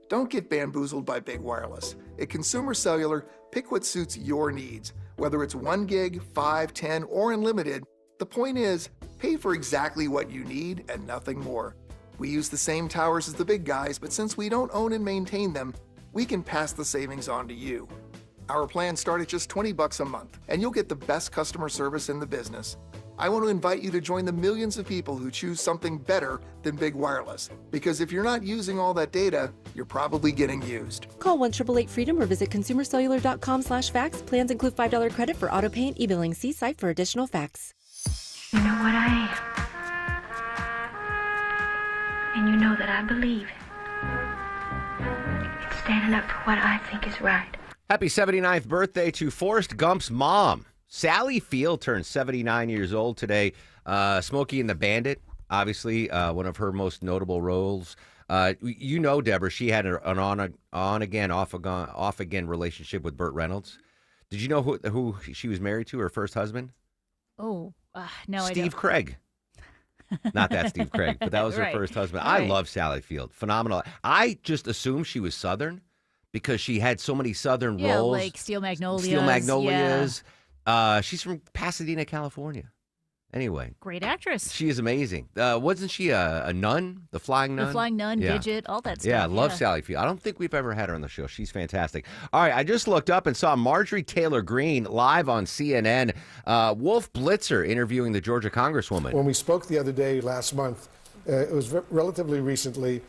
Don't get bamboozled by big wireless. At Consumer Cellular, pick what suits your needs. Whether it's 1 gig, 5, 10, or unlimited, the point is, pay for exactly what you need and nothing more. We use the same towers as the big guys, but since we don't own and maintain them, we can pass the savings on to you. Our plans start at just $20 a month, and you'll get the best customer service in the business. I want to invite you to join the millions of people who choose something better than big wireless. Because if you're not using all that data, you're probably getting used. Call 1-888-FREEDOM or visit consumercellular.com/facts. Plans include $5 credit for auto pay and e-billing. See site for additional facts. You know what I am. And you know that I believe it. It's standing up for what I think is right. Happy 79th birthday to Forrest Gump's mom. Sally Field turned 79 years old today. Smokey and the Bandit, obviously, one of her most notable roles. You know, Deborah, she had an on-again, off-again relationship with Burt Reynolds. Did you know who she was married to, her first husband? Oh, no, I don't. Steve Craig. Not that Steve Craig, but that was her first husband. I love Sally Field. Phenomenal. I just assumed she was Southern because she had so many Southern roles. Yeah, like Steel Magnolias. Steel Magnolias. Yeah. She's from Pasadena, California. Anyway. Great actress. She is amazing. Wasn't she a nun? The Flying Nun? The Flying Nun, Yeah. Midget, all that stuff. Yeah, I love Sally Field. I don't think we've ever had her on the show. She's fantastic. All right, I just looked up and saw Marjorie Taylor Greene live on CNN. Wolf Blitzer interviewing the Georgia Congresswoman. When we spoke the other day last month, it was relatively recently,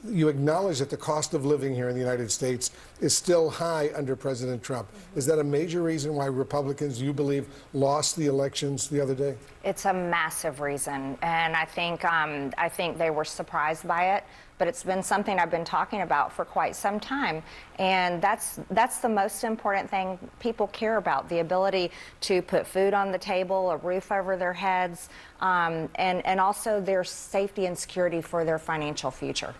you acknowledged that the cost of living here in the United States is still high under President Trump. Is that a major reason why Republicans, you believe, lost the elections the other day? It's a massive reason, and I think they were surprised by it. But it's been something I've been talking about for quite some time, and that's the most important thing people care about: the ability to put food on the table, a roof over their heads, and also their safety and security for their financial future.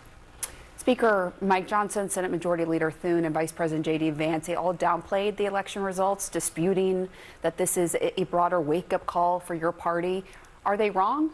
Speaker Mike Johnson, Senate Majority Leader Thune, and Vice President J.D. Vance, they all downplayed the election results, disputing that this is a broader wake-up call for your party. Are they wrong?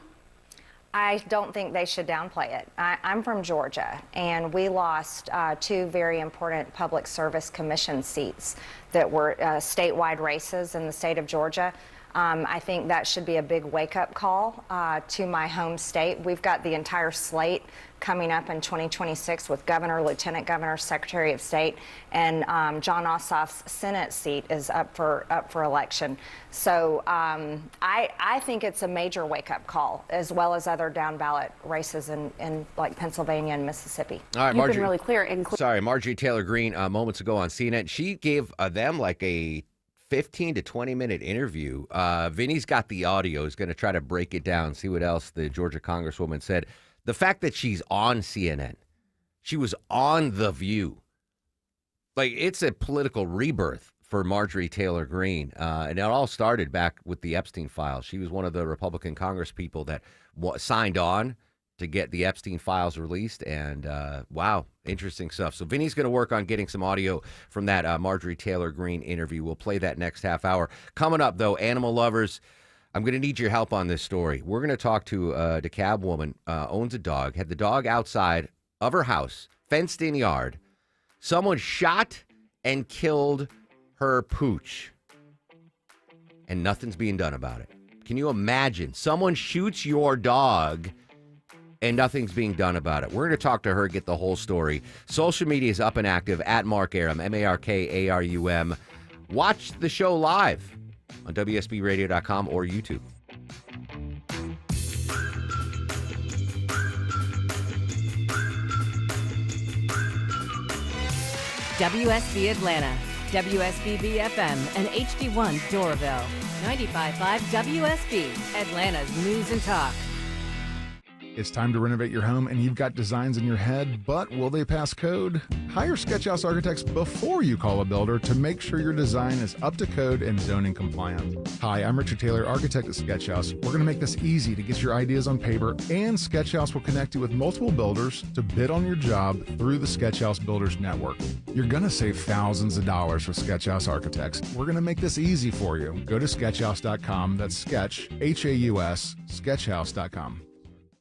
I don't think they should downplay it. I'm from Georgia, and we lost two very important public service commission seats that were statewide races in the state of Georgia. I think that should be a big wake-up call to my home state. We've got the entire slate coming up in 2026 with Governor, Lieutenant Governor, Secretary of State, and John Ossoff's Senate seat is up for election. So I think it's a major wake-up call, as well as other down-ballot races in like Pennsylvania and Mississippi. All right, You've Marjorie, been really clear. Sorry, Marjorie Taylor Greene, moments ago on CNN, she gave them like a 15 to 20-minute interview. Vinny's got the audio. He's going to try to break it down, see what else the Georgia Congresswoman said. The fact that she's on CNN, she was on The View. Like, it's a political rebirth for Marjorie Taylor Greene. And it all started back with the Epstein files. She was one of the Republican congresspeople that signed on to get the Epstein files released. And wow, interesting stuff. So Vinny's going to work on getting some audio from that Marjorie Taylor Greene interview. We'll play that next half hour. Coming up, though, animal lovers, I'm going to need your help on this story. We're going to talk to a DeKalb woman, owns a dog, had the dog outside of her house, fenced in yard. Someone shot and killed her pooch. And nothing's being done about it. Can you imagine? Someone shoots your dog and nothing's being done about it. We're going to talk to her, get the whole story. Social media is up and active at Mark Arum, MarkArum. Watch the show live on WSBRadio.com or YouTube. WSB Atlanta, WSBB FM, and HD1 Doraville. 95.5 WSB, Atlanta's News and Talk. It's time to renovate your home and you've got designs in your head, but will they pass code? Hire Sketchhouse Architects before you call a builder to make sure your design is up to code and zoning compliant. Hi, I'm Richard Taylor, architect at Sketchhouse. We're going to make this easy to get your ideas on paper, and Sketchhouse will connect you with multiple builders to bid on your job through the Sketchhouse Builders Network. You're going to save thousands of dollars with Sketchhouse Architects. We're going to make this easy for you. Go to sketchhouse.com. That's sketch, H-A-U-S, sketchhouse.com.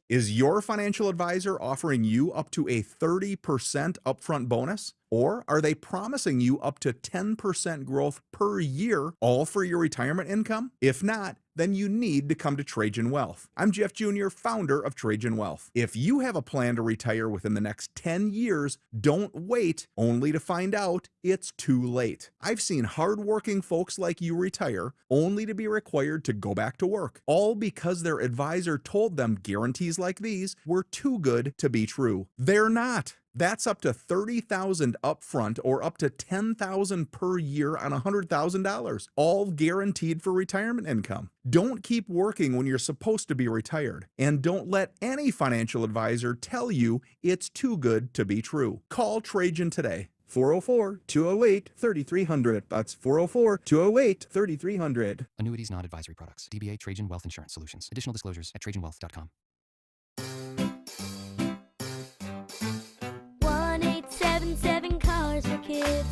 Is your financial advisor offering you up to a 30% upfront bonus? Or are they promising you up to 10% growth per year, all for your retirement income? If not, then you need to come to Trajan Wealth. I'm Jeff Jr., founder of Trajan Wealth. If you have a plan to retire within the next 10 years, don't wait only to find out it's too late. I've seen hardworking folks like you retire only to be required to go back to work, all because their advisor told them guarantees like these were too good to be true. They're not. That's up to $30,000 upfront or up to $10,000 per year on $100,000, all guaranteed for retirement income. Don't keep working when you're supposed to be retired, and don't let any financial advisor tell you it's too good to be true. Call Trajan today. 404-208-3300. That's 404-208-3300. Annuities, not advisory products. DBA Trajan Wealth Insurance Solutions. Additional disclosures at TrajanWealth.com. 1-877 Cars for Kids.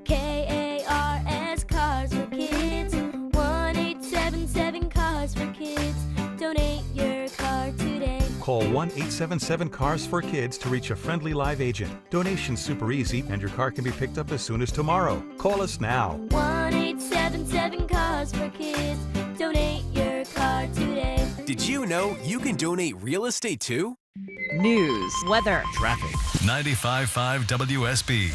K-A-R-S Cars for Kids. 1-877 Cars for Kids. Donate your car today. Call 1-877 Cars for Kids to reach a friendly live agent. Donation's super easy, and your car can be picked up as soon as tomorrow. Call us now. 1-877 Cars for Kids. Donate your car today. Did you know you can donate real estate too? News, weather, traffic. 95.5 WSB,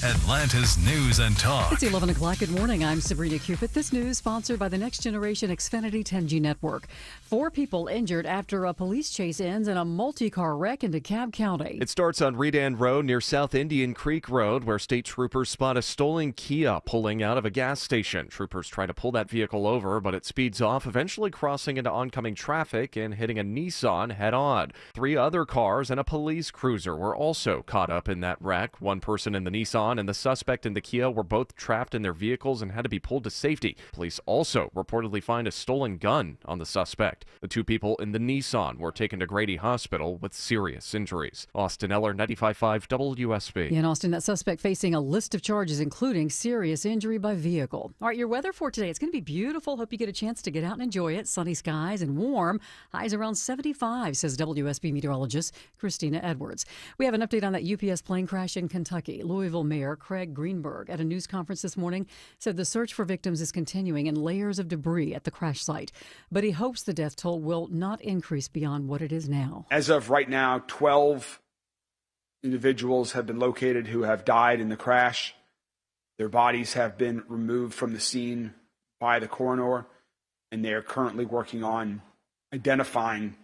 Atlanta's News and Talk. It's 11 o'clock. Good morning. I'm Sabrina Cupid. This news sponsored by the Next Generation Xfinity 10G network. 4 people injured after a police chase ends in a multi-car wreck in DeKalb County. It starts on Redan Road near South Indian Creek Road, where state troopers spot a stolen Kia pulling out of a gas station. Troopers try to pull that vehicle over, but it speeds off, eventually crossing into oncoming traffic and hitting a Nissan head-on. 3 other cars and a police cruiser were also caught up in that wreck. One person in the Nissan and the suspect in the Kia were both trapped in their vehicles and had to be pulled to safety. Police also reportedly find a stolen gun on the suspect. The 2 people in the Nissan were taken to Grady Hospital with serious injuries. Austin Eller, 95.5 WSB. In Austin, that suspect facing a list of charges, including serious injury by vehicle. All right, your weather for today. It's going to be beautiful. Hope you get a chance to get out and enjoy it. Sunny skies and warm. Highs around 75, says WSB meteorologist Christina Edwards. We have an update on that UPS plane crash in Kentucky. Louisville Mayor Craig Greenberg at a news conference this morning said the search for victims is continuing in layers of debris at the crash site. But he hopes the death toll will not increase beyond what it is now. As of right now, 12 individuals have been located who have died in the crash. Their bodies have been removed from the scene by the coroner, and they are currently working on identifying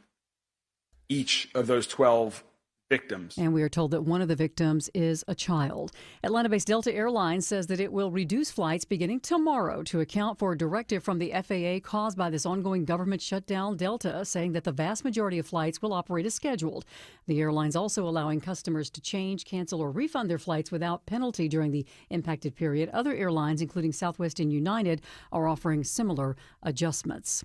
each of those 12 victims. And we are told that one of the victims is a child. Atlanta-based Delta Airlines says that it will reduce flights beginning tomorrow to account for a directive from the FAA caused by this ongoing government shutdown. Delta saying that the vast majority of flights will operate as scheduled. The airline's also allowing customers to change, cancel, or refund their flights without penalty during the impacted period. Other airlines, including Southwest and United, are offering similar adjustments.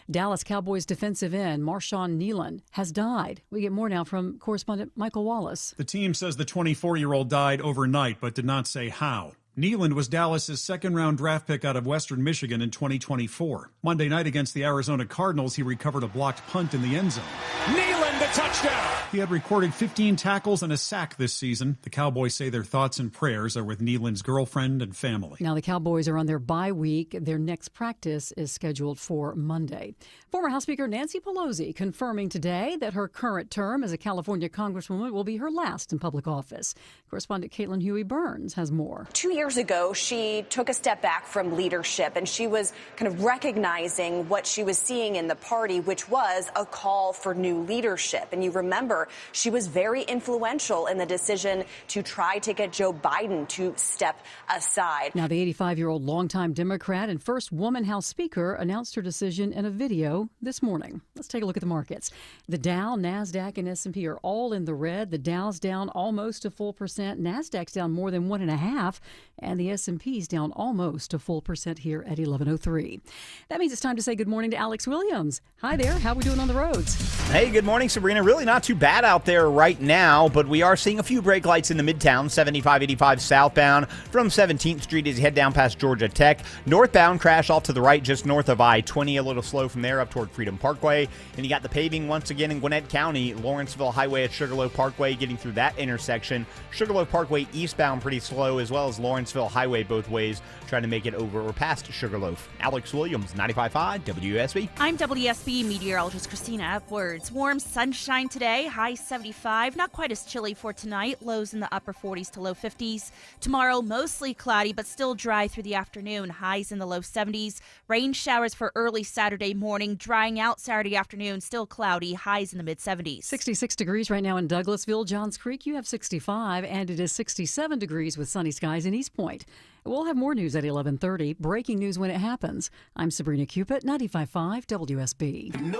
Dallas Cowboys defensive end Marshawn Kneeland has died. We get more now from correspondent Michael Wallace. The team says the 24-year-old died overnight, but did not say how. Kneeland was Dallas's second-round draft pick out of Western Michigan in 2024. Monday night against the Arizona Cardinals, he recovered a blocked punt in the end zone. Kneeland, the touchdown! He had recorded 15 tackles and a sack this season. The Cowboys say their thoughts and prayers are with Kneeland's girlfriend and family. Now the Cowboys are on their bye week. Their next practice is scheduled for Monday. Former House Speaker Nancy Pelosi confirming today that her current term as a California Congresswoman will be her last in public office. Correspondent Caitlin Huey-Burns has more. 2 years ago, she took a step back from leadership, and she was kind of recognizing what she was seeing in the party, which was a call for new leadership. leadership. And you remember she was very influential in the decision to try to get Joe Biden to step aside. Now, the 85-year-old longtime Democrat and first woman House Speaker announced her decision in a video this morning. Let's take a look at the markets. The Dow, NASDAQ, and S&P are all in the red. The Dow's down almost a full percent. NASDAQ's down more than 1.5%. And the S&P's down almost a full percent here at 11:03. That means it's time to say good morning to Alex Williams. Hi there. How are we doing on the roads? Hey, good morning, Sabrina. Really not too bad out there right now, but we are seeing a few brake lights in the Midtown, 75-85 southbound from 17th Street as you head down past Georgia Tech. Northbound crash off to the right just north of I-20, a little slow from there up toward Freedom Parkway. And you got the paving once again in Gwinnett County, Lawrenceville Highway at Sugarloaf Parkway, getting through that intersection. Sugarloaf Parkway eastbound pretty slow, as well as Lawrenceville Highway both ways, trying to make it over or past Sugarloaf. Alex Williams, 95.5 WSB. I'm WSB meteorologist Christina Edwards. Warm sunshine today, high 75. Not quite as chilly for tonight. Lows in the upper 40s to low 50s. Tomorrow, mostly cloudy, but still dry through the afternoon. Highs in the low 70s. Rain showers for early Saturday morning. Drying out Saturday afternoon. Still cloudy. Highs in the mid 70s. 66 degrees right now in Douglasville. Johns Creek, you have 65, and it is 67 degrees with sunny skies in East Point. We'll have more news at 11:30. Breaking news when it happens. I'm Sabrina Cupid, 95.5 WSB.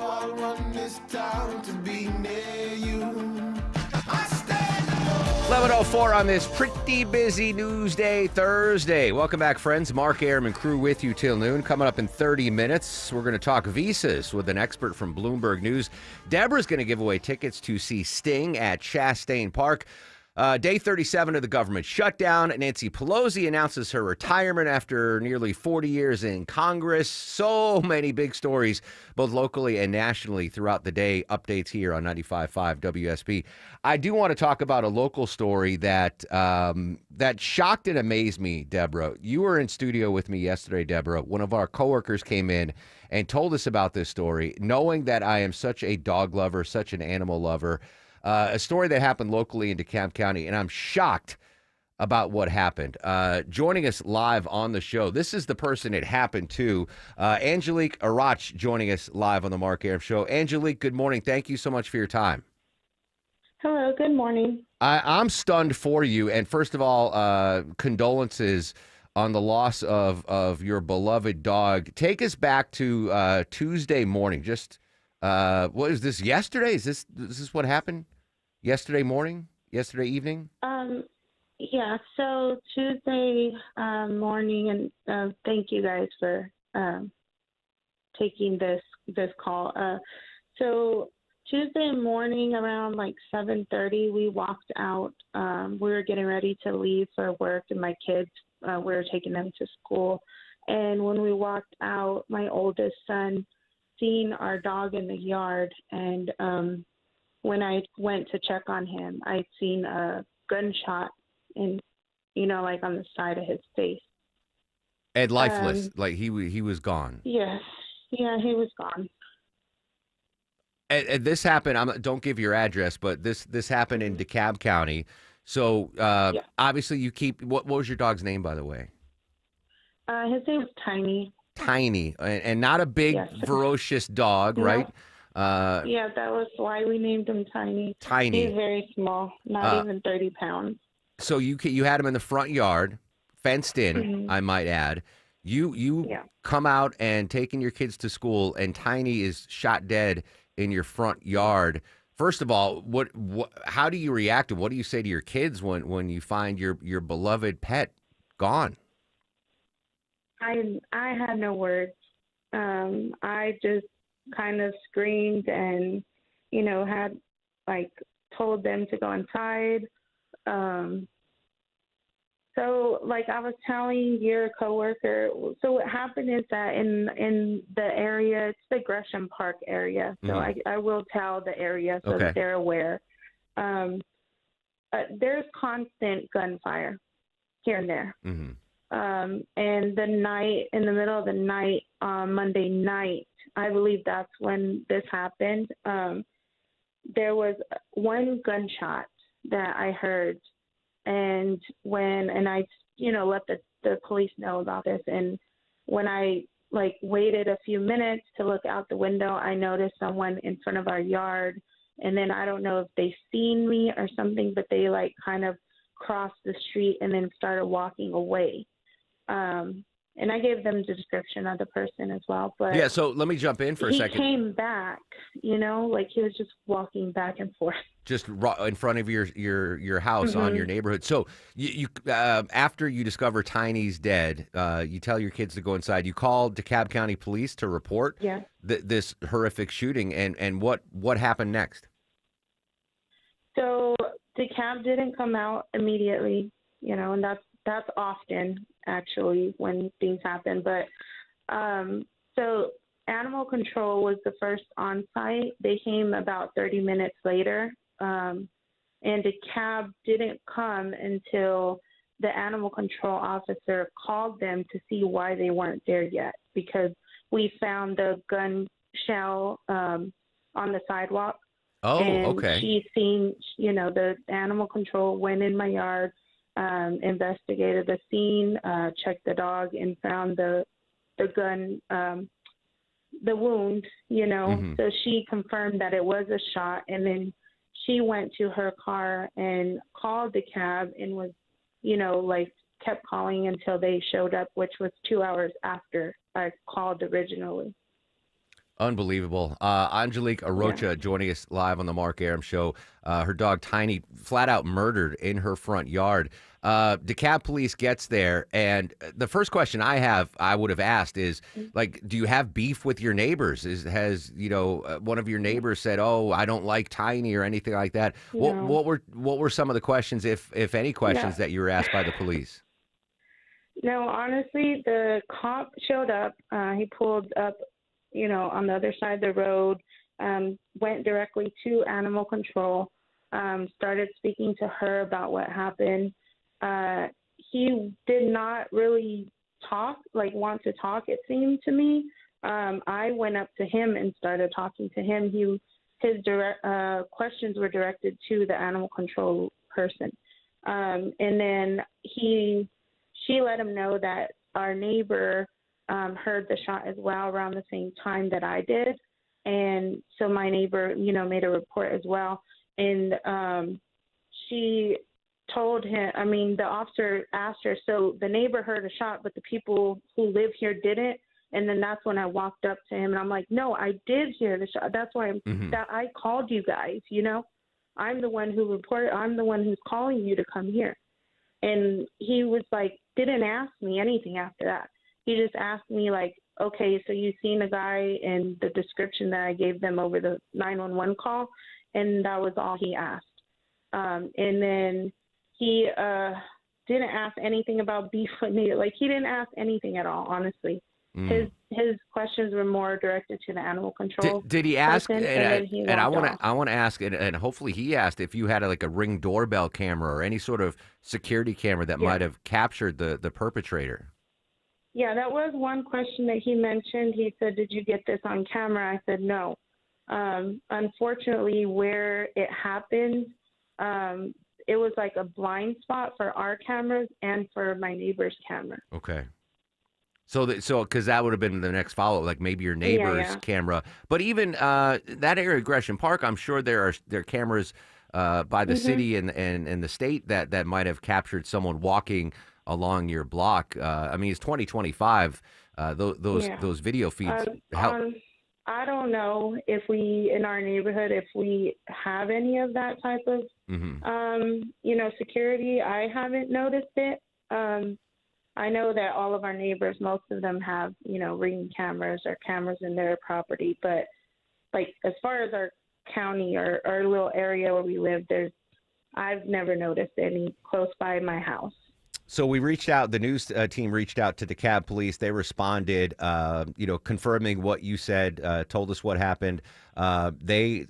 I'll run this town to be near you. 11:04 on this pretty busy news day Thursday. Welcome back, friends. Mark Arum and crew with you till noon. Coming up in 30 minutes, we're going to talk visas with an expert from Bloomberg News. Deborah's going to give away tickets to see Sting at Chastain Park. Day 37 of the government shutdown. Nancy Pelosi announces her retirement after nearly 40 years in Congress. So many big stories, both locally and nationally throughout the day. Updates here on 95.5 WSB. I do want to talk about a local story that that shocked and amazed me, Deborah. You were in studio with me yesterday, Deborah. One of our coworkers came in and told us about this story, knowing that I am such a dog lover, such an animal lover. A story that happened locally in DeKalb County, and I'm shocked about what happened. Joining us live on the show, this is the person it happened to, Angelique Arach, joining us live on the Mark Arum Show. Angelique, good morning. Thank you so much for your time. Hello, good morning. I'm stunned for you, and first of all, condolences on the loss of your beloved dog. Take us back to Tuesday morning. Just what is this? Yesterday? Is this what happened? Yesterday morning? Yesterday evening? Yeah. So Tuesday morning, and thank you guys for taking this call. So Tuesday morning around like 7:30, we walked out. We were getting ready to leave for work, and my kids, we were taking them to school. And when we walked out, my oldest son seen our dog in the yard, and when I went to check on him, I'd seen a gunshot in, like on the side of his face. And lifeless, like he was gone. Yes, yeah, he was gone. And this happened. Don't give your address, but this happened in DeKalb County. So obviously, you keep. What was your dog's name, by the way? His name was Tiny. Tiny, and not a big, ferocious dog, right? Yeah, that was why we named him Tiny. Tiny. He's very small, not even 30 pounds. So you had him in the front yard, fenced in, I might add. You come out and taking your kids to school, and Tiny is shot dead in your front yard. First of all, what how do you react? What do you say to your kids when you find your beloved pet gone? I had no words. I just kind of screamed and, had told them to go inside. So like I was telling your coworker, so what happened is that in the area, it's the Gresham Park area. So I will tell the area so that they're aware. There's constant gunfire here and there. And in the middle of the night, Monday night, I believe that's when this happened. There was one gunshot that I heard, and I let the police know about this. And when I like waited a few minutes to look out the window. I noticed someone in front of our yard, and then I don't know if they seen me or something, but they like kind of crossed the street and then started walking away. And I gave them the description of the person as well. But Yeah, so let me jump in for a second. He came back, you know, like he was just walking back and forth. Just in front of your house on your neighborhood. So you after you discover Tiny's dead, you tell your kids to go inside. You call DeKalb County Police to report this horrific shooting, and what happened next? So DeKalb didn't come out immediately, you know, and that's often actually when things happen. But so animal control was the first on site. They came about 30 minutes later. And DeKalb didn't come until the animal control officer called them to see why they weren't there yet, because we found the gun shell on the sidewalk. Oh, and okay. She's seen, you know, the animal control went in my yard, investigated the scene, checked the dog, and found the gun, the wound, you know. So she confirmed that it was a shot, and then she went to her car and called the cab and was, you know, like kept calling until they showed up, which was 2 hours after I called originally. Unbelievable. Angelique Arocha joining us live on the Mark Arum Show. Her dog Tiny flat out murdered in her front yard. DeKalb Police gets there, and the first question I would have asked is, like, do you have beef with your neighbors? Has one of your neighbors said, "Oh, I don't like Tiny" or anything like that? No. What were some of the questions, if any questions, that you were asked by the police? No, honestly, the cop showed up. He pulled up, you know, on the other side of the road, went directly to animal control, started speaking to her about what happened. He did not really want to talk, it seemed to me. I went up to him and started talking to him. His direct questions were directed to the animal control person. And then she let him know that our neighbor heard the shot as well around the same time that I did. And so my neighbor, you know, made a report as well. And she told him, the officer asked her, so the neighbor heard a shot, but the people who live here didn't. And then that's when I walked up to him and I'm like, no, I did hear the shot. That's why that I called you guys, you know. I'm the one who reported. I'm the one who's calling you to come here. And he was like, didn't ask me anything after that. He just asked me like, okay, so you seen a guy in the description that I gave them over the 911 call, and that was all he asked. And then he didn't ask anything about beef with me. Like, he didn't ask anything at all, honestly. His questions were more directed to the animal control. Did he ask? person, And I want to ask, and hopefully he asked if you had a Ring doorbell camera or any sort of security camera that might have captured the perpetrator. Yeah, that was one question that he mentioned. He said, did you get this on camera? I said, no. Unfortunately, where it happened, it was like a blind spot for our cameras and for my neighbor's camera. Okay. So because that would have been the next follow-up, like maybe your neighbor's camera. But even that area of Gresham Park, I'm sure there are cameras by the city and the state that might have captured someone walking along your block. It's 2025. Those video feeds help. I don't know if we, in our neighborhood, if we have any of that type of, security. I haven't noticed it. I know that all of our neighbors, most of them have, Ring cameras or cameras in their property. But, like, as far as our county or our little area where we live, I've never noticed any close by my house. So we reached out, the news team reached out to DeKalb Police. They responded, confirming what you said, told us what happened. They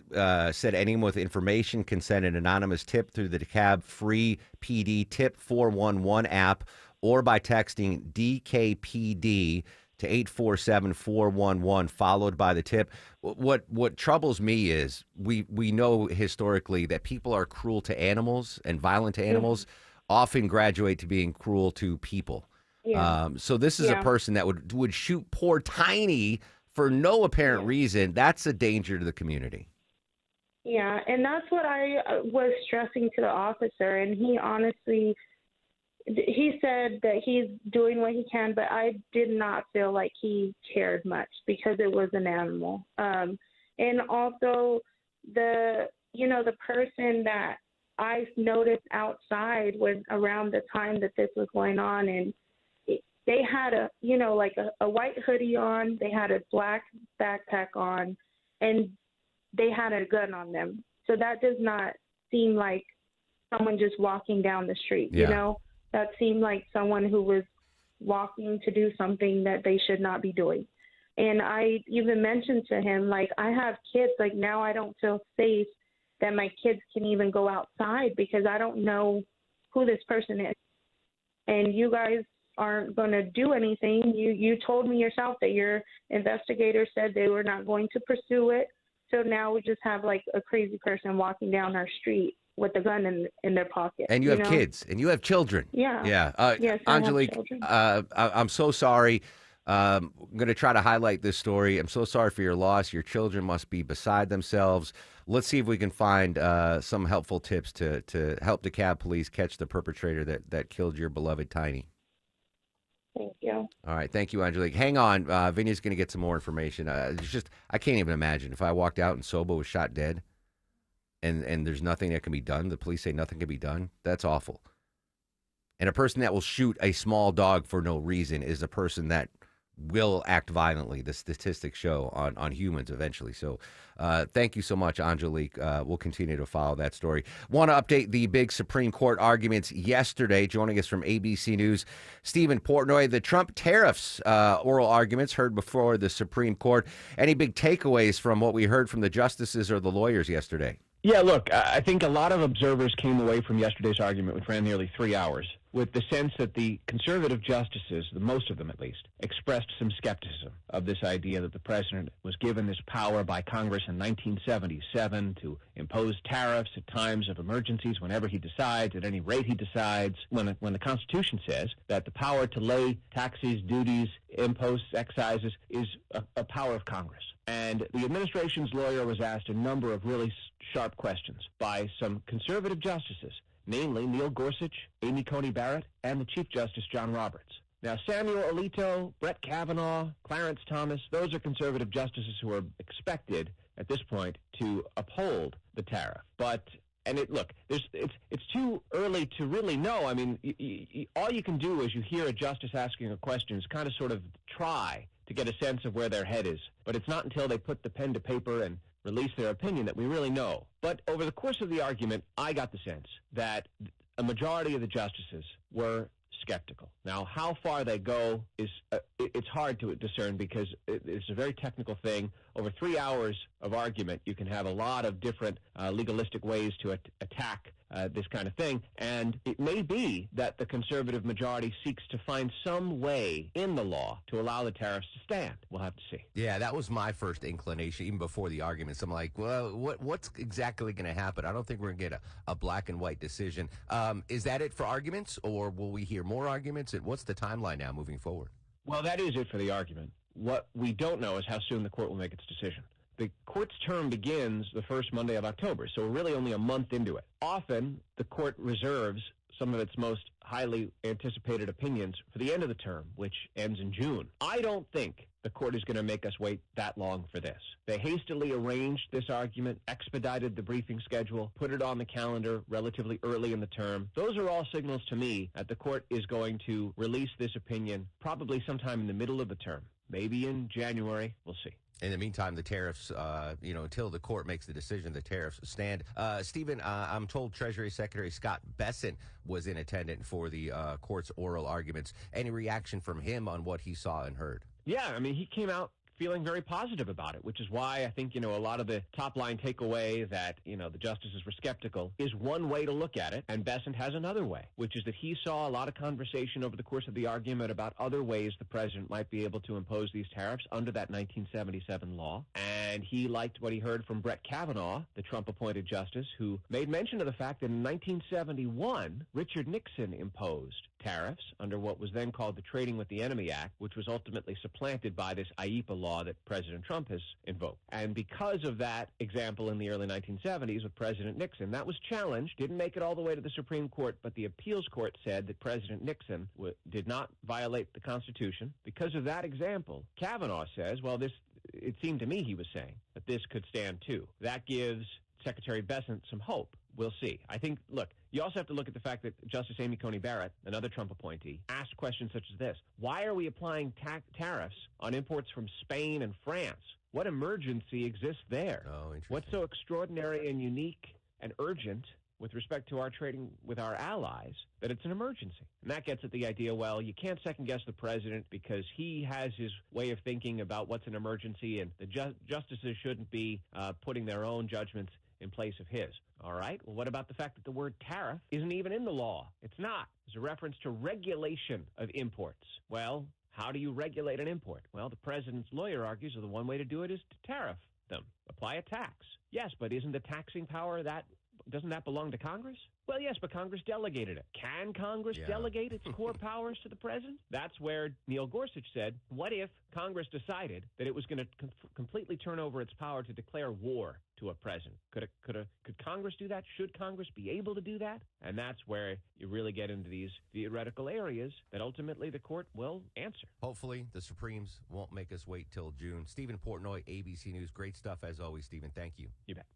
said anyone with information can send an anonymous tip through the DeKalb free PD Tip 411 app or by texting DKPD to 847-411, followed by the tip. What troubles me is we know historically that people are cruel to animals and violent to animals. Often graduate to being cruel to people. Yeah. So this is a person that would shoot poor Tiny for no apparent reason. That's a danger to the community. Yeah, and that's what I was stressing to the officer, and he honestly, he said that he's doing what he can, but I did not feel like he cared much because it was an animal. And also the person that I noticed outside was around the time that this was going on, and they had a white hoodie on, they had a black backpack on, and they had a gun on them. So that does not seem like someone just walking down the street, That seemed like someone who was walking to do something that they should not be doing. And I even mentioned to him, like, I have kids, like, now I don't feel safe that my kids can even go outside because I don't know who this person is. And you guys aren't going to do anything. You told me yourself that your investigator said they were not going to pursue it. So now we just have like a crazy person walking down our street with a gun in their pocket. And you have kids, and you have children. Yeah. Yeah. Yes, I have Angelique, children. I'm so sorry. I'm going to try to highlight this story. I'm so sorry for your loss. Your children must be beside themselves. Let's see if we can find some helpful tips to help DeKalb police catch the perpetrator that killed your beloved Tiny. Thank you. All right. Thank you, Angelique. Hang on. Vinny's going to get some more information. I can't even imagine if I walked out and Sobo was shot dead and there's nothing that can be done. The police say nothing can be done. That's awful. And a person that will shoot a small dog for no reason is a person that will act violently. The statistics show on humans eventually. So thank you so much, Angelique. We'll continue to follow that story. Want to update the big Supreme Court arguments yesterday. Joining us from ABC News, Stephen Portnoy. The Trump tariffs oral arguments heard before the Supreme Court. Any big takeaways from what we heard from the justices or the lawyers yesterday? Yeah, look, I think a lot of observers came away from yesterday's argument, which ran nearly 3 hours, with the sense that the conservative justices, the most of them at least, expressed some skepticism of this idea that the president was given this power by Congress in 1977 to impose tariffs at times of emergencies whenever he decides, at any rate he decides, when the Constitution says that the power to lay taxes, duties, imposts, excises is a power of Congress. And the administration's lawyer was asked a number of really sharp questions by some conservative justices, namely Neil Gorsuch, Amy Coney Barrett, and the Chief Justice John Roberts. Now, Samuel Alito, Brett Kavanaugh, Clarence Thomas, those are conservative justices who are expected at this point to uphold the tariff. It's too early to really know. I mean, all you can do as you hear a justice asking a question is kind of sort of try to get a sense of where their head is. But it's not until they put the pen to paper and release their opinion that we really know. But over the course of the argument, I got the sense that a majority of the justices were skeptical. Now, how far they go is it's hard to discern because it's a very technical thing. Over 3 hours of argument, you can have a lot of different legalistic ways to attack this kind of thing. And it may be that the conservative majority seeks to find some way in the law to allow the tariffs to stand. We'll have to see. Yeah, that was my first inclination, even before the arguments. I'm like, well, what's exactly going to happen? I don't think we're going to get a black and white decision. Is that it for arguments, or will we hear more arguments? And what's the timeline now moving forward? Well, that is it for the argument. What we don't know is how soon the court will make its decision. The court's term begins the first Monday of October, so we're really only a month into it. Often, the court reserves some of its most highly anticipated opinions for the end of the term, which ends in June. I don't think the court is going to make us wait that long for this. They hastily arranged this argument, expedited the briefing schedule, put it on the calendar relatively early in the term. Those are all signals to me that the court is going to release this opinion probably sometime in the middle of the term. Maybe in January. We'll see. In the meantime, the tariffs, until the court makes the decision, the tariffs stand. Stephen, I'm told Treasury Secretary Scott Bessent was in attendance for the court's oral arguments. Any reaction from him on what he saw and heard? Yeah, I mean, he came out feeling very positive about it, which is why I think, a lot of the top-line takeaway that, the justices were skeptical is one way to look at it, and Bessent has another way, which is that he saw a lot of conversation over the course of the argument about other ways the president might be able to impose these tariffs under that 1977 law, And he liked what he heard from Brett Kavanaugh, the Trump-appointed justice, who made mention of the fact that in 1971, Richard Nixon imposed tariffs under what was then called the Trading with the Enemy Act, which was ultimately supplanted by this IEEPA law that President Trump has invoked. And because of that example in the early 1970s with President Nixon, that was challenged, didn't make it all the way to the Supreme Court, but the appeals court said that President Nixon did not violate the Constitution. Because of that example, Kavanaugh says, well, it seemed to me, he was saying, that this could stand too. That gives Secretary Bessent some hope. We'll see. I think, look, you also have to look at the fact that Justice Amy Coney Barrett, another Trump appointee, asked questions such as this. Why are we applying tariffs on imports from Spain and France? What emergency exists there? Oh, interesting. What's so extraordinary and unique and urgent with respect to our trading with our allies that it's an emergency? And that gets at the idea, well, you can't second-guess the president because he has his way of thinking about what's an emergency, and the justices shouldn't be putting their own judgments in place of his. All right? Well, what about the fact that the word tariff isn't even in the law? It's not. It's a reference to regulation of imports. Well, how do you regulate an import? Well, the president's lawyer argues that the one way to do it is to tariff them, apply a tax. Yes, but isn't the taxing power doesn't that belong to Congress? Well, yes, but Congress delegated it. Can Congress delegate its core powers to the president? That's where Neil Gorsuch said, what if Congress decided that it was going to completely turn over its power to declare war to a president? Could Congress do that? Should Congress be able to do that? And that's where you really get into these theoretical areas that ultimately the court will answer. Hopefully, the Supremes won't make us wait till June. Stephen Portnoy, ABC News. Great stuff as always, Stephen. Thank you. You bet.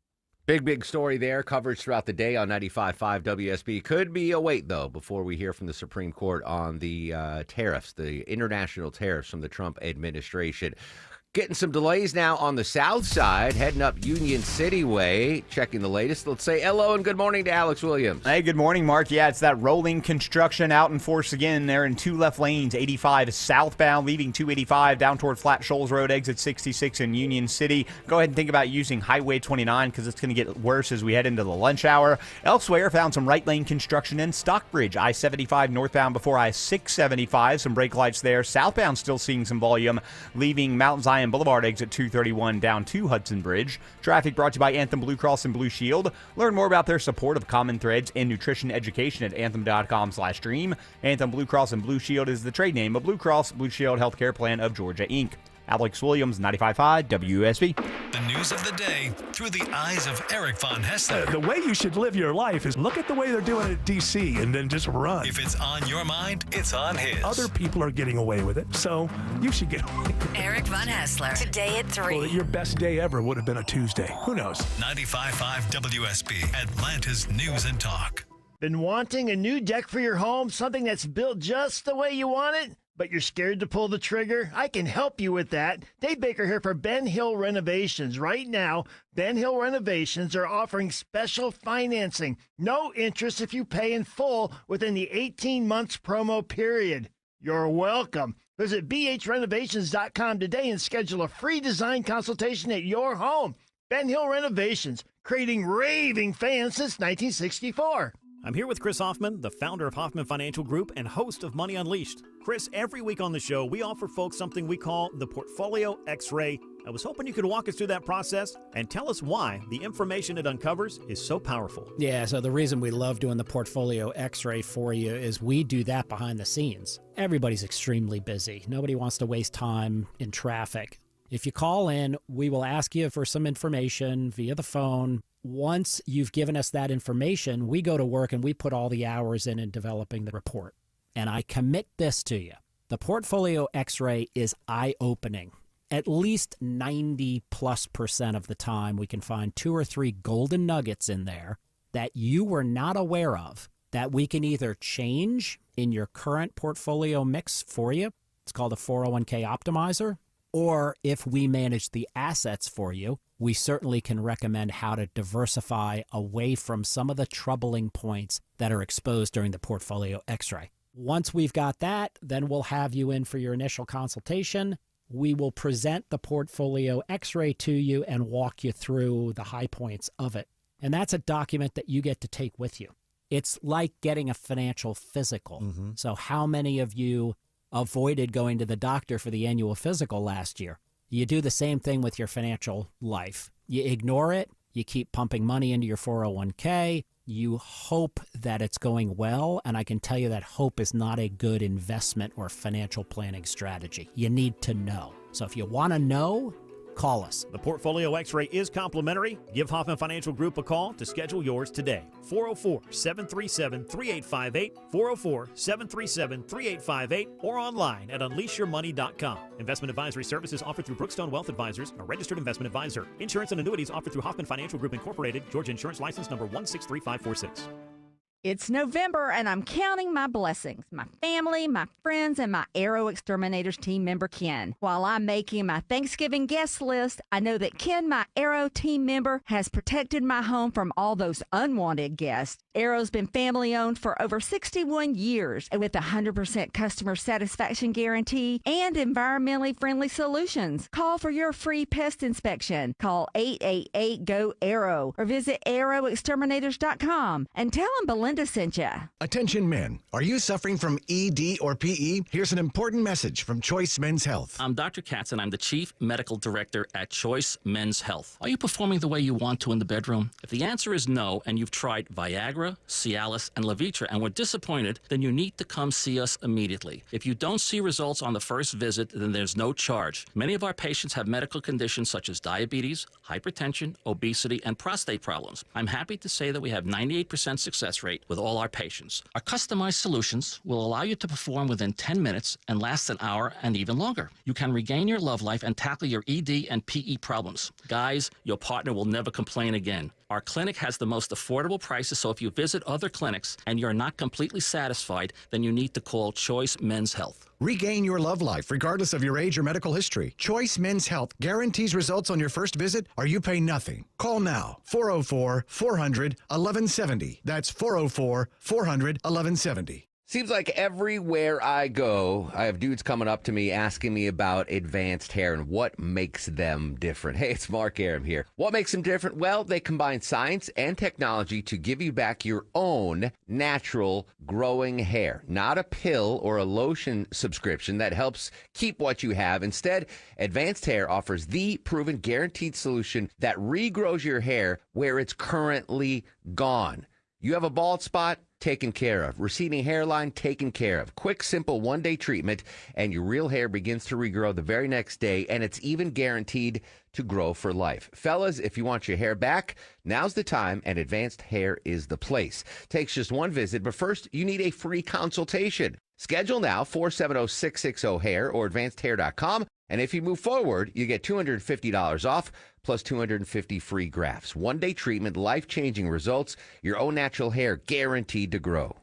Big story there. Coverage throughout the day on 95.5 WSB. Could be a wait, though, before we hear from the Supreme Court on the tariffs, the international tariffs from the Trump administration. Getting some delays now on the south side, heading up Union City way. Checking the latest. Let's say hello and good morning to Alex Williams. Hey, good morning, Mark. Yeah, it's that rolling construction out in force again. They're in two left lanes, 85 southbound, leaving 285 down toward Flat Shoals Road, exit 66 in Union City. Go ahead and think about using Highway 29 because it's going to get worse as we head into the lunch hour. Elsewhere, found some right lane construction in Stockbridge, I-75 northbound before I-675. Some brake lights there. Southbound still seeing some volume, leaving Mount Zion Boulevard, exit 231 down to Hudson Bridge. Traffic brought to you by Anthem Blue Cross and Blue Shield. Learn more about their support of Common Threads and nutrition education at anthem.com/dream. Anthem Blue Cross and Blue Shield is the trade name of Blue Cross Blue Shield Healthcare Plan of Georgia, Inc. Alex Williams, 95.5 WSB. The news of the day through the eyes of Eric Von Hessler. The way you should live your life is look at the way they're doing it at D.C. and then just run. If it's on your mind, it's on his. Other people are getting away with it, so you should get away with it. Eric Von Hessler, today at 3. Well, your best day ever would have been a Tuesday. Who knows? 95.5 WSB, Atlanta's News and Talk. Been wanting a new deck for your home, something that's built just the way you want it? But you're scared to pull the trigger? I can help you with that. Dave Baker here for Ben Hill Renovations. Right now, Ben Hill Renovations are offering special financing. No interest if you pay in full within the 18 months promo period. You're welcome. Visit bhrenovations.com today and schedule a free design consultation at your home. Ben Hill Renovations, creating raving fans since 1964. I'm here with Chris Hoffman, the founder of Hoffman Financial Group and host of Money Unleashed. Chris, every week on the show, we offer folks something we call the Portfolio X-Ray. I was hoping you could walk us through that process and tell us why the information it uncovers is so powerful. Yeah, so the reason we love doing the Portfolio X-Ray for you is we do that behind the scenes. Everybody's extremely busy. Nobody wants to waste time in traffic. If you call in, we will ask you for some information via the phone. Once you've given us that information, we go to work and we put all the hours in developing the report. And I commit this to you. The Portfolio X-Ray is eye-opening. At least 90+% of the time, we can find 2 or 3 golden nuggets in there that you were not aware of that we can either change in your current portfolio mix for you. It's called a 401k optimizer. Or if we manage the assets for you, we certainly can recommend how to diversify away from some of the troubling points that are exposed during the Portfolio X-ray. Once we've got that, then we'll have you in for your initial consultation. We will present the Portfolio X-ray to you and walk you through the high points of it. And that's a document that you get to take with you. It's like getting a financial physical. So how many of you avoided going to the doctor for the annual physical last year? You do the same thing with your financial life. You ignore it. You keep pumping money into your 401k. You hope that it's going well, and I can tell you that hope is not a good investment or financial planning strategy. You need to know. So if you want to know, call us. The Portfolio X-Ray is complimentary. Give Hoffman Financial Group a call to schedule yours today. 404-737-3858, 404-737-3858, or online at unleashyourmoney.com. Investment advisory services offered through Brookstone Wealth Advisors, a registered investment advisor. Insurance and annuities offered through Hoffman Financial Group Incorporated, Georgia Insurance License number 163546. It's November, and I'm counting my blessings, my family, my friends, and my Aero Exterminators team member, Ken. While I'm making my Thanksgiving guest list, I know that Ken, my Aero team member, has protected my home from all those unwanted guests. Aero's been family-owned for over 61 years, and with 100% customer satisfaction guarantee and environmentally friendly solutions. Call for your free pest inspection. Call 888-GO-AERO or visit aeroexterminators.com and tell them Belinda sent you. Attention men, are you suffering from ED or PE? Here's an important message from Choice Men's Health. I'm Dr. Katz, and I'm the Chief Medical Director at Choice Men's Health. Are you performing the way you want to in the bedroom? If the answer is no, and you've tried Viagra, Cialis, and Levitra and were disappointed, then you need to come see us immediately. If you don't see results on the first visit, then there's no charge. Many of our patients have medical conditions such as diabetes, hypertension, obesity, and prostate problems. I'm happy to say that we have 98% success rate with all our patients. Our customized solutions will allow you to perform within 10 minutes and last an hour and even longer. You can regain your love life and tackle your ED and PE problems. Guys, your partner will never complain again. Our clinic has the most affordable prices, so if you visit other clinics and you're not completely satisfied, then you need to call Choice Men's Health. Regain your love life regardless of your age or medical history. Choice Men's Health guarantees results on your first visit or you pay nothing. Call now. 404-400-1170. That's 404-400-1170. Seems like everywhere I go, I have dudes coming up to me asking me about advanced hair and what makes them different. Hey, it's Mark Arum here. What makes them different? Well, they combine science and technology to give you back your own natural growing hair. Not a pill or a lotion subscription that helps keep what you have. Instead, Advanced Hair offers the proven guaranteed solution that regrows your hair where it's currently gone. You have a bald spot? Taken care of. Receding hairline? Taken care of. Quick, simple one-day treatment, and your real hair begins to regrow the very next day, and it's even guaranteed to grow for life. Fellas, if you want your hair back, now's the time, and Advanced Hair is the place. Takes just one visit, but first, you need a free consultation. Schedule now, 470-660-HAIR or advancedhair.com. And if you move forward, you get $250 off plus 250 free grafts. One-day treatment, life-changing results, your own natural hair guaranteed to grow.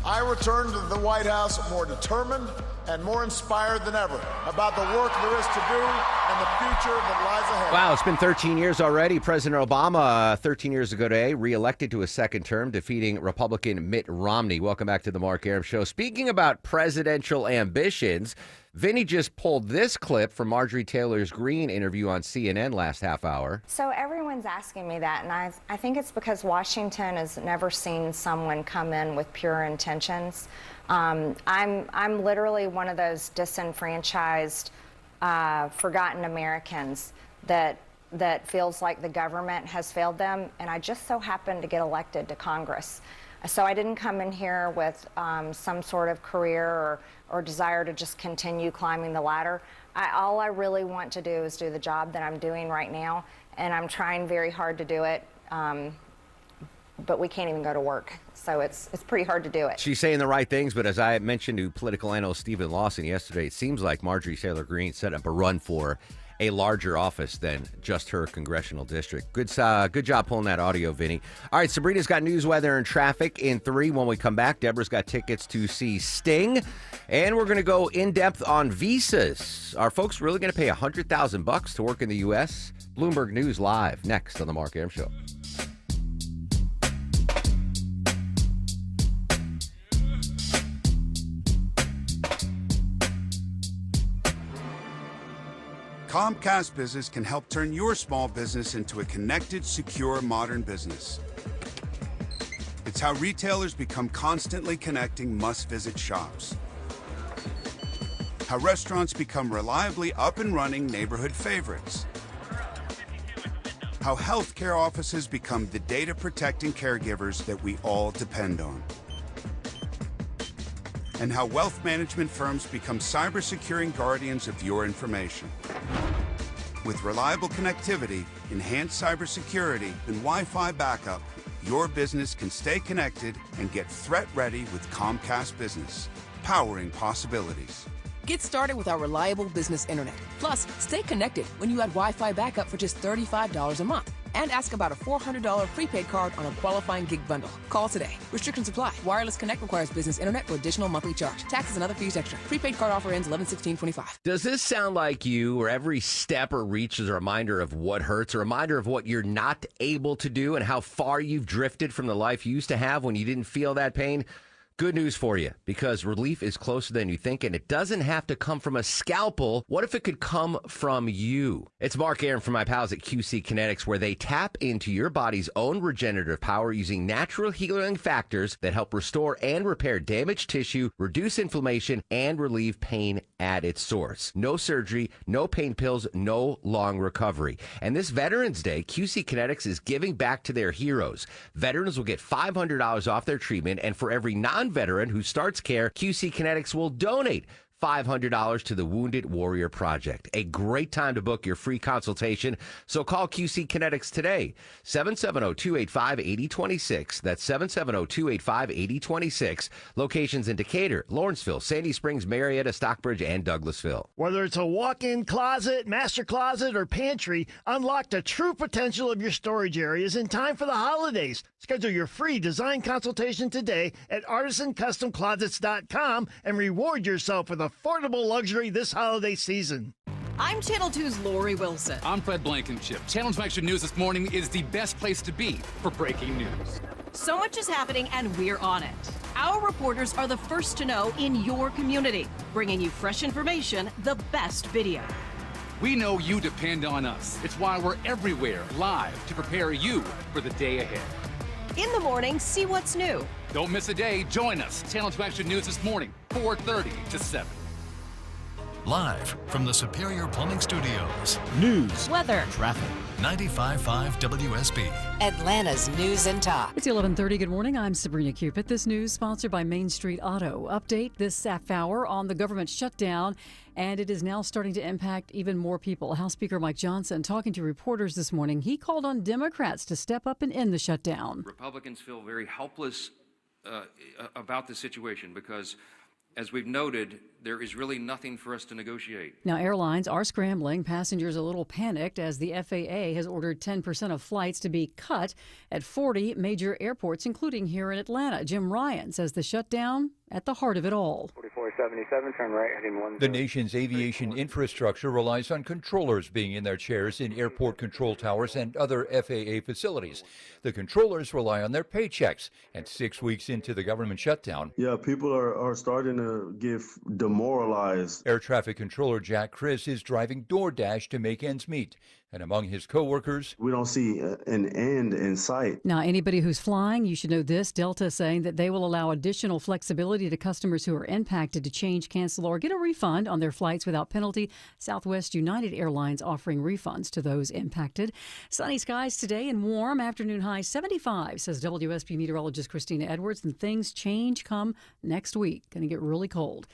I return to the White House more determined and more inspired than ever about the work there is to do and the future that lies ahead. Wow, it's been 13 years already. President Obama, 13 years ago today, reelected to a second term, defeating Republican Mitt Romney. Welcome back to the Mark Arum Show. Speaking about presidential ambitions, Vinny just pulled this clip from Marjorie Taylor Greene interview on CNN last half hour. So everyone's asking me that, and I think it's because Washington has never seen someone come in with pure intentions. I'm literally one of those disenfranchised, forgotten Americans that feels like the government has failed them, and I just so happened to get elected to Congress. So I didn't come in here with some sort of career or desire to just continue climbing the ladder. All I really want to do is do the job that I'm doing right now, and I'm trying very hard to do it, but we can't even go to work. So it's pretty hard to do it. She's saying the right things, but as I mentioned to political analyst Stephen Lawson yesterday, it seems like Marjorie Taylor Greene set up a run for a larger office than just her congressional district. Good job pulling that audio, Vinny. All right, Sabrina's got news, weather, and traffic in 3. When we come back, Deborah's got tickets to see Sting, and we're going to go in-depth on visas. Are folks really going to pay $100,000 to work in the U.S.? Bloomberg News live next on the Mark Arum Show. Comcast Business can help turn your small business into a connected, secure, modern business. It's how retailers become constantly connecting must-visit shops. How restaurants become reliably up and running neighborhood favorites. How healthcare offices become the data-protecting caregivers that we all depend on. And how wealth management firms become cyber-securing guardians of your information. With reliable connectivity, enhanced cybersecurity, and Wi-Fi backup, your business can stay connected and get threat-ready with Comcast Business, powering possibilities. Get started with our reliable business internet. Plus, stay connected when you add Wi-Fi backup for just $35 a month. And ask about a $400 prepaid card on a qualifying gig bundle. Call today. Restrictions apply. Wireless Connect requires business internet for additional monthly charge. Taxes and other fees extra. Prepaid card offer ends 11/16/25. Does this sound like you, where every step or reach is a reminder of what hurts, a reminder of what you're not able to do, and how far you've drifted from the life you used to have when you didn't feel that pain? Good news for you, because relief is closer than you think, and it doesn't have to come from a scalpel. What if it could come from you? It's Mark Aaron from my pals at QC Kinetics, where they tap into your body's own regenerative power using natural healing factors that help restore and repair damaged tissue, reduce inflammation, and relieve pain at its source. No surgery, no pain pills, no long recovery. And this Veterans Day, QC Kinetics is giving back to their heroes. Veterans will get $500 off their treatment, and for every non-veteran who starts care, QC Kinetics will donate $500 to the Wounded Warrior Project. A great time to book your free consultation. So call QC Kinetics today. 770-285-8026. That's 770-285-8026. Locations in Decatur, Lawrenceville, Sandy Springs, Marietta, Stockbridge, and Douglasville. Whether it's a walk-in closet, master closet, or pantry, unlock the true potential of your storage areas in time for the holidays. Schedule your free design consultation today at artisancustomclosets.com and reward yourself with affordable luxury this holiday season. I'm Channel 2's Lori Wilson. I'm Fred Blankenship. Channel 2 Action News this morning is the best place to be for breaking news. So much is happening, and we're on it. Our reporters are the first to know in your community, bringing you fresh information, the best video. We know you depend on us. It's why we're everywhere live to prepare you for the day ahead. In the morning, see what's new. Don't miss a day. Join us. Channel 2 Action News this morning, 4:30 to 7. Live from the Superior Plumbing Studios. News, weather, traffic. 95.5 WSB. Atlanta's News and Talk. It's 11:30. Good morning. I'm Sabrina Cupid. This news sponsored by Main Street Auto. Update this half hour on the government shutdown, and it is now starting to impact even more people. House Speaker Mike Johnson talking to reporters this morning. He called on Democrats to step up and end the shutdown. Republicans feel very helpless about the situation because, as we've noted, there is really nothing for us to negotiate. Now, airlines are scrambling. Passengers a little panicked as the FAA has ordered 10% of flights to be cut at 40 major airports, including here in Atlanta. Jim Ryan says the shutdown at the heart of it all. 4477, turn right heading 10. The nation's aviation infrastructure relies on controllers being in their chairs in airport control towers and other FAA facilities. The controllers rely on their paychecks, and 6 weeks into the government shutdown, people are starting to get demoralized. Air traffic controller Jack Chris is driving DoorDash to make ends meet. And among his coworkers, we don't see an end in sight. Now, anybody who's flying, you should know this. Delta saying that they will allow additional flexibility to customers who are impacted to change, cancel, or get a refund on their flights without penalty. Southwest United Airlines offering refunds to those impacted. Sunny skies today and warm. Afternoon high 75, says WSB meteorologist Christina Edwards. And things change come next week. Going to get really cold.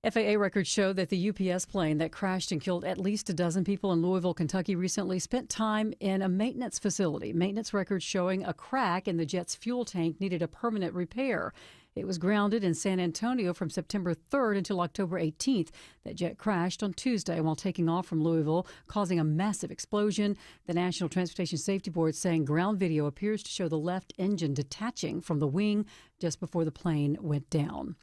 FAA records show that the UPS plane that crashed and killed at least a dozen people in Louisville, Kentucky recently spent time in a maintenance facility. Maintenance records showing a crack in the jet's fuel tank needed a permanent repair. It was grounded in San Antonio from September 3rd until October 18th. That jet crashed on Tuesday while taking off from Louisville, causing a massive explosion. The National Transportation Safety Board saying ground video appears to show the left engine detaching from the wing just before the plane went down.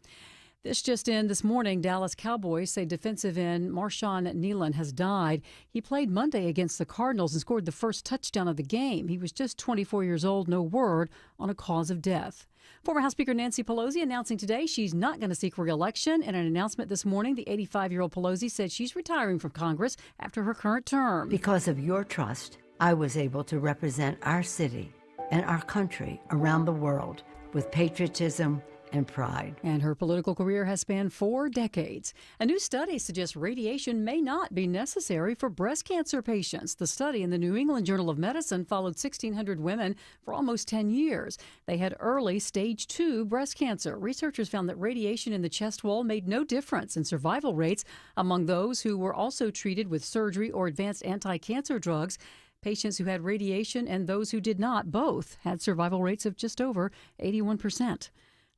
This just in this morning, Dallas Cowboys say defensive end Marshawn Nealon has died. He played Monday against the Cardinals and scored the first touchdown of the game. He was just 24 years old, no word on a cause of death. Former House Speaker Nancy Pelosi announcing today she's not going to seek re-election. In an announcement this morning, the 85-year-old Pelosi said she's retiring from Congress after her current term. Because of your trust, I was able to represent our city and our country around the world with patriotism and pride. And her political career has spanned 4 decades. A new study suggests radiation may not be necessary for breast cancer patients. The study in the New England Journal of Medicine followed 1,600 women for almost 10 years. They had early stage 2 breast cancer. Researchers found that radiation in the chest wall made no difference in survival rates among those who were also treated with surgery or advanced anti-cancer drugs. Patients who had radiation and those who did not both had survival rates of just over 81%.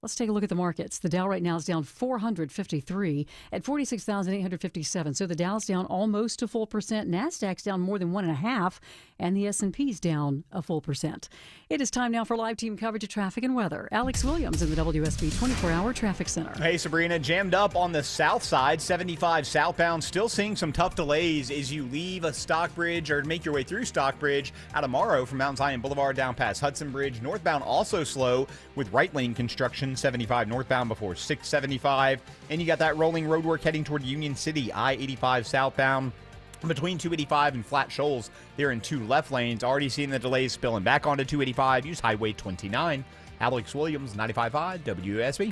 Let's take a look at the markets. The Dow right now is down 453 at 46,857. So the Dow's down almost a full percent. NASDAQ's down more than 1.5%, and the S&P's down a full percent. It is time now for live team coverage of traffic and weather. Alex Williams in the WSB 24-hour traffic center. Hey, Sabrina. Jammed up on the south side, 75 southbound. Still seeing some tough delays as you leave a Stockbridge or make your way through Stockbridge out of Morrow from Mount Zion Boulevard down past Hudson Bridge. Northbound also slow with right lane construction. 75 northbound before 675. And you got that rolling road work heading toward Union City, I-85 southbound. Between 285 and Flat Shoals, they're in 2 left lanes. Already seeing the delays spilling back onto 285. Use Highway 29. Alex Williams, 95.5 WSB.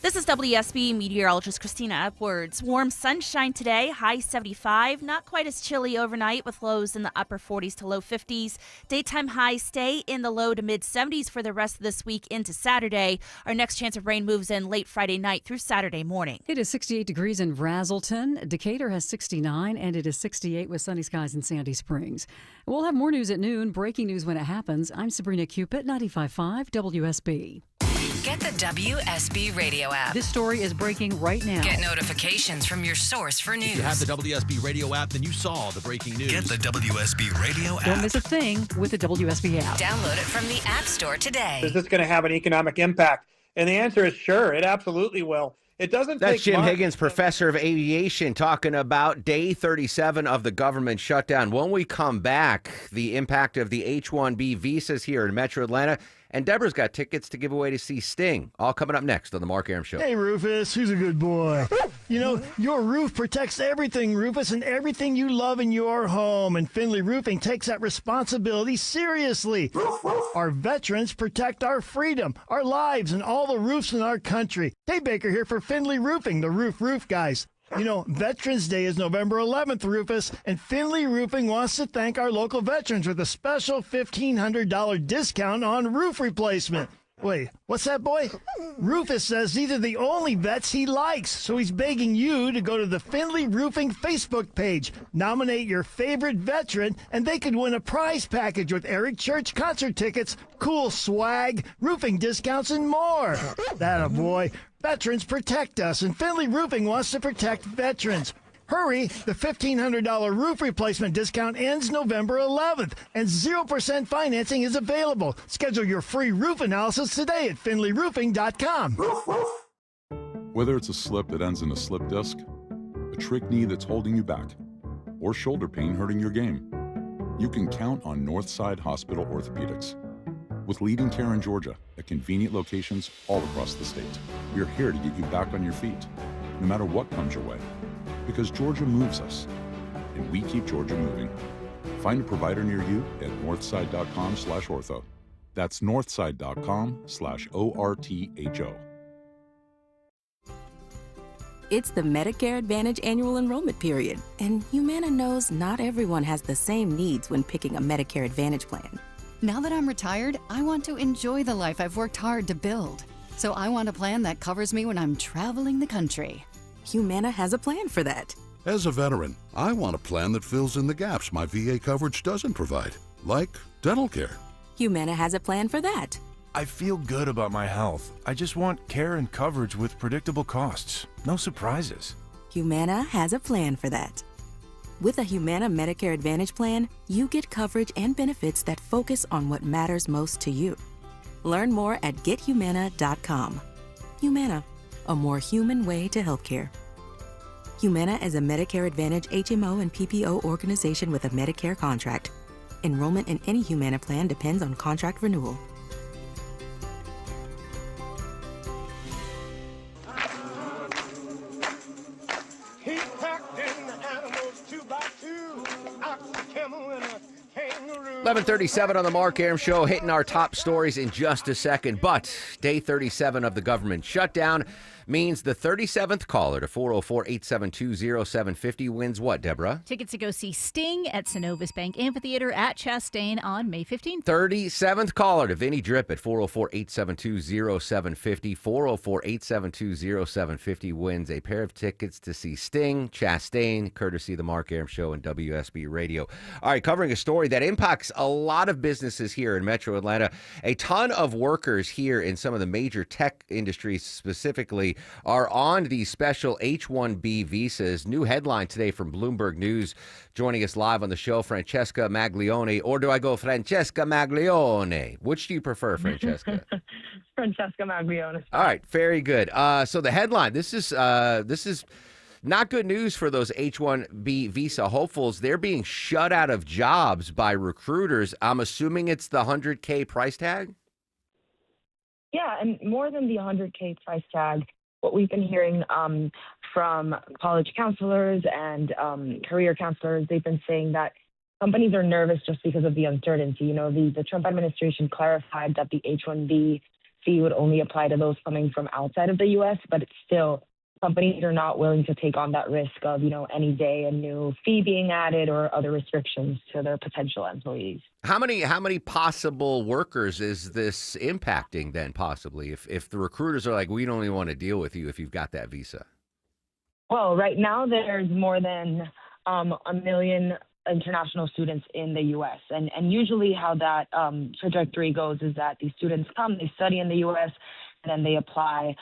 This is WSB meteorologist Christina Edwards. Warm sunshine today, high 75. Not quite as chilly overnight with lows in the upper 40s to low 50s. Daytime highs stay in the low to mid 70s for the rest of this week into Saturday. Our next chance of rain moves in late Friday night through Saturday morning. It is 68 degrees in Brazelton. Decatur has 69, and it is 68 with sunny skies in Sandy Springs. We'll have more news at noon. Breaking news when it happens. I'm Sabrina Cupid, 95.5 WSB. Get the WSB radio app. This story is breaking right now. Get notifications from your source for news. If you have the WSB radio app, then you saw the breaking news. Get the WSB radio app. Don't miss a thing with the WSB app. Download it from the App Store today. Is this going to have an economic impact? And the answer is sure. It absolutely will. It doesn't That's take Jim much. Higgins, professor of aviation, talking about day 37 of the government shutdown. When we come back, the impact of the H-1B visas here in Metro Atlanta. And Deborah's got tickets to give away to see Sting. All coming up next on The Mark Arum Show. Hey, Rufus, who's a good boy? You know, your roof protects everything, Rufus, and everything you love in your home. And Finley Roofing takes that responsibility seriously. Our veterans protect our freedom, our lives, and all the roofs in our country. Dave Baker here for Finley Roofing, the roof guys. You know, Veterans Day is November 11th, Rufus, and Finley Roofing wants to thank our local veterans with a special $1,500 discount on roof replacement. Wait, what's that, boy? Rufus says these are the only vets he likes, so he's begging you to go to the Finley Roofing Facebook page, nominate your favorite veteran, and they could win a prize package with Eric Church concert tickets, cool swag, roofing discounts, and more. That a boy. Veterans protect us, and Finley Roofing wants to protect veterans. Hurry, the $1,500 roof replacement discount ends November 11th, and 0% financing is available. Schedule your free roof analysis today at finleyroofing.com. Whether it's a slip that ends in a slip disc, a trick knee that's holding you back, or shoulder pain hurting your game, you can count on Northside Hospital Orthopedics. With leading care in Georgia at convenient locations all across the state, we're here to get you back on your feet, no matter what comes your way. Because Georgia moves us, and we keep Georgia moving. Find a provider near you at northside.com/ortho. That's northside.com/ORTHO. It's the Medicare Advantage annual enrollment period, and Humana knows not everyone has the same needs when picking a Medicare Advantage plan. Now that I'm retired, I want to enjoy the life I've worked hard to build. So I want a plan that covers me when I'm traveling the country. Humana has a plan for that. As a veteran, I want a plan that fills in the gaps my VA coverage doesn't provide, like dental care. Humana has a plan for that. I feel good about my health. I just want care and coverage with predictable costs. No surprises. Humana has a plan for that. With a Humana Medicare Advantage plan, you get coverage and benefits that focus on what matters most to you. Learn more at gethumana.com. Humana, a more human way to healthcare. Humana is a Medicare Advantage HMO and PPO organization with a Medicare contract. Enrollment in any Humana plan depends on contract renewal. He packed in the animals 2 by 2, ox, a camel, and a kangaroo. 11:37 on the Mark Arum Show, hitting our top stories in just a second. But day 37 of the government shutdown means the 37th caller to 404-872-0750 wins what, Deborah? Tickets to go see Sting at Synovus Bank Amphitheater at Chastain on May 15th. 37th caller to Vinny Drip at 404-872-0750. 404-872-0750 wins a pair of tickets to see Sting, Chastain, courtesy of the Mark Arum Show and WSB Radio. All right, covering a story that impacts a lot of businesses here in Metro Atlanta. A ton of workers here in some of the major tech industries specifically are on these special H-1B visas. New headline today from Bloomberg News. Joining us live on the show, Francesca Maglione. Or do I go Francesca Maglione? Which do you prefer, Francesca? Francesca Maglione. All right, very good. So the headline, this is not good news for those H-1B visa hopefuls. They're being shut out of jobs by recruiters. I'm assuming it's the $100K price tag? Yeah, and more than the $100K price tag, what we've been hearing from college counselors and career counselors, they've been saying that companies are nervous just because of the uncertainty. You know, the Trump administration clarified that the H-1B fee would only apply to those coming from outside of the U.S., but it's still, companies are not willing to take on that risk of, you know, any day a new fee being added or other restrictions to their potential employees. How many possible workers is this impacting then possibly if the recruiters are like, we don't even want to deal with you if you've got that visa? Well, right now there's more than 1 million international students in the U.S. And usually how that trajectory goes is that these students come, they study in the U.S., and then they apply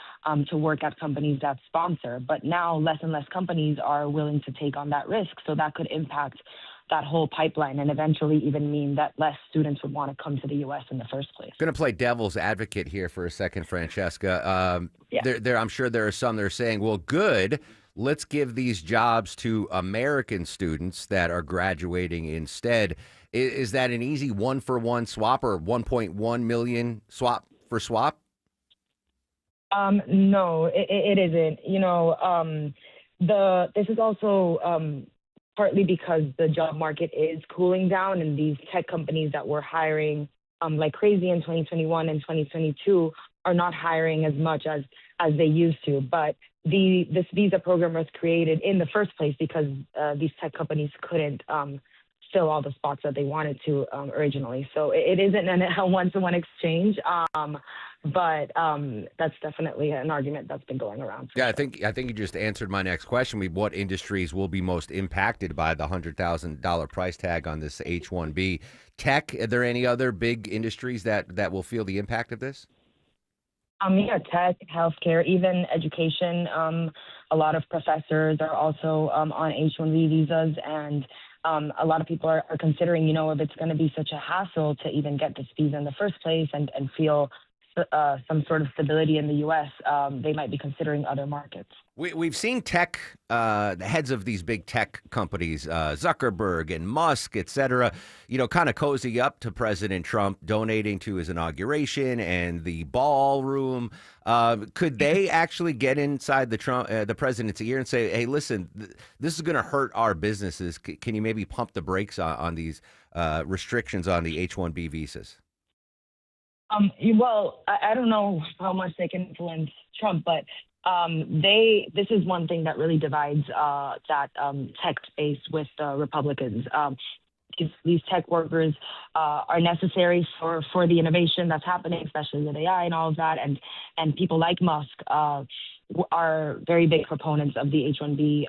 to work at companies that sponsor. But now less and less companies are willing to take on that risk. So that could impact that whole pipeline and eventually even mean that less students would want to come to the U.S. in the first place. Going to play devil's advocate here for a second, Francesca. I'm sure there are some that are saying, well, good, let's give these jobs to American students that are graduating instead. Is that an easy one-for-one swap or 1.1 million swap for swap? No, it isn't. You know, this is also partly because the job market is cooling down, and these tech companies that were hiring like crazy in 2021 and 2022 are not hiring as much as they used to. But this visa program was created in the first place because these tech companies couldn't fill all the spots that they wanted to originally. So it isn't a one-to-one exchange. But that's definitely an argument that's been going around. Yeah, sure. I think you just answered my next question. What industries will be most impacted by the $100,000 price tag on this H-1B? Tech, are there any other big industries that will feel the impact of this? Yeah, tech, healthcare, even education. A lot of professors are also on H-1B visas, and a lot of people are considering, you know, if it's going to be such a hassle to even get this visa in the first place and feel some sort of stability in the U.S., they might be considering other markets. We've seen tech, the heads of these big tech companies, Zuckerberg and Musk, et cetera, you know, kind of cozy up to President Trump, donating to his inauguration and the ballroom. Could they actually get inside the president's ear and say, hey, listen, this is going to hurt our businesses. Can you maybe pump the brakes on these restrictions on the H-1B visas? Well, I don't know how much they can influence Trump, but this is one thing that really divides that tech space with the Republicans. These tech workers are necessary for the innovation that's happening, especially with AI and all of that. And people like Musk are very big proponents of the H-1B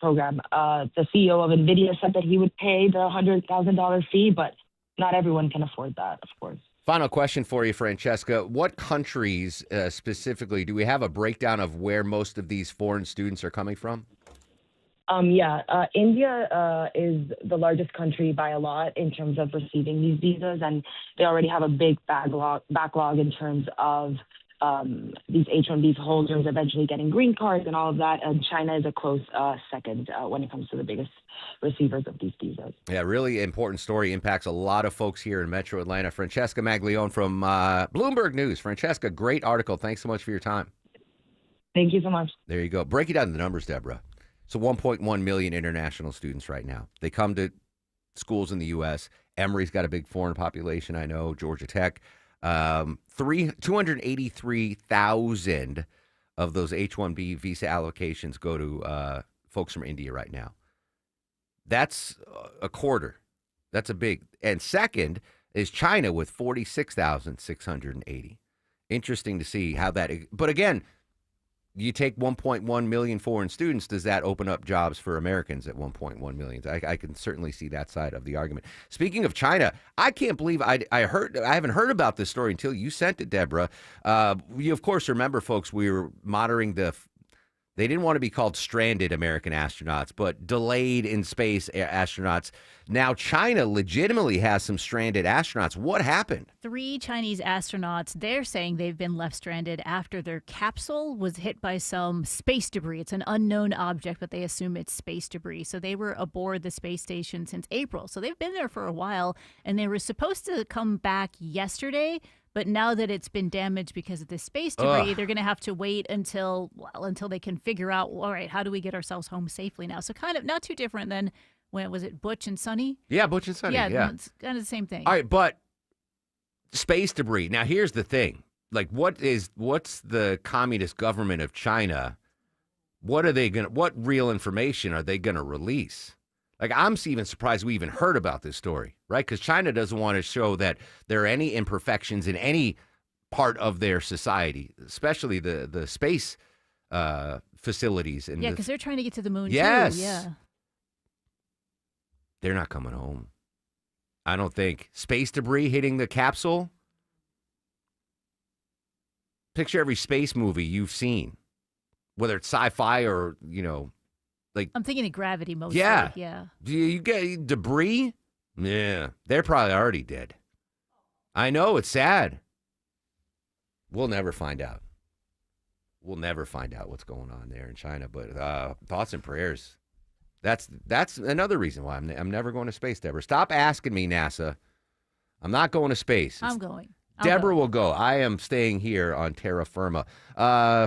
program. The CEO of NVIDIA said that he would pay the $100,000 fee, but not everyone can afford that, of course. Final question for you, Francesca. What countries specifically, do we have a breakdown of where most of these foreign students are coming from? India is the largest country by a lot in terms of receiving these visas, and they already have a big backlog in terms of these H-1B holders eventually getting green cards and all of that. And China is a close second when it comes to the biggest receivers of these visas. Yeah, really important story. Impacts a lot of folks here in Metro Atlanta. Francesca Maglione from Bloomberg News. Francesca, great article. Thanks so much for your time. Thank you so much. There you go. Break it down to the numbers, Deborah. So 1.1 million international students right now. They come to schools in the U.S. Emory's got a big foreign population, I know, Georgia Tech. 283,000 of those H-1B visa allocations go to folks from India right now. That's a quarter. That's a big. And second is China with 46,680. Interesting to see how that. But again, you take 1.1 million foreign students. Does that open up jobs for Americans at 1.1 million? I can certainly see that side of the argument. Speaking of China, I can't believe I haven't heard about this story until you sent it, Deborah. You of course remember, folks, we were monitoring they didn't want to be called stranded American astronauts, but delayed in space astronauts. Now China legitimately has some stranded astronauts. What happened? 3 Chinese astronauts, they're saying they've been left stranded after their capsule was hit by some space debris. It's an unknown object, but they assume it's space debris. So they were aboard the space station since April. So they've been there for a while, and they were supposed to come back yesterday. But now that it's been damaged because of this space debris, they're going to have to wait until they can figure out, all right, how do we get ourselves home safely now? So kind of not too different than when, was it Butch and Sonny? Yeah, Butch and Sonny. Yeah. It's kind of the same thing. All right, but space debris. Now, here's the thing. Like, what's the communist government of China? What real information are they going to release? Like, I'm even surprised we even heard about this story, right? Because China doesn't want to show that there are any imperfections in any part of their society, especially the space facilities. And because they're trying to get to the moon, too. Yeah. They're not coming home. I don't think. Space debris hitting the capsule. Picture every space movie you've seen, whether it's sci-fi or, like, I'm thinking of Gravity mostly. Yeah. Do you get debris? Yeah. They're probably already dead. I know, it's sad. We'll never find out. We'll never find out what's going on there in China, but thoughts and prayers. That's another reason why I'm never going to space, Deborah. Stop asking me, NASA. I'm not going to space. I'm going. Deborah will go. I am staying here on terra firma.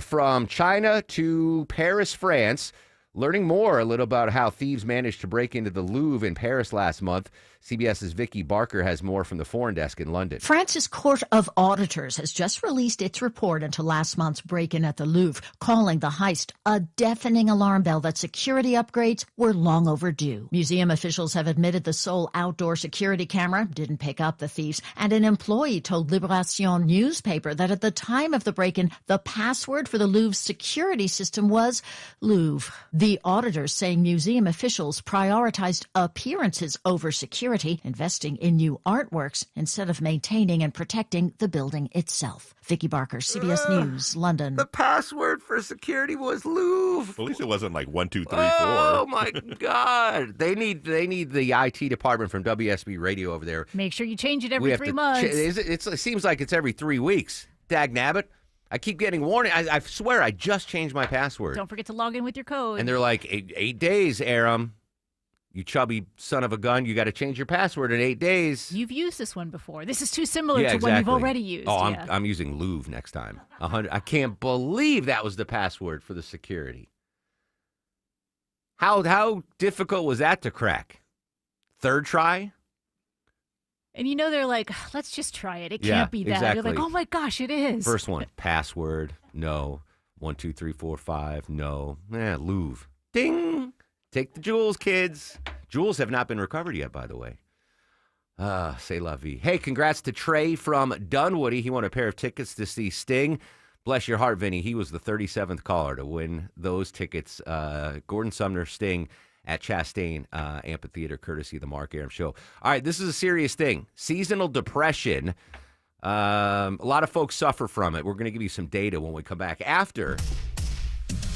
From China to Paris, France. Learning more a little about how thieves managed to break into the Louvre in Paris last month. CBS's Vicky Barker has more from the foreign desk in London. France's Court of Auditors has just released its report into last month's break-in at the Louvre, calling the heist a deafening alarm bell that security upgrades were long overdue. Museum officials have admitted the sole outdoor security camera didn't pick up the thieves, and an employee told Libération newspaper that at the time of the break-in, the password for the Louvre's security system was Louvre. The auditors saying museum officials prioritized appearances over security, investing in new artworks instead of maintaining and protecting the building itself. Vicky Barker, CBS News, London. The password for security was Louvre. At least it wasn't like 1, 2, 3, 4. Oh my God! They need the IT department from WSB Radio over there. Make sure you change it every 3 months. It seems like it's every 3 weeks. Dag nabbit. I keep getting warning. I swear I just changed my password. Don't forget to log in with your code. And they're like, 8 days, Aram. You chubby son of a gun. You got to change your password in 8 days. You've used this one before. This is too similar to one you've already used. Oh, I'm using Louvre next time. 100. I can't believe that was the password for the security. How difficult was that to crack? Third try? And they're like, let's just try it. It can't be that. Exactly. You're like, oh my gosh, it is. First one, password, no. 1, 2, 3, 4, 5, no. Louvre. Ding. Take the jewels, kids. Jewels have not been recovered yet, by the way. C'est la vie. Hey, congrats to Trey from Dunwoody. He won a pair of tickets to see Sting. Bless your heart, Vinny. He was the 37th caller to win those tickets. Gordon Sumner, Sting at Chastain Amphitheater, courtesy of the Mark Arum Show. All right, this is a serious thing. Seasonal depression. A lot of folks suffer from it. We're going to give you some data when we come back after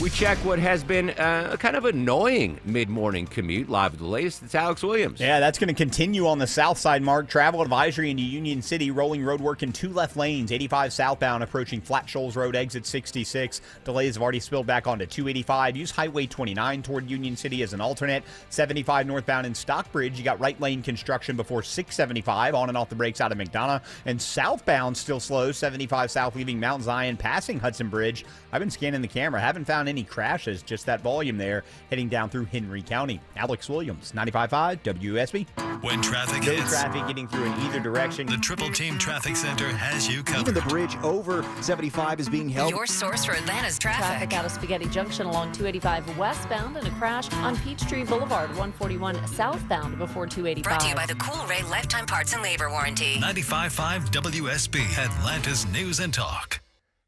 we check what has been a kind of annoying mid-morning commute. Live with the latest, it's Alex Williams. Yeah, that's going to continue on the south side, Mark. Travel advisory into Union City. Rolling road work in 2 left lanes. 85 southbound approaching Flat Shoals Road, exit 66. Delays have already spilled back onto 285. Use Highway 29 toward Union City as an alternate. 75 northbound in Stockbridge. You got right lane construction before 675 on and off the brakes out of McDonough. And southbound still slow. 75 south leaving Mount Zion, passing Hudson Bridge. I've been scanning the camera. Haven't found any crashes, just that volume there heading down through Henry County. Alex Williams, 95.5 WSB. When traffic No hits, traffic getting through in either direction. the Triple Team Traffic Center has you covered. Even the bridge over 75 is being held. Your source for Atlanta's traffic. Out of Spaghetti Junction along 285 westbound and a crash on Peachtree Boulevard 141 southbound before 285. Brought to you by the Cool Ray Lifetime Parts and Labor Warranty. 95.5 WSB, Atlanta's News and Talk.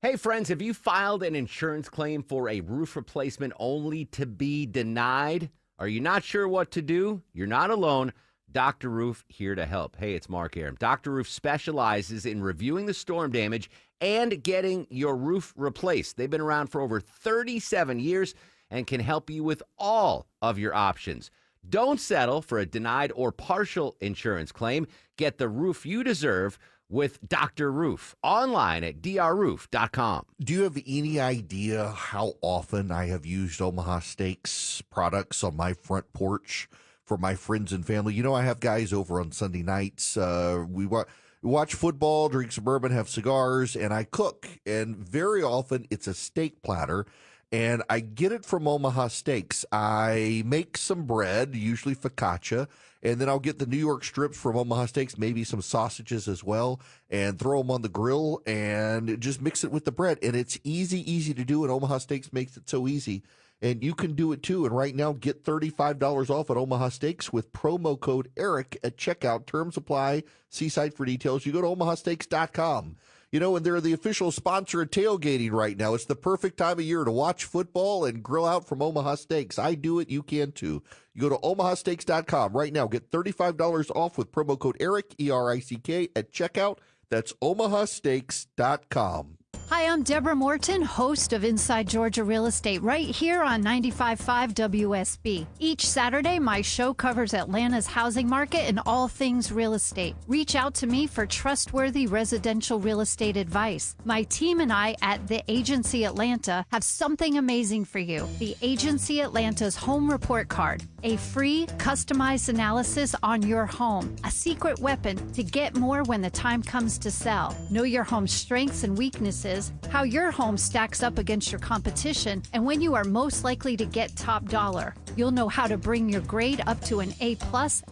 Hey, friends, have you filed an insurance claim for a roof replacement only to be denied? Are you not sure what to do? You're not alone. Dr. Roof here to help. Hey, it's Mark Aram. Dr. Roof specializes in reviewing the storm damage and getting your roof replaced. They've been around for over 37 years and can help you with all of your options. Don't settle for a denied or partial insurance claim. Get the roof you deserve with Dr. Roof online at drroof.com. Do you have any idea how often I have used Omaha Steaks products on my front porch for my friends and family? You know, I have guys over on Sunday nights. We watch football, drink some bourbon, have cigars, and I cook. And very often it's a steak platter, and I get it from Omaha Steaks. I make some bread, usually focaccia, and then I'll get the New York strips from Omaha Steaks, maybe some sausages as well, and throw them on the grill and just mix it with the bread. And it's easy to do, and Omaha Steaks makes it so easy. And you can do it too. And right now, get $35 off at Omaha Steaks with promo code ERIC at checkout. Terms apply. See site for details. You go to omahasteaks.com. You know, and they're the official sponsor of tailgating right now. It's the perfect time of year to watch football and grill out from Omaha Steaks. I do it. You can too. You go to omahasteaks.com right now. Get $35 off with promo code ERIC, E-R-I-C-K, at checkout. That's omahasteaks.com. Hi, I'm Deborah Morton, host of Inside Georgia Real Estate, right here on 95.5 WSB. Each Saturday, my show covers Atlanta's housing market and all things real estate. Reach out to me for trustworthy residential real estate advice. My team and I at The Agency Atlanta have something amazing for you. The Agency Atlanta's Home Report Card, a free, customized analysis on your home, a secret weapon to get more when the time comes to sell. Know your home's strengths and weaknesses, how your home stacks up against your competition, and when you are most likely to get top dollar. You'll know how to bring your grade up to an A+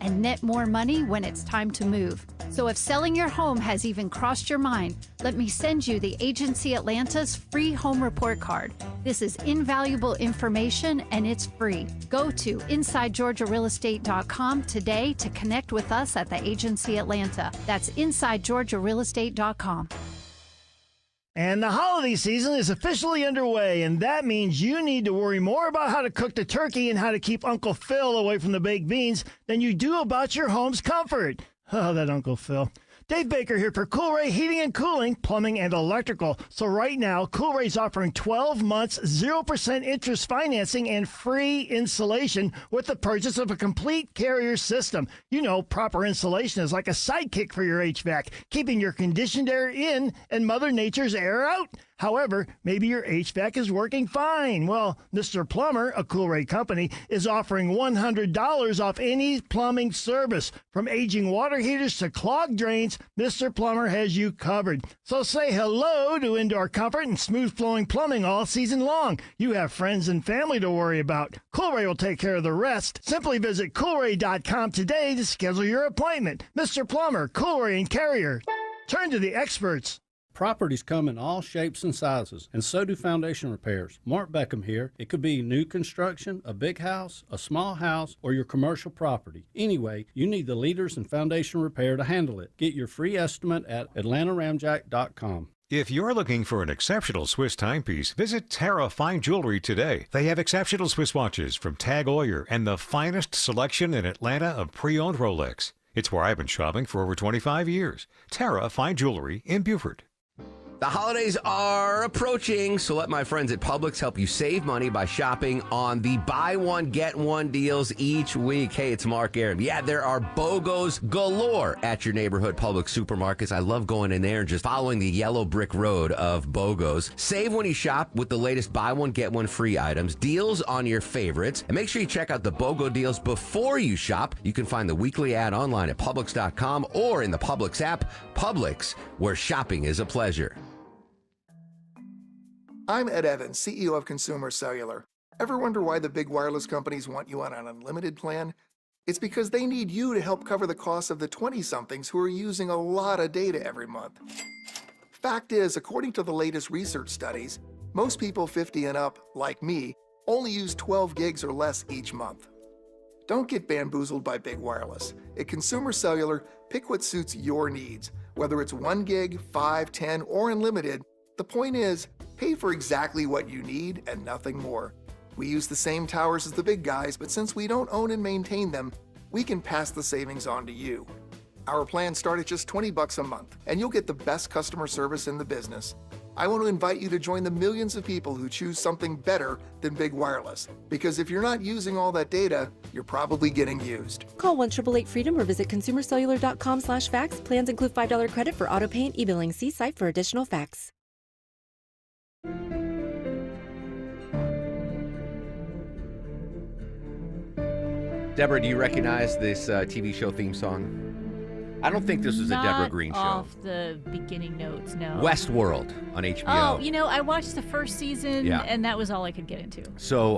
and net more money when it's time to move. So if selling your home has even crossed your mind, let me send you the Agency Atlanta's free home report card. This is invaluable information and it's free. Go to InsideGeorgiaRealEstate.com today to connect with us at the Agency Atlanta. That's InsideGeorgiaRealEstate.com. And the holiday season is officially underway, and that means you need to worry more about how to cook the turkey and how to keep Uncle Phil away from the baked beans than you do about your home's comfort. Oh, that Uncle Phil. Dave Baker here for Cool Ray Heating and Cooling, Plumbing and Electrical. So right now, Cool Ray's offering 12 months, 0% interest financing and free installation with the purchase of a complete Carrier system. You know, proper installation is like a sidekick for your HVAC, keeping your conditioned air in and Mother Nature's air out. However, maybe your HVAC is working fine. Well, Mr. Plumber, a Cool Ray company, is offering $100 off any plumbing service. From aging water heaters to clogged drains, Mr. Plumber has you covered. So say hello to indoor comfort and smooth flowing plumbing all season long. You have friends and family to worry about. Cool Ray will take care of the rest. Simply visit coolray.com today to schedule your appointment. Mr. Plumber, Cool Ray and Carrier. Turn to the experts. Properties come in all shapes and sizes, and so do foundation repairs. Mark Beckham here. It could be new construction, a big house, a small house, or your commercial property. Anyway, you need the leaders in foundation repair to handle it. Get your free estimate at atlantaramjack.com. If you're looking for an exceptional Swiss timepiece, visit Terra Fine Jewelry today. They have exceptional Swiss watches from Tag Heuer and the finest selection in Atlanta of pre-owned Rolex. It's where I've been shopping for over 25 years. Terra Fine Jewelry in Beaufort. The holidays are approaching, so let my friends at Publix help you save money by shopping on the buy one, get one deals each week. Hey, it's Mark Aram. Yeah, there are BOGOs galore at your neighborhood Publix supermarkets. I love going in there and just following the yellow brick road of BOGOs. Save when you shop with the latest buy one, get one free items, deals on your favorites, and make sure you check out the BOGO deals before you shop. You can find the weekly ad online at Publix.com or in the Publix app. Publix, where shopping is a pleasure. I'm Ed Evans, CEO of Consumer Cellular. Ever wonder why the big wireless companies want you on an unlimited plan? It's because they need you to help cover the costs of the 20-somethings who are using a lot of data every month. Fact is, according to the latest research studies, most people 50 and up, like me, only use 12 gigs or less each month. Don't get bamboozled by big wireless. At Consumer Cellular, pick what suits your needs. Whether it's 1 gig, 5, 10, or unlimited, the point is, pay for exactly what you need and nothing more. We use the same towers as the big guys, but since we don't own and maintain them, we can pass the savings on to you. Our plans start at just $20 a month, and you'll get the best customer service in the business. I want to invite you to join the millions of people who choose something better than big wireless. Because if you're not using all that data, you're probably getting used. Call 1-888-FREEDOM or visit consumercellular.com/facts. Plans include $5 credit for auto pay and e-billing. See site for additional facts. Deborah, do you recognize this TV show theme song? I don't think this was a Deborah Green show. Off the beginning notes, no. Westworld on HBO. Oh, I watched the first season, and that was all I could get into. So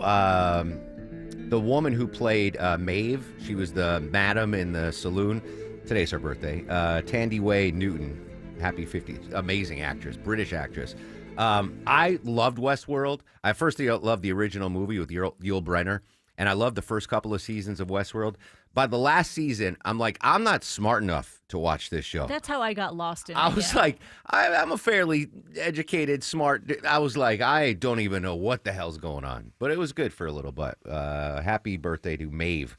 the woman who played Maeve, she was the madam in the saloon. Today's her birthday. Tandy Way Newton. Happy 50th. Amazing actress. British actress. I loved Westworld. I first loved the original movie with Yul Brynner, and I loved the first couple of seasons of Westworld. By the last season, I'm like, I'm not smart enough to watch this show. That's how I got lost in it. I was like, I'm a fairly educated, smart. I was like, I don't even know what the hell's going on. But it was good for a little bit. Happy birthday to Maeve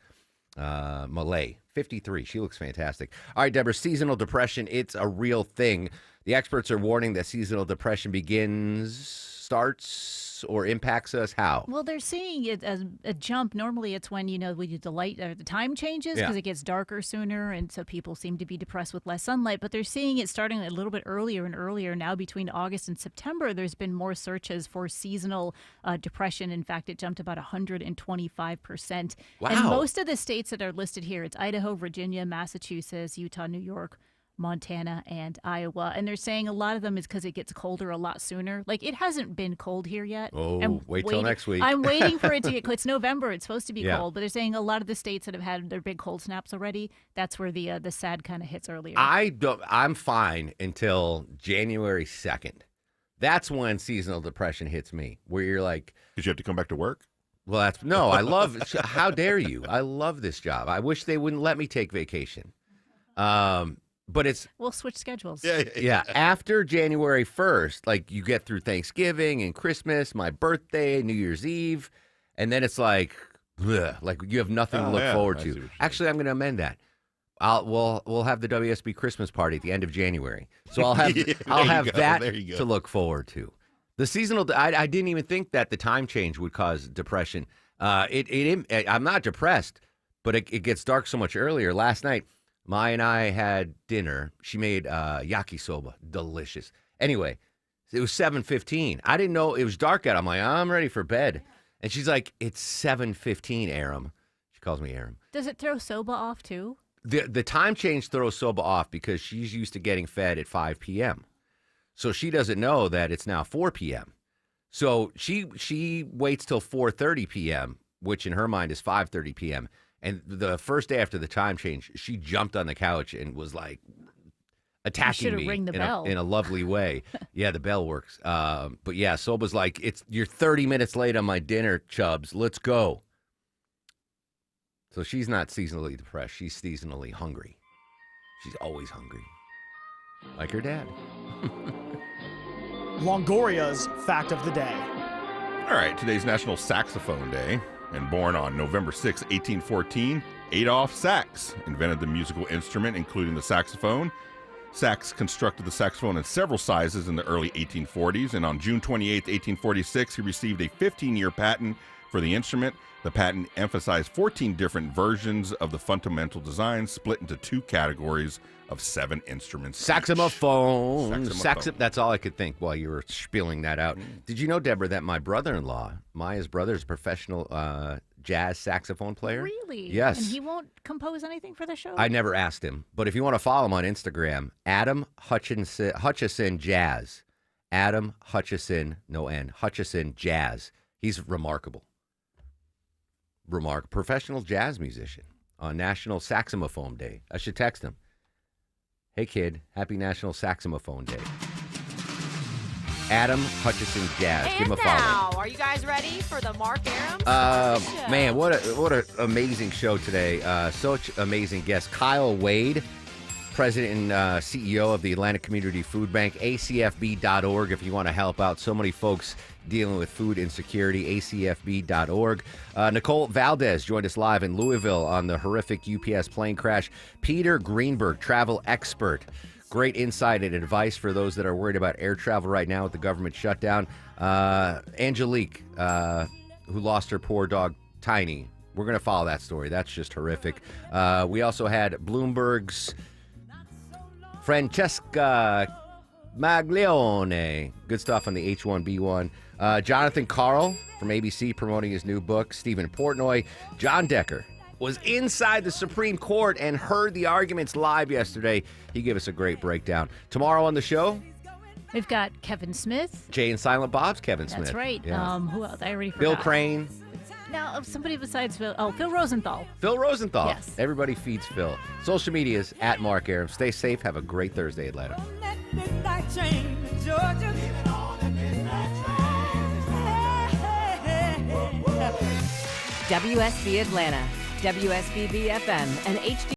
Malay, 53. She looks fantastic. All right, Deborah, seasonal depression, it's a real thing. The experts are warning that seasonal depression starts, or impacts us how? Well, they're seeing it as a jump. Normally, it's when, we do the time changes because it gets darker sooner, and so people seem to be depressed with less sunlight. But they're seeing it starting a little bit earlier and earlier. Now, between August and September, there's been more searches for seasonal depression. In fact, it jumped about 125%. Wow. And most of the states that are listed here, it's Idaho, Virginia, Massachusetts, Utah, New York, Montana, and Iowa. And they're saying a lot of them is because it gets colder a lot sooner. Like, it hasn't been cold here yet. Oh, wait till next week. I'm waiting for it to get cold. It's November. It's supposed to be Yeah. cold. But they're saying a lot of the states that have had their big cold snaps already, that's where the sad kind of hits earlier. I'm fine until January 2nd. That's when seasonal depression hits me, where you're like... Because you have to come back to work? Well, I love... How dare you? I love this job. I wish they wouldn't let me take vacation. But it's... We'll switch schedules. Yeah, after January 1st, like, you get through Thanksgiving and Christmas, my birthday, New Year's Eve, and then it's like, bleh, like you have nothing to look forward to. Actually, I'm going to amend that. We'll have the WSB Christmas party at the end of January, so I'll have that to look forward to. The seasonal, I didn't even think that the time change would cause depression. I'm not depressed, but it gets dark so much earlier. Last night, Maya and I had dinner. She made yakisoba, delicious. Anyway, it was 7:15. I didn't know it was dark out. I'm like, I'm ready for bed, and she's like, it's 7:15, Aram. She calls me Aram. Does it throw soba off too? The time change throws Soba off because she's used to getting fed at 5 p.m. So she doesn't know that it's now 4 p.m. So she waits till 4:30 p.m., which in her mind is 5:30 p.m. And the first day after the time change, she jumped on the couch and was like attacking me ring the bell. in a lovely way. Yeah, the bell works. But yeah, Soba's like, you're 30 minutes late on my dinner, Chubbs. Let's go. So she's not seasonally depressed. She's seasonally hungry. She's always hungry. Like her dad. Longoria's fact of the day. All right, today's National Saxophone Day. And born on November 6, 1814, Adolph Sax invented the musical instrument, including the saxophone. Sax constructed the saxophone in several sizes in the early 1840s, and on June 28, 1846, he received a 15-year patent for the instrument. The patent emphasized 14 different versions of the fundamental design, split into 2 categories of 7 instruments. Saxophone. That's all I could think while you were spilling that out. Did you know, Deborah, that my brother-in-law, Maya's brother, is a professional jazz saxophone player? Really? Yes. And he won't compose anything for the show? I never asked him. But if you want to follow him on Instagram, Adam Hutchison Jazz. Adam Hutchison, no N, Hutchison Jazz. He's remarkable. Professional jazz musician. on National Saxophone Day. I should text him. Hey, kid, happy National Saxophone Day. Adam Hutchison Jazz. Give him a follow. Now, are you guys ready for the Mark Aram Show? Man, what an amazing show today. Such amazing guests. Kyle Wade, President and CEO of the Atlantic Community Food Bank, acfb.org if you want to help out. So many folks dealing with food insecurity, acfb.org. Nicole Valdez joined us live in Louisville on the horrific UPS plane crash. Peter Greenberg, travel expert. Great insight and advice for those that are worried about air travel right now with the government shutdown. Angelique, who lost her poor dog, Tiny. We're going to follow that story. That's just horrific. We also had Bloomberg's Francesca Maglione. Good stuff on the H1B1. Jonathan Karl from ABC promoting his new book. Stephen Portnoy. John Decker was inside the Supreme Court and heard the arguments live yesterday. He gave us a great breakdown. Tomorrow on the show, we've got Kevin Smith. Jay and Silent Bob's Kevin Smith. That's right. Yeah. Who else? I already forgot. Bill Crane. No, somebody besides Phil. Oh, Phil Rosenthal. Phil Rosenthal. Yes. Everybody feeds Phil. Social medias at Mark Aram. Stay safe. Have a great Thursday, Atlanta. WSB Atlanta, WSBB FM, and HD.